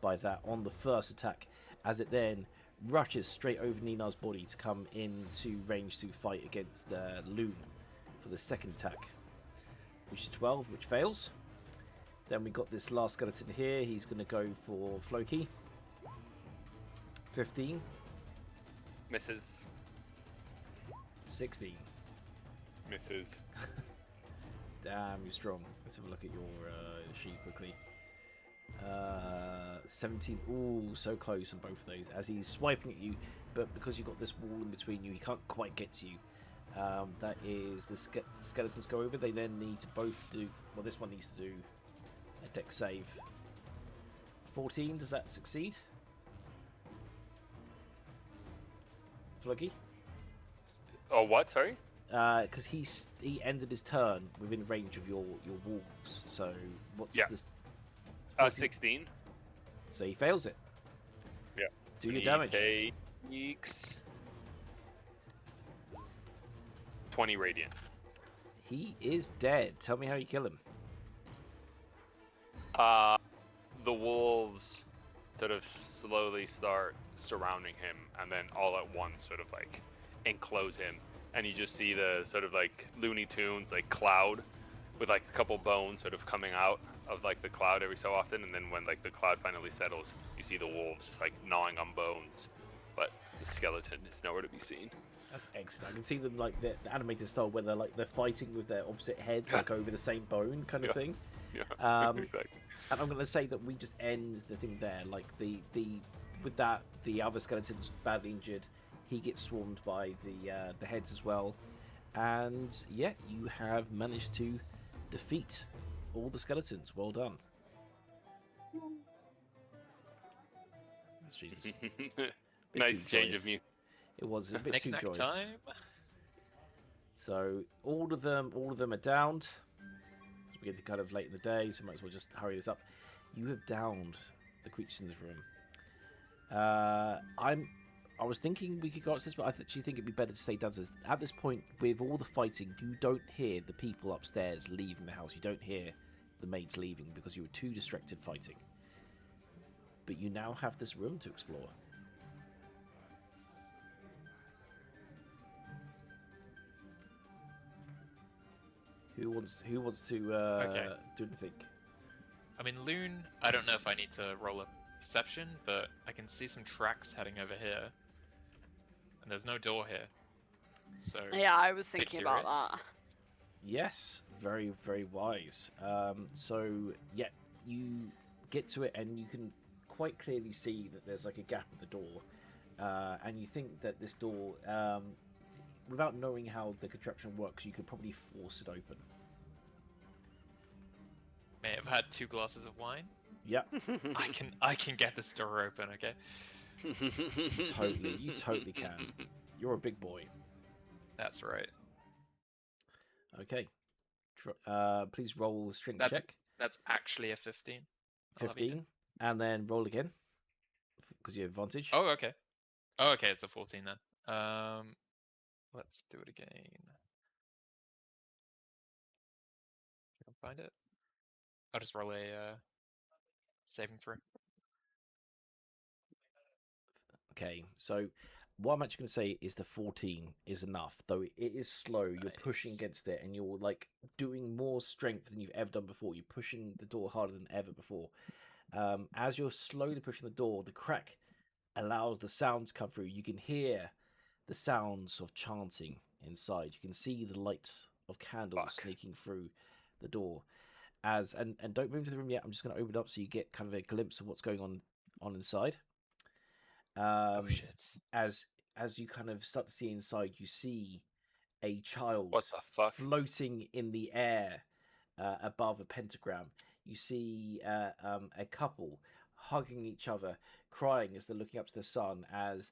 by that on the first attack, as it then rushes straight over Nina's body to come into range to fight against Loon for the second attack, which is 12, which fails. Then we got this last skeleton here. He's going to go for Floki. 15. Misses. 16. Misses. Damn, you're strong. Let's have a look at your sheet quickly. 17. Ooh, so close on both of those. As he's swiping at you, but because you've got this wall in between you, he can't quite get to you. That is the skeletons go over. They then need to both do. Well, this one needs to do a dex save. 14. Does that succeed? Fluggy? Oh, what? Sorry? Because he ended his turn within range of your wolves. So what's Yeah. this? 16. So he fails it. Yeah. Do your damage. Takes 20 radiant. He is dead. Tell me how you kill him. The wolves sort of slowly start surrounding him, and then all at once sort of like enclose him, and you just see the sort of like Looney Tunes like cloud with like a couple bones sort of coming out of like the cloud every so often, and then when like the cloud finally settles, you see the wolves just like gnawing on bones, but the skeleton is nowhere to be seen. That's excellent. I can see them like the animated style where they're fighting with their opposite heads, like over the same bone kind of thing. Yeah, exactly. And I'm going to say that we just end the thing there. Like the with that, the other skeleton's badly injured. He gets swarmed by the heads as well, and yeah, you have managed to defeat all the skeletons. Well done. Jesus. Nice change of music. It was a bit too Knick-knack joyous. time. So all of them are downed. So we get to kind of late in the day, so might as well just hurry this up. You have downed the creatures in this room. I was thinking we could go upstairs, but I actually think it'd be better to stay downstairs. At this point, with all the fighting, you don't hear the people upstairs leaving the house. You don't hear the maids leaving because you were too distracted fighting. But you now have this room to explore. Who wants to do anything? I mean, Loon, I don't know if I need to roll a perception, but I can see some tracks heading over here. And there's no door here. So Yeah, I was bit thinking about curious. that. Yes, very, very wise. So, yeah, you get to it and you can quite clearly see that there's like a gap at the door. And you think that this door, without knowing how the contraption works, you could probably force it open. May have had 2 glasses of wine. Yep, I can get this door open, okay? totally. You totally can. You're a big boy. That's right. Okay. Please roll a strength check. That's actually a 15. I'll have you 15. And then roll again. Because you have advantage. Oh, okay. Oh, okay, it's a 14 then. Let's do it again. If I can find it. I'll just roll a saving throw. Okay, so what I'm actually going to say is the 14 is enough, though it is slow. You're pushing Nice. against it, and you're like doing more strength than you've ever done before. You're pushing the door harder than ever before. As you're slowly pushing the door, the crack allows the sound to come through. You can hear the sounds of chanting inside. You can see the light of candles sneaking through the door. And don't move to the room yet. I'm just going to open it up so you get kind of a glimpse of what's going on inside. Oh shit. As you kind of start to see inside, you see a child What the fuck? floating in the air above a pentagram. You see a couple hugging each other, crying as they're looking up to the sun, as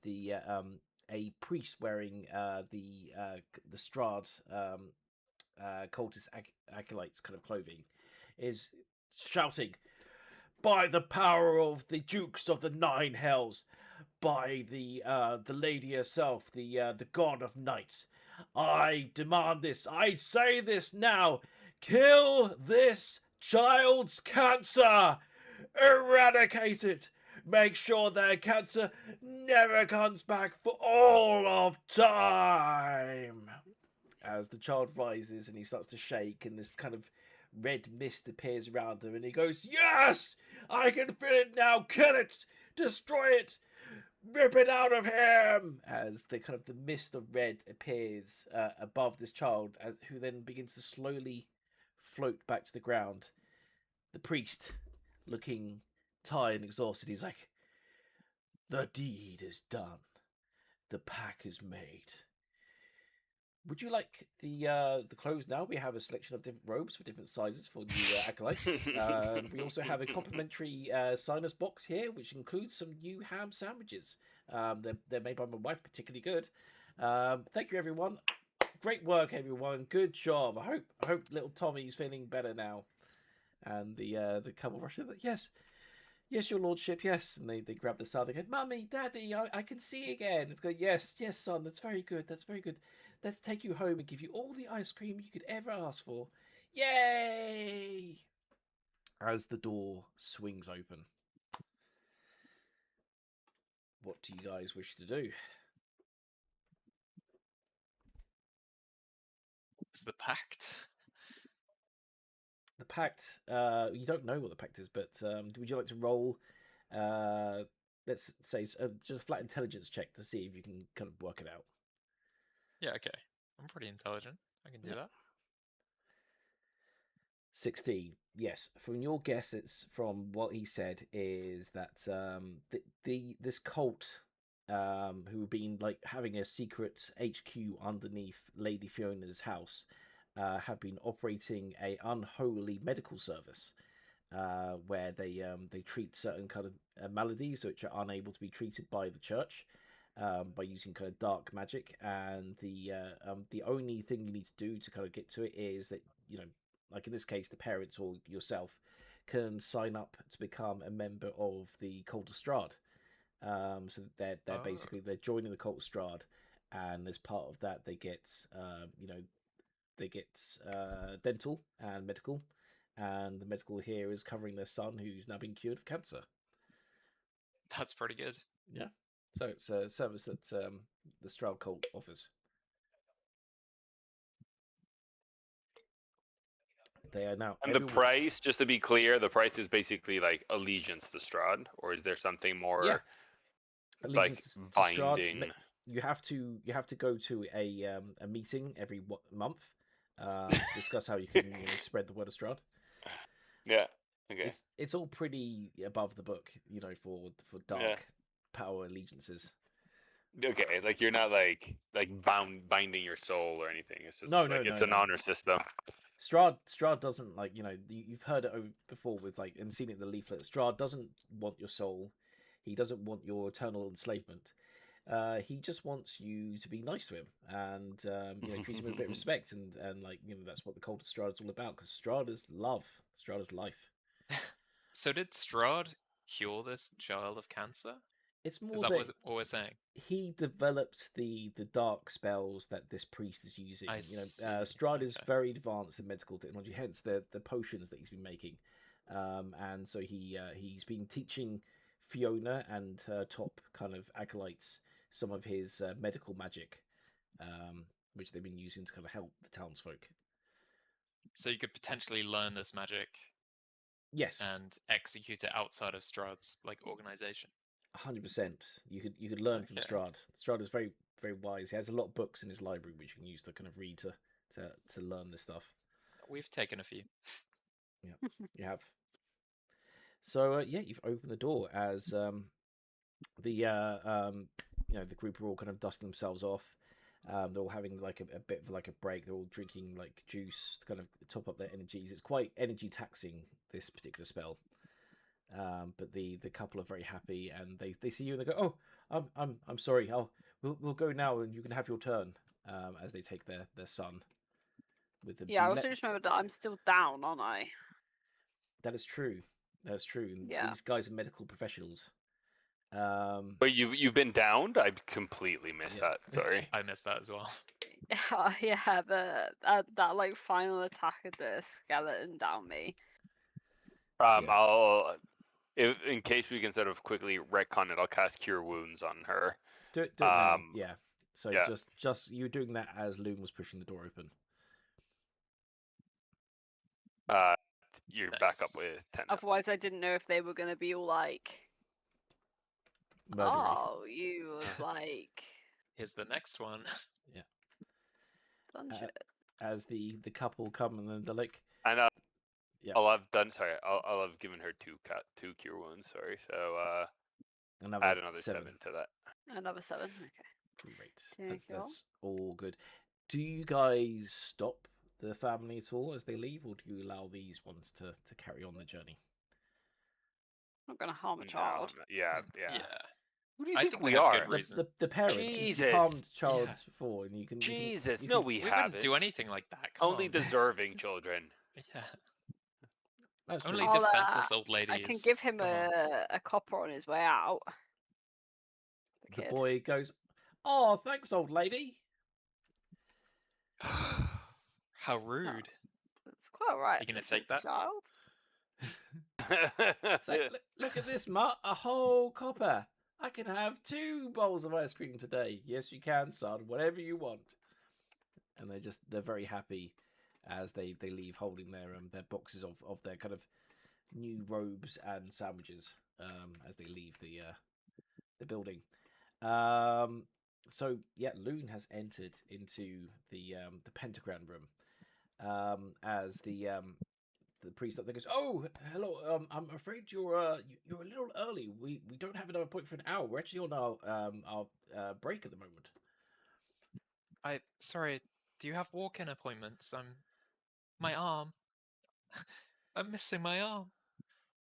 a priest wearing the Strahd cultist acolytes kind of clothing is shouting, "By the power of the Dukes of the Nine Hells, by the lady herself, the god of night, I demand this. I say this now. Kill this child's cancer. Eradicate it. Make sure their cancer never comes back for all of time." As the child rises and he starts to shake, and this kind of red mist appears around him, and he goes, "Yes! I can feel it now! Kill it! Destroy it! Rip it out of him!" As the mist of red appears above this child, who then begins to slowly float back to the ground. The priest, looking tired and exhausted, he's like, "The deed is done. The pact is made. Would you like the clothes now? We have a selection of different robes for different sizes for new acolytes. We also have a complimentary signer's box here, which includes some new ham sandwiches. They're made by my wife, particularly good. Thank you, everyone. Great work, everyone. Good job. I hope little Tommy's feeling better now." And the couple rush in, like, "Yes, yes, your lordship, yes." And they grab the son and go, "Mummy, Daddy, I can see again." It's going, "Yes, yes, son, that's very good, that's very good. Let's take you home and give you all the ice cream you could ever ask for. Yay!" As the door swings open. What do you guys wish to do? It's the pact. The pact, you don't know what the pact is, but would you like to roll, let's say, just a flat intelligence check to see if you can kind of work it out? Yeah, okay. I'm pretty intelligent. I can do that. 16. Yes, from your guess, it's from what he said is that this cult, who have been like having a secret HQ underneath Lady Fiona's house, have been operating a unholy medical service, where they treat certain kind of maladies which are unable to be treated by the church, by using kind of dark magic. And the only thing you need to do to kind of get to it is that, like in this case, the parents or yourself can sign up to become a member of the Cult of Strahd. So they're basically they're joining the Cult of Strahd, and as part of that, they get dental and medical, and the medical here is covering their son, who's now been cured of cancer. That's pretty good. Yeah. So it's a service that the Strahd cult offers. They are now. And the price, just to be clear, the price is basically like allegiance to Strahd, or is there something more? Yeah. Like to binding. Strahd, you have to go to a meeting every month to discuss how you can spread the word of Strahd. Yeah. Okay. It's all pretty above the book, for dark power allegiances. Okay, like you're not like binding your soul or anything. It's just it's an honor system. Strahd doesn't you've heard it before with and seen it in the leaflet. Strahd doesn't want your soul. He doesn't want your eternal enslavement. He just wants you to be nice to him and treat him with a bit of respect, and that's what the Cult of Strahd is all about, because Strahd is love. Strahd is life. So did Strahd cure this child of cancer? It's more is that what we're saying? He developed the dark spells that this priest is using. Strahd is very advanced in medical technology, hence the potions that he's been making. And so he's been teaching Fiona and her top kind of acolytes some of his medical magic, which they've been using to kind of help the townsfolk. So you could potentially learn this magic. Yes. And execute it outside of Strahd's organization. 100%. You could learn from Strahd. Strahd is very, very wise. He has a lot of books in his library which you can use to kind of read to learn this stuff. We've taken a few. Yeah, you have. So you've opened the door as the group are all kind of dusting themselves off. They're all having like a bit of like a break. They're all drinking like juice to kind of top up their energies. It's quite energy taxing, this particular spell. But the couple are very happy, and they see you and they go, "Oh, I'm sorry. We'll go now, and you can have your turn." As they take their son with them. Yeah, I also just remembered that I'm still down, aren't I? That is true. That is true. And Yeah. these guys are medical professionals. But you've been downed? I completely missed Yeah. that. Sorry. I missed that as well. Yeah, that like final attack of the skeleton down me. Yes. I'll, in case we can sort of quickly retcon it, I'll cast Cure Wounds on her. Do it now. Um, Yeah. So yeah. just you were doing that as Loon was pushing the door open. You're back up Nice. with 10. Otherwise, I didn't know if they were gonna be all like, Murdery. "Oh, you was like Here's the next one. done shit." As the couple come and then they're like, And Yeah. I'll have given her two Cure Wounds. Sorry. So add another 7 to that. Another 7. Okay. Great. That's all good. Do you guys stop the family at all as they leave, or do you allow these ones to carry on the journey? Not gonna harm a No, child. yeah. Who do you I think think we they have are? good reason. The parents. Jesus. You've harmed childs before, and you can. Jesus, you no, can- we We haven't. wouldn't do anything like that. Come Only on. deserving children. Yeah. That's Only true. defenseless old ladies. I can give him Come on. a copper on his way out. The kid. boy goes, "Oh, thanks, old lady." How rude. It's quite alright. You gonna little take that? child? It's like, look at this, Mutt. A whole copper. I can have 2 bowls of ice cream today. Yes, you can, son. Whatever you want. And they're very happy as they leave, holding their boxes of their kind of new robes and sandwiches as they leave the building. So yeah, Loon has entered into the pentagram room as the priest up there goes, "Oh, hello. I'm afraid you're a little early. We don't have another point for an hour. We're actually on our break at the moment." Sorry, do you have walk-in appointments? My arm. I'm missing my arm.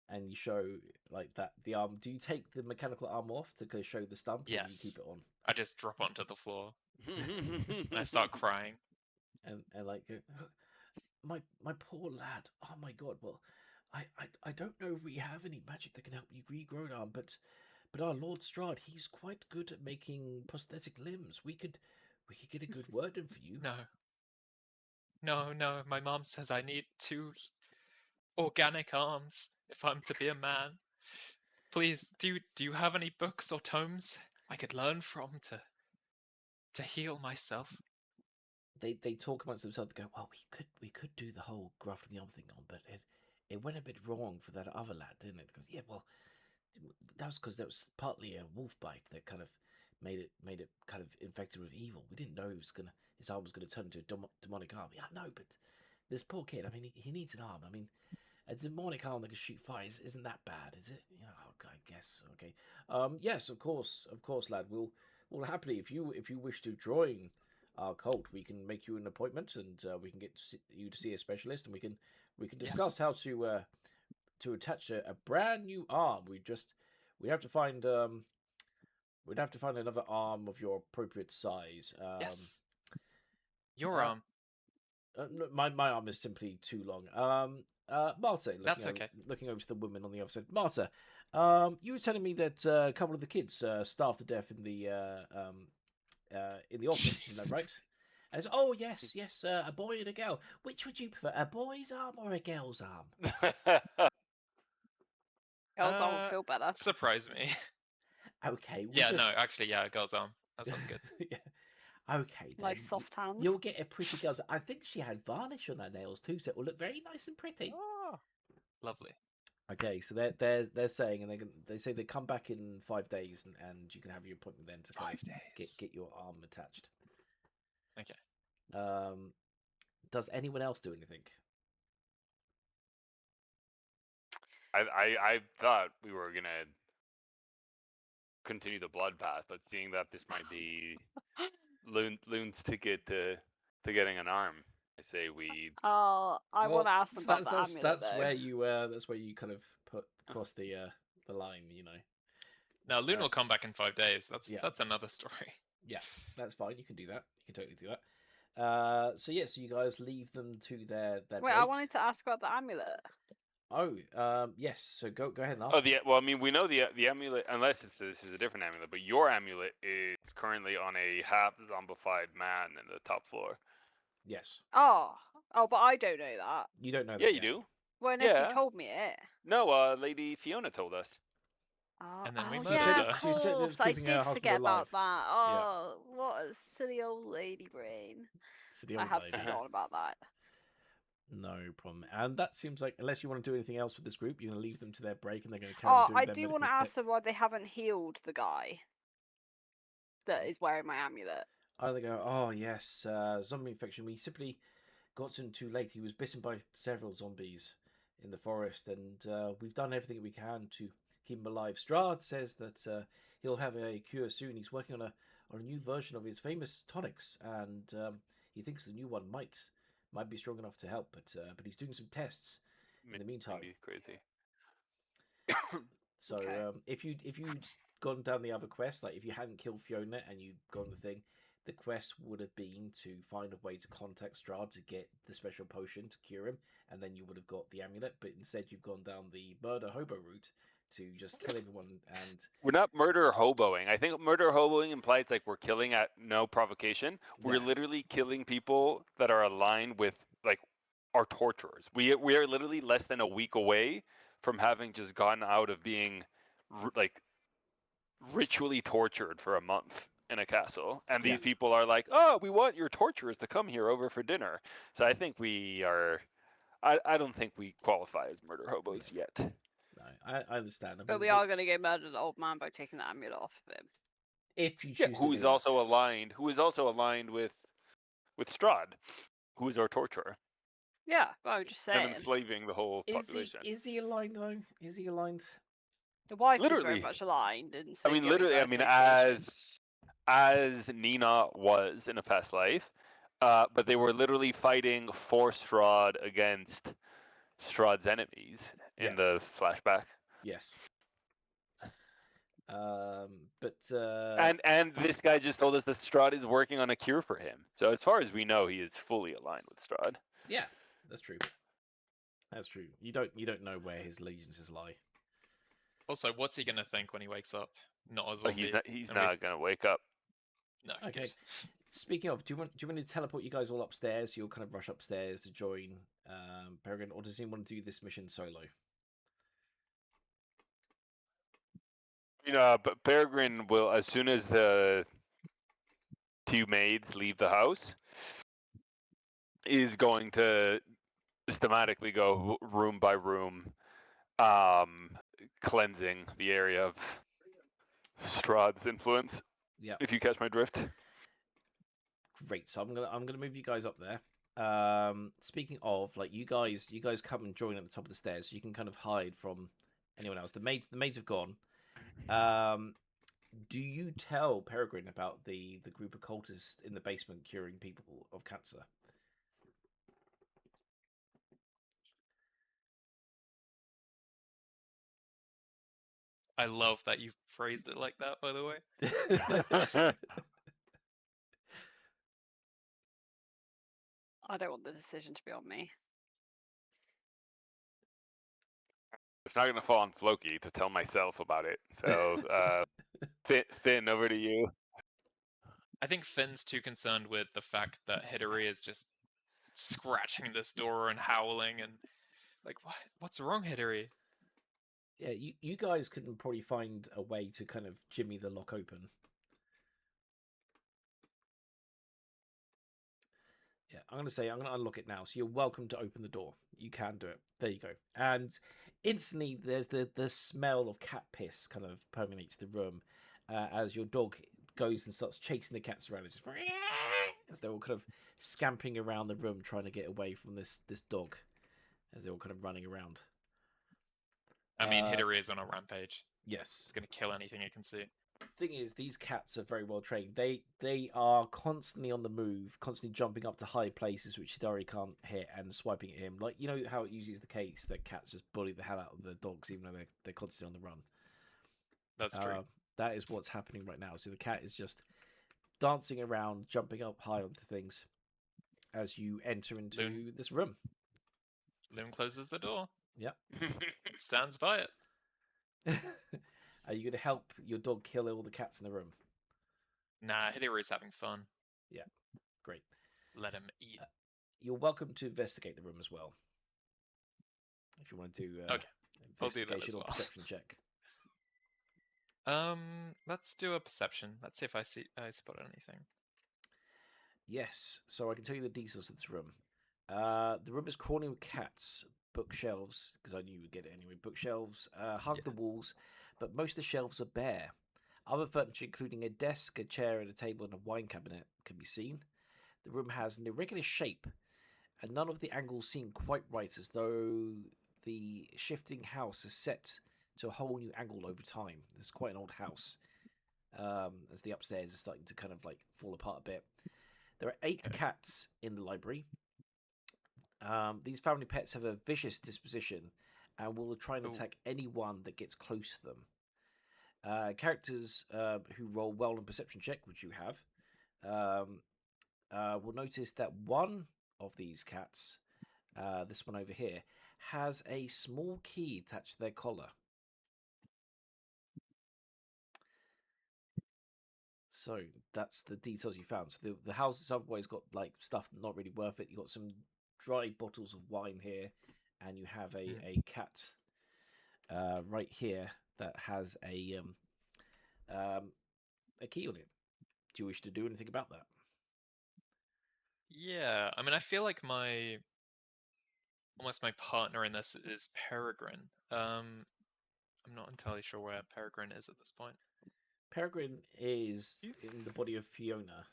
And you show like that the arm. Do you take the mechanical arm off to show the stump, or do you Yes. keep it on? I just drop onto the floor and I start crying. And like, my poor lad. Oh my god. Well, I don't know if we have any magic that can help you regrow an arm, but our Lord Strahd, he's quite good at making prosthetic limbs. We could get a good word in for you. No. My mom says I need 2 organic arms if I'm to be a man. Please, do you have any books or tomes I could learn from to heal myself? They talk amongst themselves. They go, "Well, we could do the whole grafting the arm thing on, but it went a bit wrong for that other lad, didn't it?" It goes, "Yeah, well, that was because there was partly a wolf bite that kind of made it kind of infected with evil. We didn't know his arm was gonna turn into a demonic arm." "Yeah, no, but this poor kid. I mean, he needs an arm. I mean, a demonic arm that can shoot fire isn't that bad, is it? You know, I guess. Okay. Yes, of course, lad. We'll happily, if you wish to join our cult, we can make you an appointment, and we can get you to see a specialist, and we can discuss how to attach a brand new arm. We'd have to find another arm of your appropriate size. Yes. Your arm. No, my arm is simply too long. Marta, That's okay. Looking over to the woman on the other side. Marta, you were telling me that a couple of the kids starved to death in the orphanage. Is that right? And it's, "Oh yes, a boy and a girl. Which would you prefer, a boy's arm or a girl's arm?" Girls don't feel better. Surprise me. Okay. No, actually, yeah, girl's arm. That sounds good. Yeah. Okay, then. Nice soft hands. You'll get a pretty girl's. I think she had varnish on her nails too, so it will look very nice and pretty. Oh, lovely. Okay, so they're saying, and they say they come back in 5 days, and you can have your appointment then to kind 5 of days. get your arm attached. Okay. Does anyone else do anything? I thought we were gonna continue the bloodbath, but seeing that this might be Loon's ticket to getting an arm. I say we. Oh, I Well, want to ask them so about the amulet that's though. where you kind of put across the line, you know. Now, Loon will come back in 5 days. Yeah. That's another story. Yeah, that's fine. You can do that. You can totally do that. So yeah, so you guys leave them to their Wait, break. I wanted to ask about the amulet. Oh, yes. So go ahead and ask. Oh, well, I mean, we know the amulet, unless this is a different amulet, but your amulet is currently on a half zombified man in the top floor. Yes. Oh, but I don't know that. You don't know Yeah, that you yet. do. Well, unless Yeah. you told me it. No, Lady Fiona told us. And then we Oh murdered yeah, her. of She said it was course. I keeping her did husband forget alive. about that. Oh, what a silly old lady brain. It's the I old have lady. forgotten about that. No problem. And that seems like, unless you want to do anything else with this group, you're going to leave them to their break and they're going to carry on doing I their do want to ask them why they haven't healed the guy that is wearing my amulet. They go, oh yes, zombie infection. We simply got to him too late. He was bitten by several zombies in the forest, and we've done everything we can to keep him alive. Strahd says that he'll have a cure soon. He's working on a new version of his famous tonics, and he thinks the new one might be strong enough to help. But he's doing some tests in the meantime. Crazy. So Okay. if you'd gone down the other quest, like if you hadn't killed Fiona and you'd gone the thing, the quest would have been to find a way to contact Strahd to get the special potion to cure him, and then you would have got the amulet. But instead, you've gone down the murder hobo route to just kill everyone. And we're not murder hoboing. I think murder hoboing implies like we're killing at no provocation. We're literally killing people that are aligned with like our torturers. We are literally less than a week away from having just gotten out of being like ritually tortured for a month in a castle, and these people are like, oh, we want your torturers to come here over for dinner. So I think we are. I don't think we qualify as murder hobos yet. No, I understand. I mean, But we are going to go murder the old man by taking the amulet off of him. if you choose who to is do also that. aligned. Who is also aligned with Strahd, who is our torturer. Yeah, but I'm just saying. Him enslaving the whole population. Is he aligned though? Is he aligned? The wife is very Literally. much aligned, and so I mean, yeah, we've literally. got I mean, association. as Nina was in a past life, but they were literally fighting for Strahd against Strahd's enemies in the flashback. Yes. But and this guy just told us that Strahd is working on a cure for him. So as far as we know, he is fully aligned with Strahd. Yeah, that's true. That's true. You don't know where his allegiances lie. Also, what's he gonna think when he wakes up? Not a But zombie. he's not gonna wake up. No. Okay. Good. Speaking of, do you want me to teleport you guys all upstairs? You'll kind of rush upstairs to join Peregrine, or does he want to do this mission solo? You know, but Peregrine will, as soon as the two maids leave the house, is going to systematically go room by room, cleansing the area of Strahd's influence. Yeah. If you catch my drift. Great. So I'm gonna move you guys up there. Speaking of, like, you guys come and join at the top of the stairs, so you can kind of hide from anyone else. The maids have gone. Do you tell Peregrine about the group of cultists in the basement curing people of cancer? I love that you phrased it like that, by the way. I don't want the decision to be on me. It's not gonna fall on Floki to tell myself about it. So, Finn, over to you. I think Finn's too concerned with the fact that Hidari is just scratching this door and howling and like, what's wrong, Hidari? Yeah, you guys couldn't probably find a way to kind of jimmy the lock open. Yeah, I'm going to unlock it now. So you're welcome to open the door. You can do it. There you go. And instantly there's the smell of cat piss kind of permeates the room as your dog goes and starts chasing the cats around. It's just, as they're all kind of scampering around the room trying to get away from this dog as they're all kind of running around. I mean, Hidari is on a rampage. Yes. It's going to kill anything it can see. thing is, these cats are very well trained. They are constantly on the move, constantly jumping up to high places which Hidari can't hit and swiping at him. Like, you know how it usually is the case that cats just bully the hell out of the dogs even though they're constantly on the run. That's true. That is what's happening right now. So the cat is just dancing around, jumping up high onto things as you enter into this room. Loon closes the door. Yep. Stands by it. Are you going to help your dog kill all the cats in the room? Nah, Hidari's having fun. Yeah, great. Let him eat. You're welcome to investigate the room as well. If you want to do Okay, I'll do that investigation as or well. perception check. Let's do a perception. Let's see if I spot anything. Yes, so I can tell you the details of this room. The room is crawling with cats, bookshelves, because I knew you would get it anyway. Bookshelves hug the walls, but most of the shelves are bare. Other furniture, including a desk, a chair, and a table, and a wine cabinet, can be seen. The room has an irregular shape, and none of the angles seem quite right, as though the shifting house is set to a whole new angle over time. This is quite an old house, as the upstairs is starting to kind of like fall apart a bit. There are 8 cats in the library. These family pets have a vicious disposition and will try and attack anyone that gets close to them. Characters who roll well on perception check, which you have, will notice that one of these cats, this one over here, has a small key attached to their collar. So that's the details you found. So the house has otherwise got like stuff not really worth it. You got some dry bottles of wine here, and you have a cat right here that has a key on it. Do you wish to do anything about that? Yeah, I mean, I feel like almost my partner in this is Peregrine. I'm not entirely sure where Peregrine is at this point. Peregrine is in the body of Fiona.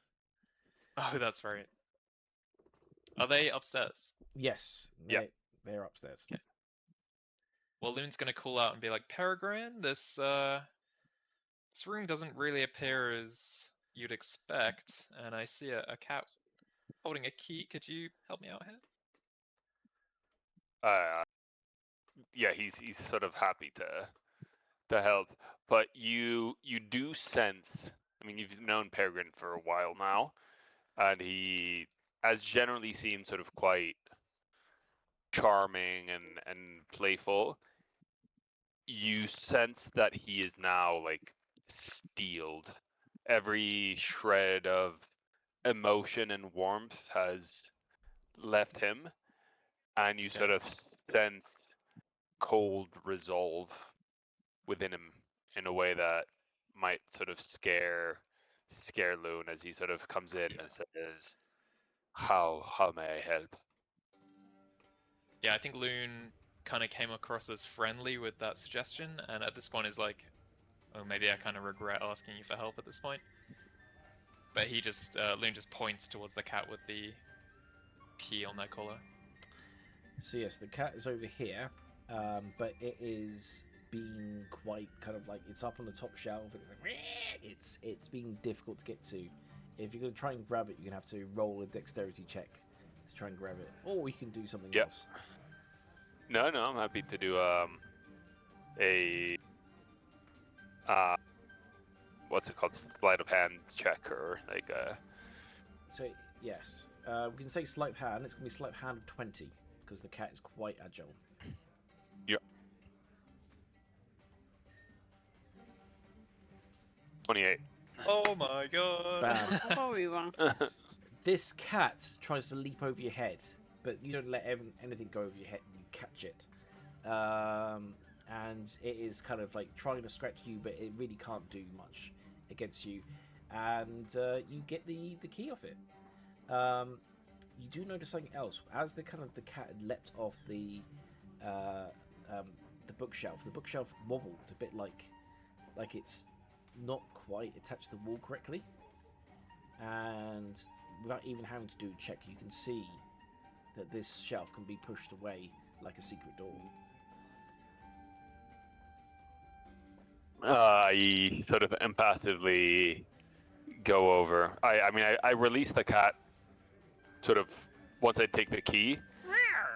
Oh, that's right. Are they upstairs? Yes. Yeah. They're upstairs. Okay. Well, Loon's gonna call out and be like, Peregrine, this room doesn't really appear as you'd expect, and I see a cat holding a key. Could you help me out here? Yeah, he's sort of happy to help, but you do sense. I mean, you've known Peregrine for a while now, and he has generally seemed sort of quite charming and playful. You sense that he is now like steeled. Every shred of emotion and warmth has left him, and you sort of sense cold resolve within him in a way that might sort of scare Loon as he sort of comes in and says, "How may I help?" Yeah, I think Loon kind of came across as friendly with that suggestion, and at this point is like, oh, maybe I kind of regret asking you for help at this point. But he just, Loon just points towards the cat with the key on their collar. So yes, the cat is over here, but it is being quite kind of like, it's up on the top shelf. And it's like, it's been difficult to get to. If you're going to try and grab it, you're going to have to roll a dexterity check to try and grab it, or you can do something else. No, I'm happy to do a what's it called, sleight of hand check, or like a. So yes, we can say sleight of hand. It's going to be sleight of hand of 20 because the cat is quite agile. Yep. 28. Oh my god! Bam. I thought we were. This cat tries to leap over your head, but you don't let anything go over your head. You catch it, and it is kind of like trying to scratch you, but it really can't do much against you. And you get the key off it. You do notice something else as the cat had leapt off the bookshelf. The bookshelf wobbled a bit like it's not quite attached to the wall correctly, and without even having to do a check, you can see that this shelf can be pushed away like a secret door. I sort of empathically go over. I release the cat sort of once I take the key.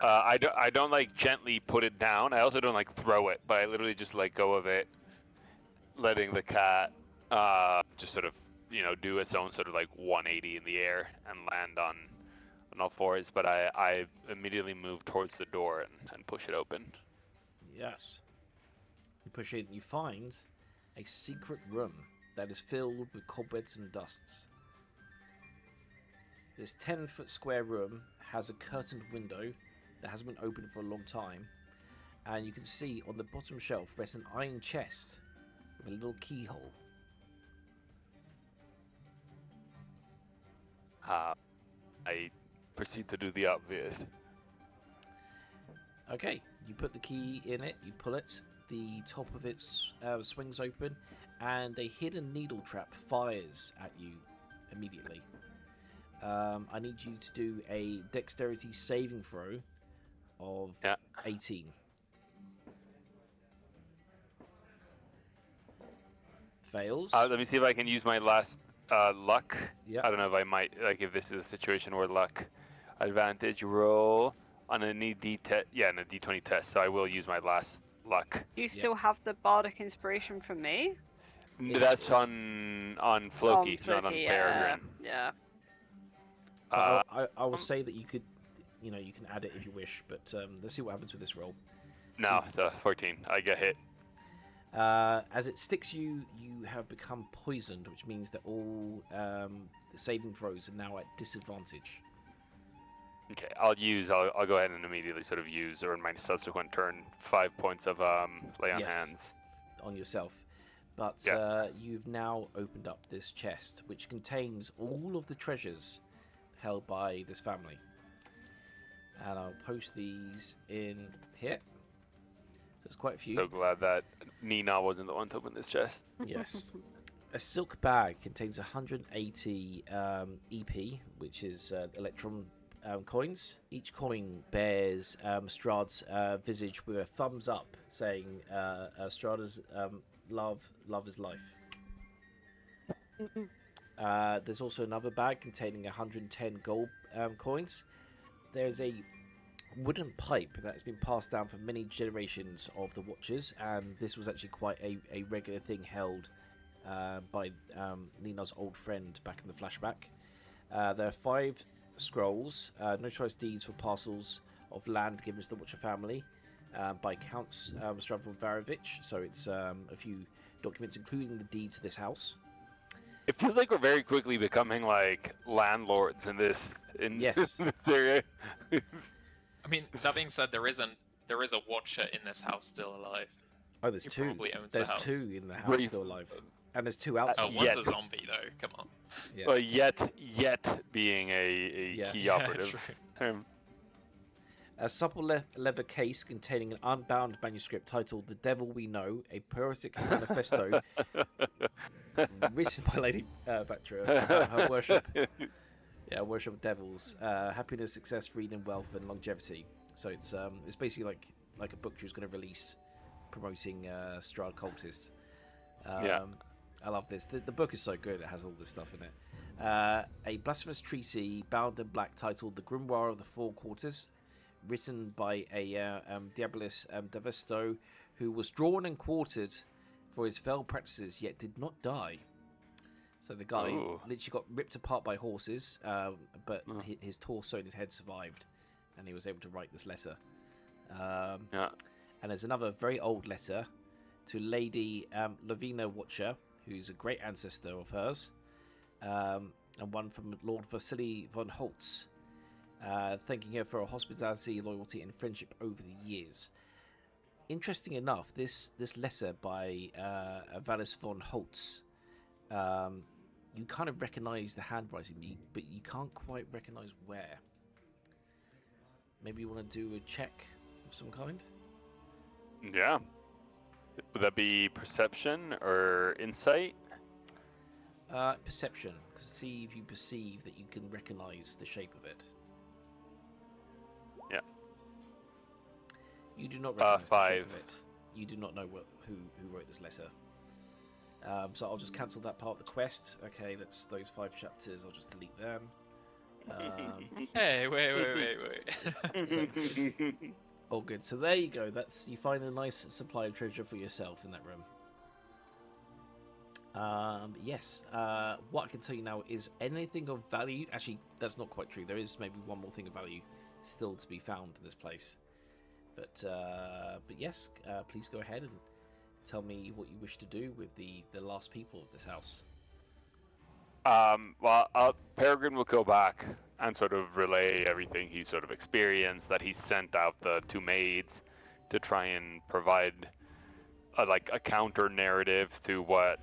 I don't like gently put it down. I also don't like throw it, but I literally just let go of it, letting the cat just sort of do its own sort of like 180 in the air and land on all fours. But I immediately move towards the door and push it open. Yes. You push it and you find a secret room that is filled with cobwebs and dusts. This 10-foot square room has a curtained window that hasn't been opened for a long time, and you can see on the bottom shelf rests an iron chest with a little keyhole. I proceed to do the obvious. Okay, you put the key in it, you pull it, the top of it swings open, and a hidden needle trap fires at you immediately. I need you to do a dexterity saving throw of 18. Fails. Let me see if I can use my last luck. Yeah. I don't know if I might, like, if this is a situation where luck advantage roll on a D20 test. So I will use my last luck. You still have the bardic inspiration from me? That's on Floki, not on Peregrine. Yeah. I will say that you could, you can add it if you wish, but let's see what happens with this roll. No, it's a 14. I get hit. As it sticks you, you have become poisoned, which means that all the saving throws are now at disadvantage. Okay, I'll go ahead and immediately sort of use, or in my subsequent turn, 5 points of lay on hands on yourself. But you've now opened up this chest, which contains all of the treasures held by this family. And I'll post these in here. So there's quite a few. So glad that Nina wasn't the one to open this chest. Yes. A silk bag contains 180 EP, which is electron coins. Each coin bears Strahd's visage with a thumbs up, saying Strahd's love is life. There's also another bag containing 110 gold coins. There's a wooden pipe that has been passed down for many generations of the Watchers, and this was actually quite a regular thing held by Nina's old friend back in the flashback. There are 5 scrolls, notarized deeds for parcels of land given to the Watcher family by Count Strahd von Zarovich. So it's a few documents, including the deed to this house. It feels like we're very quickly becoming like landlords in this this area. I mean, that being said, there is a Watcher in this house still alive. Oh, there's two. There's 2 in the house still alive, and there's 2 outside. Oh, one's a zombie though. Come on. Yeah. Well, yet being a key operative. A supple leather case containing an unbound manuscript titled "The Devil We Know," a poetic manifesto written by Lady Bactra about her worship. Yeah, worship of devils, happiness, success, freedom, wealth, and longevity. So it's basically like a book she was going to release, promoting Strahd cultists. I love this. The book is so good; it has all this stuff in it. A blasphemous treatise bound in black titled "The Grimoire of the Four Quarters," written by a Diabolus Devesto, who was drawn and quartered for his fell practices, yet did not die. So the guy literally got ripped apart by horses, but his torso and his head survived, and he was able to write this letter. And there's another very old letter to Lady Lavina Watcher, who's a great ancestor of hers, and one from Lord Vasily von Holtz, thanking her for her hospitality, loyalty, and friendship over the years. Interesting enough, this letter by Valis von Holtz, you kind of recognise the handwriting, but you can't quite recognise where. Maybe you want to do a check of some kind? Yeah. Would that be perception or insight? Perception. See if you perceive that you can recognise the shape of it. Yeah. You do not recognise the 5. shape of it. You do not know who wrote this letter. So I'll just cancel that part of the quest. Okay, that's those 5 chapters. I'll just delete them. Hey, wait. So, all good. So there you go. You find a nice supply of treasure for yourself in that room. Yes. What I can tell you now is anything of value. Actually, that's not quite true. There is maybe one more thing of value still to be found in this place. But yes, please go ahead and tell me what you wish to do with the last people of this house. Well, Peregrine will go back and sort of relay everything he's sort of experienced, that he sent out the 2 maids to try and provide a counter narrative to what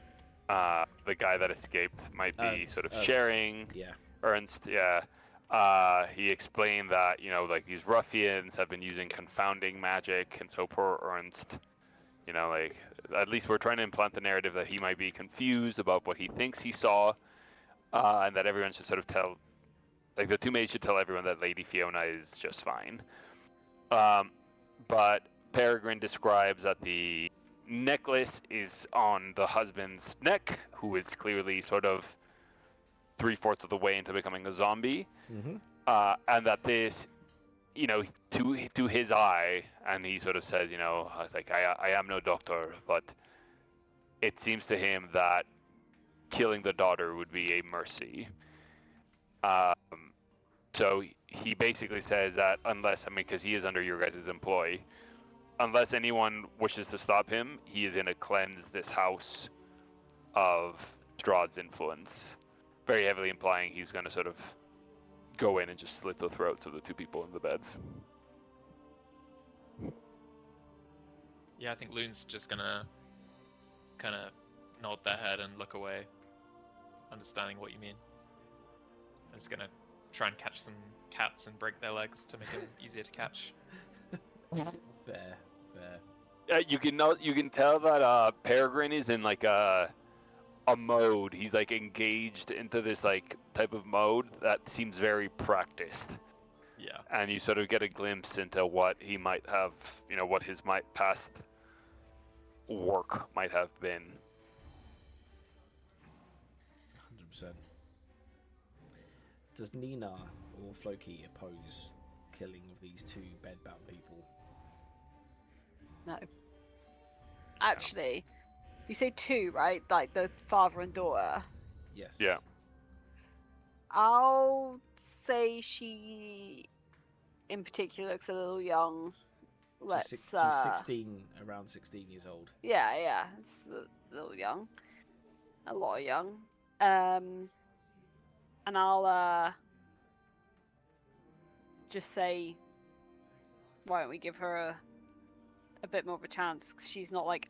the guy that escaped might be sort of sharing. Yeah. Ernst, yeah. He explained that, these ruffians have been using confounding magic, and so poor Ernst, at least we're trying to implant the narrative that he might be confused about what he thinks he saw, and that everyone should sort of tell, the 2 maids should tell everyone that Lady Fiona is just fine. But Peregrine describes that the necklace is on the husband's neck, who is clearly sort of 3/4 of the way into becoming a zombie, and that this, to his eye, and he sort of says, I am no doctor, but it seems to him that killing the daughter would be a mercy. So he basically says that because he is under your guys' employ, unless anyone wishes to stop him, he is going to cleanse this house of Strahd's influence. Very heavily implying he's going to sort of go in and just slit the throats of the 2 people in the beds. Yeah, I think Loon's just gonna kind of nod their head and look away, understanding what you mean. I'm just gonna try and catch some cats and break their legs to make them easier to catch. Fair. You can tell that Peregrine is in a mode. He's engaged into this type of mode that seems very practiced. Yeah. And you sort of get a glimpse into what he might have, what his past work might have been. 100%. Does Nina or Floki oppose killing of these 2 bedbound people? No. Actually, you say 2, right? Like the father and daughter. Yes. Yeah. I'll say she, in particular, looks a little young. She's 16, around 16 years old. Yeah, it's a little young, a lot young. And I'll just say, why don't we give her a bit more of a chance? 'Cause she's not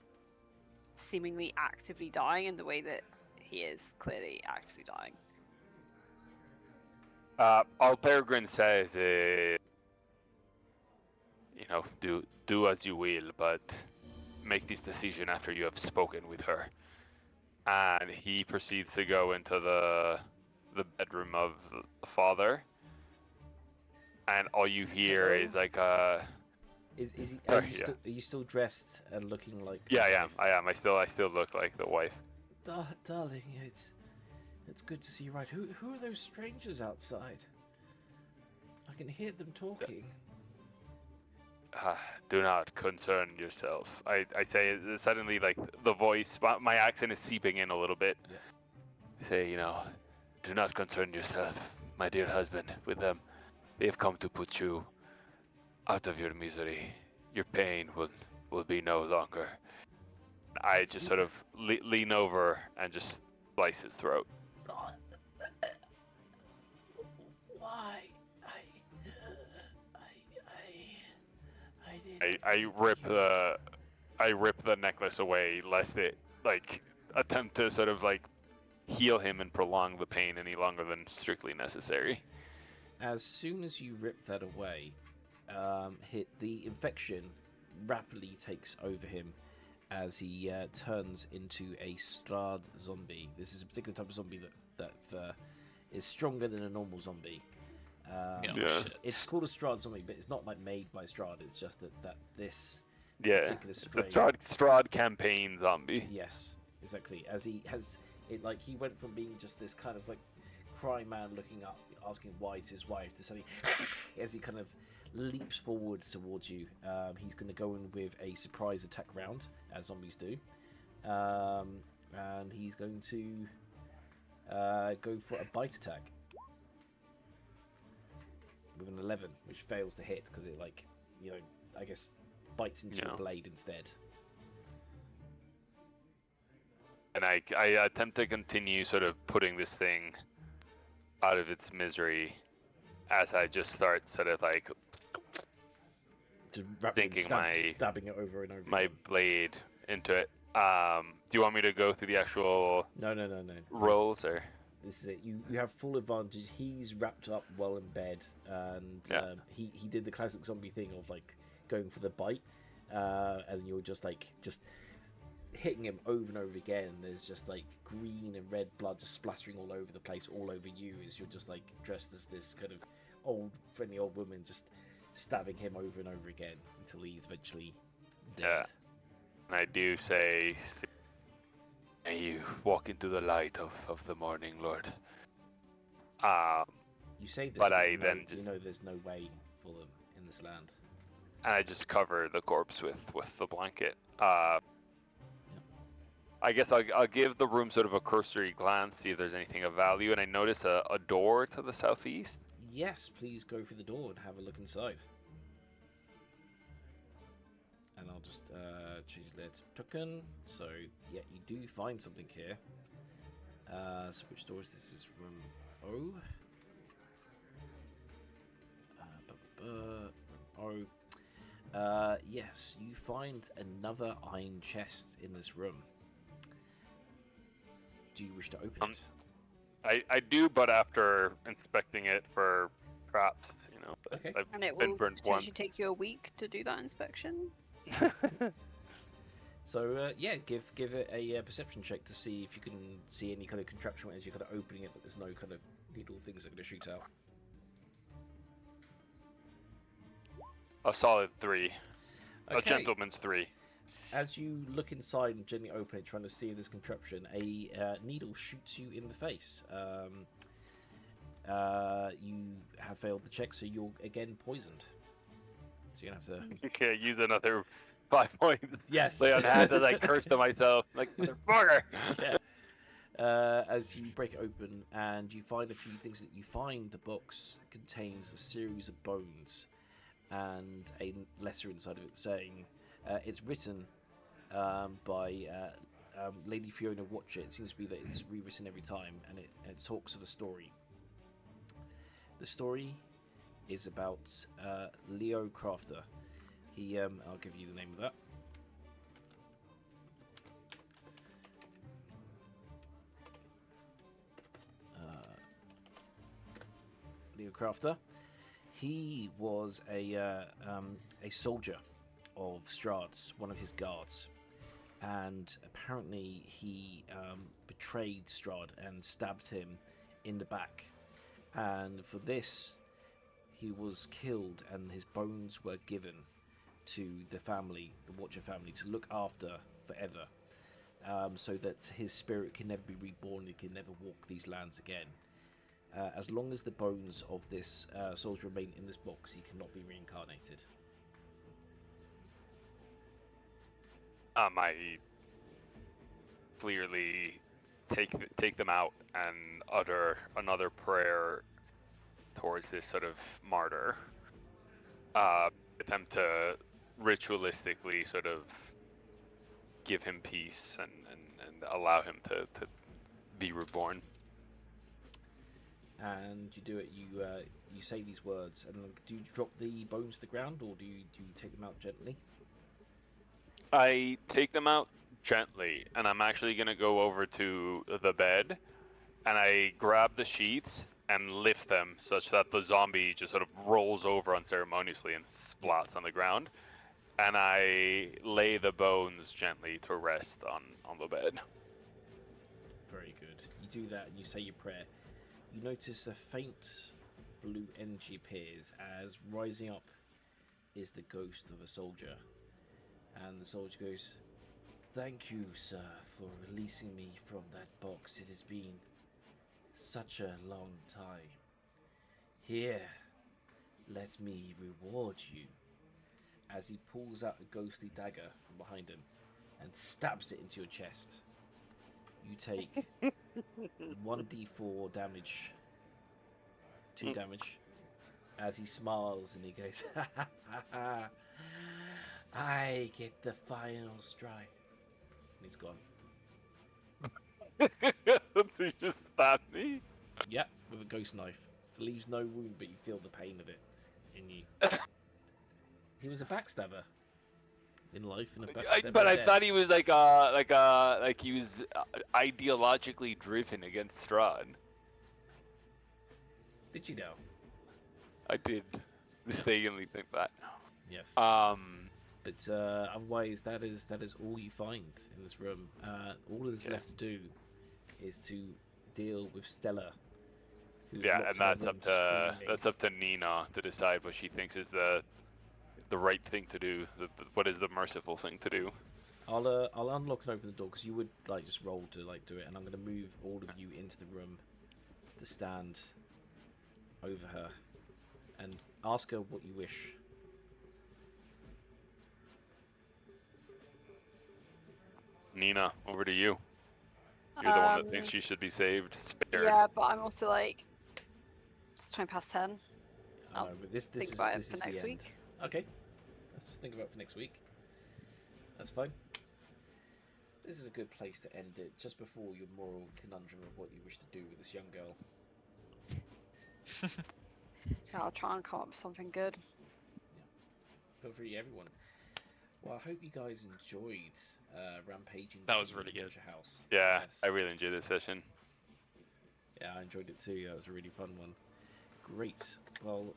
seemingly actively dying in the way that he is clearly actively dying. All Peregrine says is, do as you will, but make this decision after you have spoken with her. And he proceeds to go into the bedroom of the father, and all you hear is Are you still dressed and looking like? Yeah, I am. I still look like the wife. Darling, it's good to see you. Right, who are those strangers outside? I can hear them talking. Do not concern yourself. I say suddenly, the voice, my accent is seeping in a little bit. Yeah. I say, do not concern yourself, my dear husband, with them. They have come to put you out of your misery. Your pain will be no longer. I just sort of lean over and just slice his throat. Why? I rip the necklace away, lest it attempt to sort of heal him and prolong the pain any longer than strictly necessary. As soon as you rip that away, the infection rapidly takes over him as he turns into a Strahd zombie. This is a particular type of zombie that is stronger than a normal zombie. It's called a Strahd zombie, but it's not made by Strahd. It's just that this particular strain. The Strahd campaign zombie. Yes, exactly. As he has it, like he went from being just this kind of like crying man looking up, asking why to his wife, to suddenly, as he kind of leaps forward towards you. He's going to go in with a surprise attack round, as zombies do, and he's going to go for a bite attack with an 11, which fails to hit because it, like, you know, I guess bites into a blade instead. And I attempt to continue sort of putting this thing out of its misery as I just start sort of like Just stabbing it over and over my again. blade into it. Do you want me to go through the actual No. rolls, or? This is it. You have full advantage. He's wrapped up well in bed, and he did the classic zombie thing of like going for the bite, and you're just hitting him over and over again. There's just like green and red blood just splattering all over the place, all over you, as you're just like dressed as this kind of friendly old woman, just stabbing him over and over again until he's eventually dead. Yeah. And I do say, may you walk into the light of the morning, Lord. You say this, but you know there's no way for them in this land. And I just cover the corpse with the blanket. I guess I'll give the room sort of a cursory glance, see if there's anything of value, and I notice a door to the southeast. Yes, please go through the door and have a look inside. And I'll just change that to token. So, yeah, you do find something here. So which door is this? Is room O. Room O. Yes, you find another iron chest in this room. Do you wish to open it? I do, but after inspecting it for traps, you know. Okay. And it will potentially take you a week to do that inspection. So yeah, give it a perception check to see if you can see any kind of contraption as you're kind of opening it, but there's no kind of needle things that are going to shoot out. A solid 3. Okay. A gentleman's 3. As you look inside and gently open it, trying to see this contraption, a needle shoots you in the face. You have failed the check, so you're again poisoned. So you're gonna have to. Okay, use another 5 points. Yes. Lay on hand as I curse to myself, like, motherfucker. Yeah. As you break it open and you find a few things, that you find the box contains a series of bones and a letter inside of it saying it's written by Lady Fiona Watcher. It seems to be that it's rewritten every time, and it talks of a story. The story is about Leo Crafter. He, I'll give you the name of that. Leo Crafter. He was a soldier of Strahd's, one of his guards, and apparently he betrayed Strahd and stabbed him in the back, and for this he was killed, and his bones were given to the family, the Watcher family, to look after forever, so that his spirit can never be reborn, he can never walk these lands again. As long as the bones of this soldier remain in this box, he cannot be reincarnated. I clearly take them out and utter another prayer towards this sort of martyr. Attempt to ritualistically sort of give him peace and allow him to be reborn. And you do it. You say these words, and do you drop the bones to the ground, or do you take them out gently? I take them out gently, and I'm actually gonna go over to the bed, and I grab the sheets and lift them such that the zombie just sort of rolls over unceremoniously and splats on the ground, and I lay the bones gently to rest on the bed. Very good. You do that, and you say your prayer. You notice a faint blue energy appears as rising up is the ghost of a soldier. And the soldier goes, thank you, sir, for releasing me from that box. It has been such a long time. Here, let me reward you. As he pulls out a ghostly dagger from behind him and stabs it into your chest. You take 1d4 damage. 2 damage. As he smiles and he goes, ha ha ha ha. I get the final strike. And he's gone. He just stabbed me? Yep, with a ghost knife. It leaves no wound, but you feel the pain of it in you. He was a backstabber in life, and a backstabber But I dead. thought he was like he was ideologically driven against Strahd. Did you know? I did mistakenly think that. Yes. Um, But otherwise, that is all you find in this room. All that's left to do is to deal with Stella. who's yeah, locked and in her that's room up screaming. to Nina to decide what she thinks is the right thing to do. What is the merciful thing to do? I'll unlock and open the door because you would like just roll to like do it, and I'm going to move all of you into the room to stand over her and ask her what you wish. Nina, over to you. You're the one that thinks she should be saved. Spared. Yeah, but I'm also like, it's 20 past 10. I know, but this Think is about it this for is the next end. week. Okay, let's think about it for next week. That's fine. This is a good place to end it, just before your moral conundrum of what you wish to do with this young girl. Yeah, I'll try and come up with something good. Feel free, everyone. Well, I hope you guys enjoyed rampaging. That was through really the good. Adventure House. Yeah, Yes. I really enjoyed this session. Yeah, I enjoyed it too. That was a really fun one. Great. Well,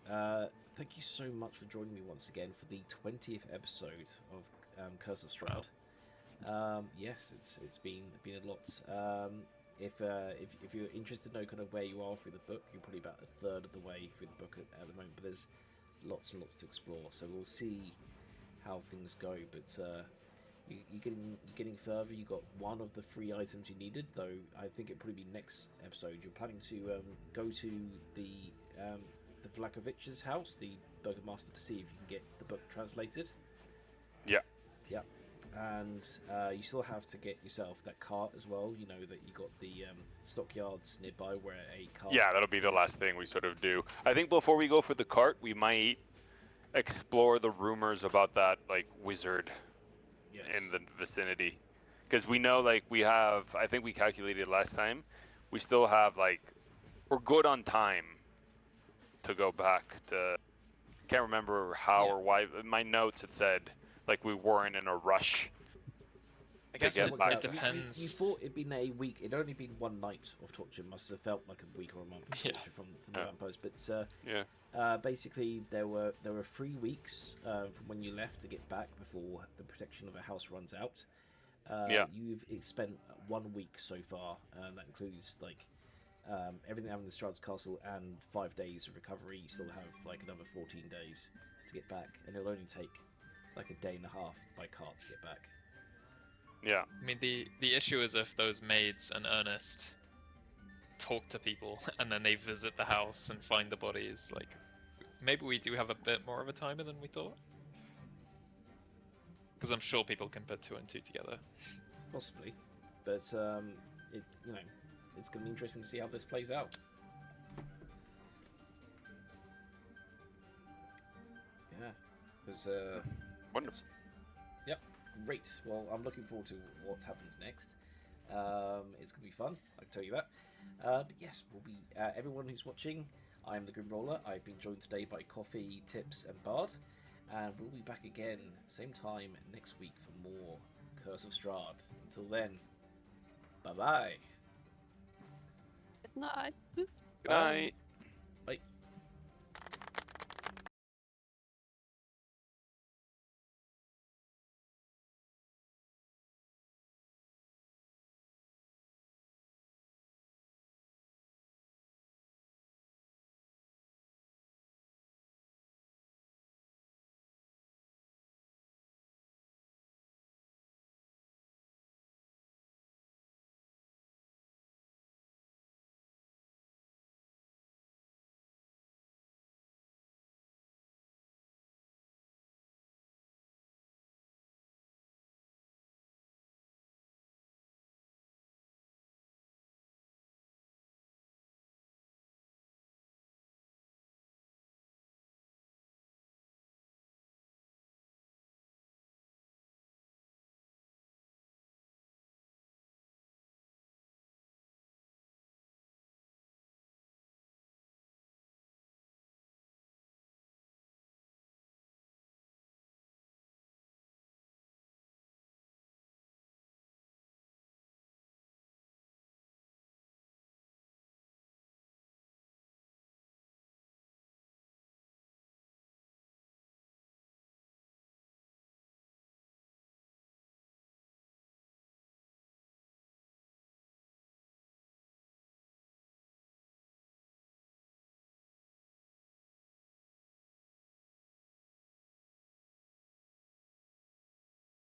thank you so much for joining me once again for the 20th episode of Curse of Strahd. Yes, it's been a lot. If you're interested to know kind of where you are through the book, you're probably about a third of the way through the book at the moment. But there's lots and lots to explore. So we'll see how things go. But you're getting further. You got one of the 3 items you needed, though. I think it'll probably be next episode. You're planning to go to the Vlakovich's house, the burgomaster, to see if you can get the book translated. Yeah. Yeah. And you still have to get yourself that cart as well. You know that you got the stockyards nearby where a cart. Yeah, that'll be the last thing we sort of do. I think before we go for the cart, we might explore the rumors about that like wizard in the vicinity, because we know like we have. I think we calculated last time. We still have like we're good on time to go back to. Can't remember how or why. In my notes it said like we weren't in a rush. I guess get it back. depends. You thought it'd been a week. It'd only been one night of torture. Must have felt like a week or a month of Yeah. torture from the vampires. But Yeah. basically, there were 3 weeks from when you left to get back before the protection of a house runs out. You've spent 1 week so far, and that includes like everything happening in Strahd's castle and 5 days of recovery. You still have like another 14 days to get back, and it'll only take like a day and a half by cart to get back. Yeah. I mean, the issue is if those maids and Ernest talk to people and then they visit the house and find the bodies, like, maybe we do have a bit more of a timer than we thought. Because I'm sure people can put 2 and 2 together. Possibly, but it's going to be interesting to see how this plays out. Yeah, because Wonderful. Yep, great. Well, I'm looking forward to what happens next. It's going to be fun, I can tell you that. But yes, we'll be everyone who's watching. I'm the Grim Roller. I've been joined today by Coffee, Tips, and Bard, and we'll be back again same time next week for more Curse of Strahd. Until then, bye bye. Good night. Good night.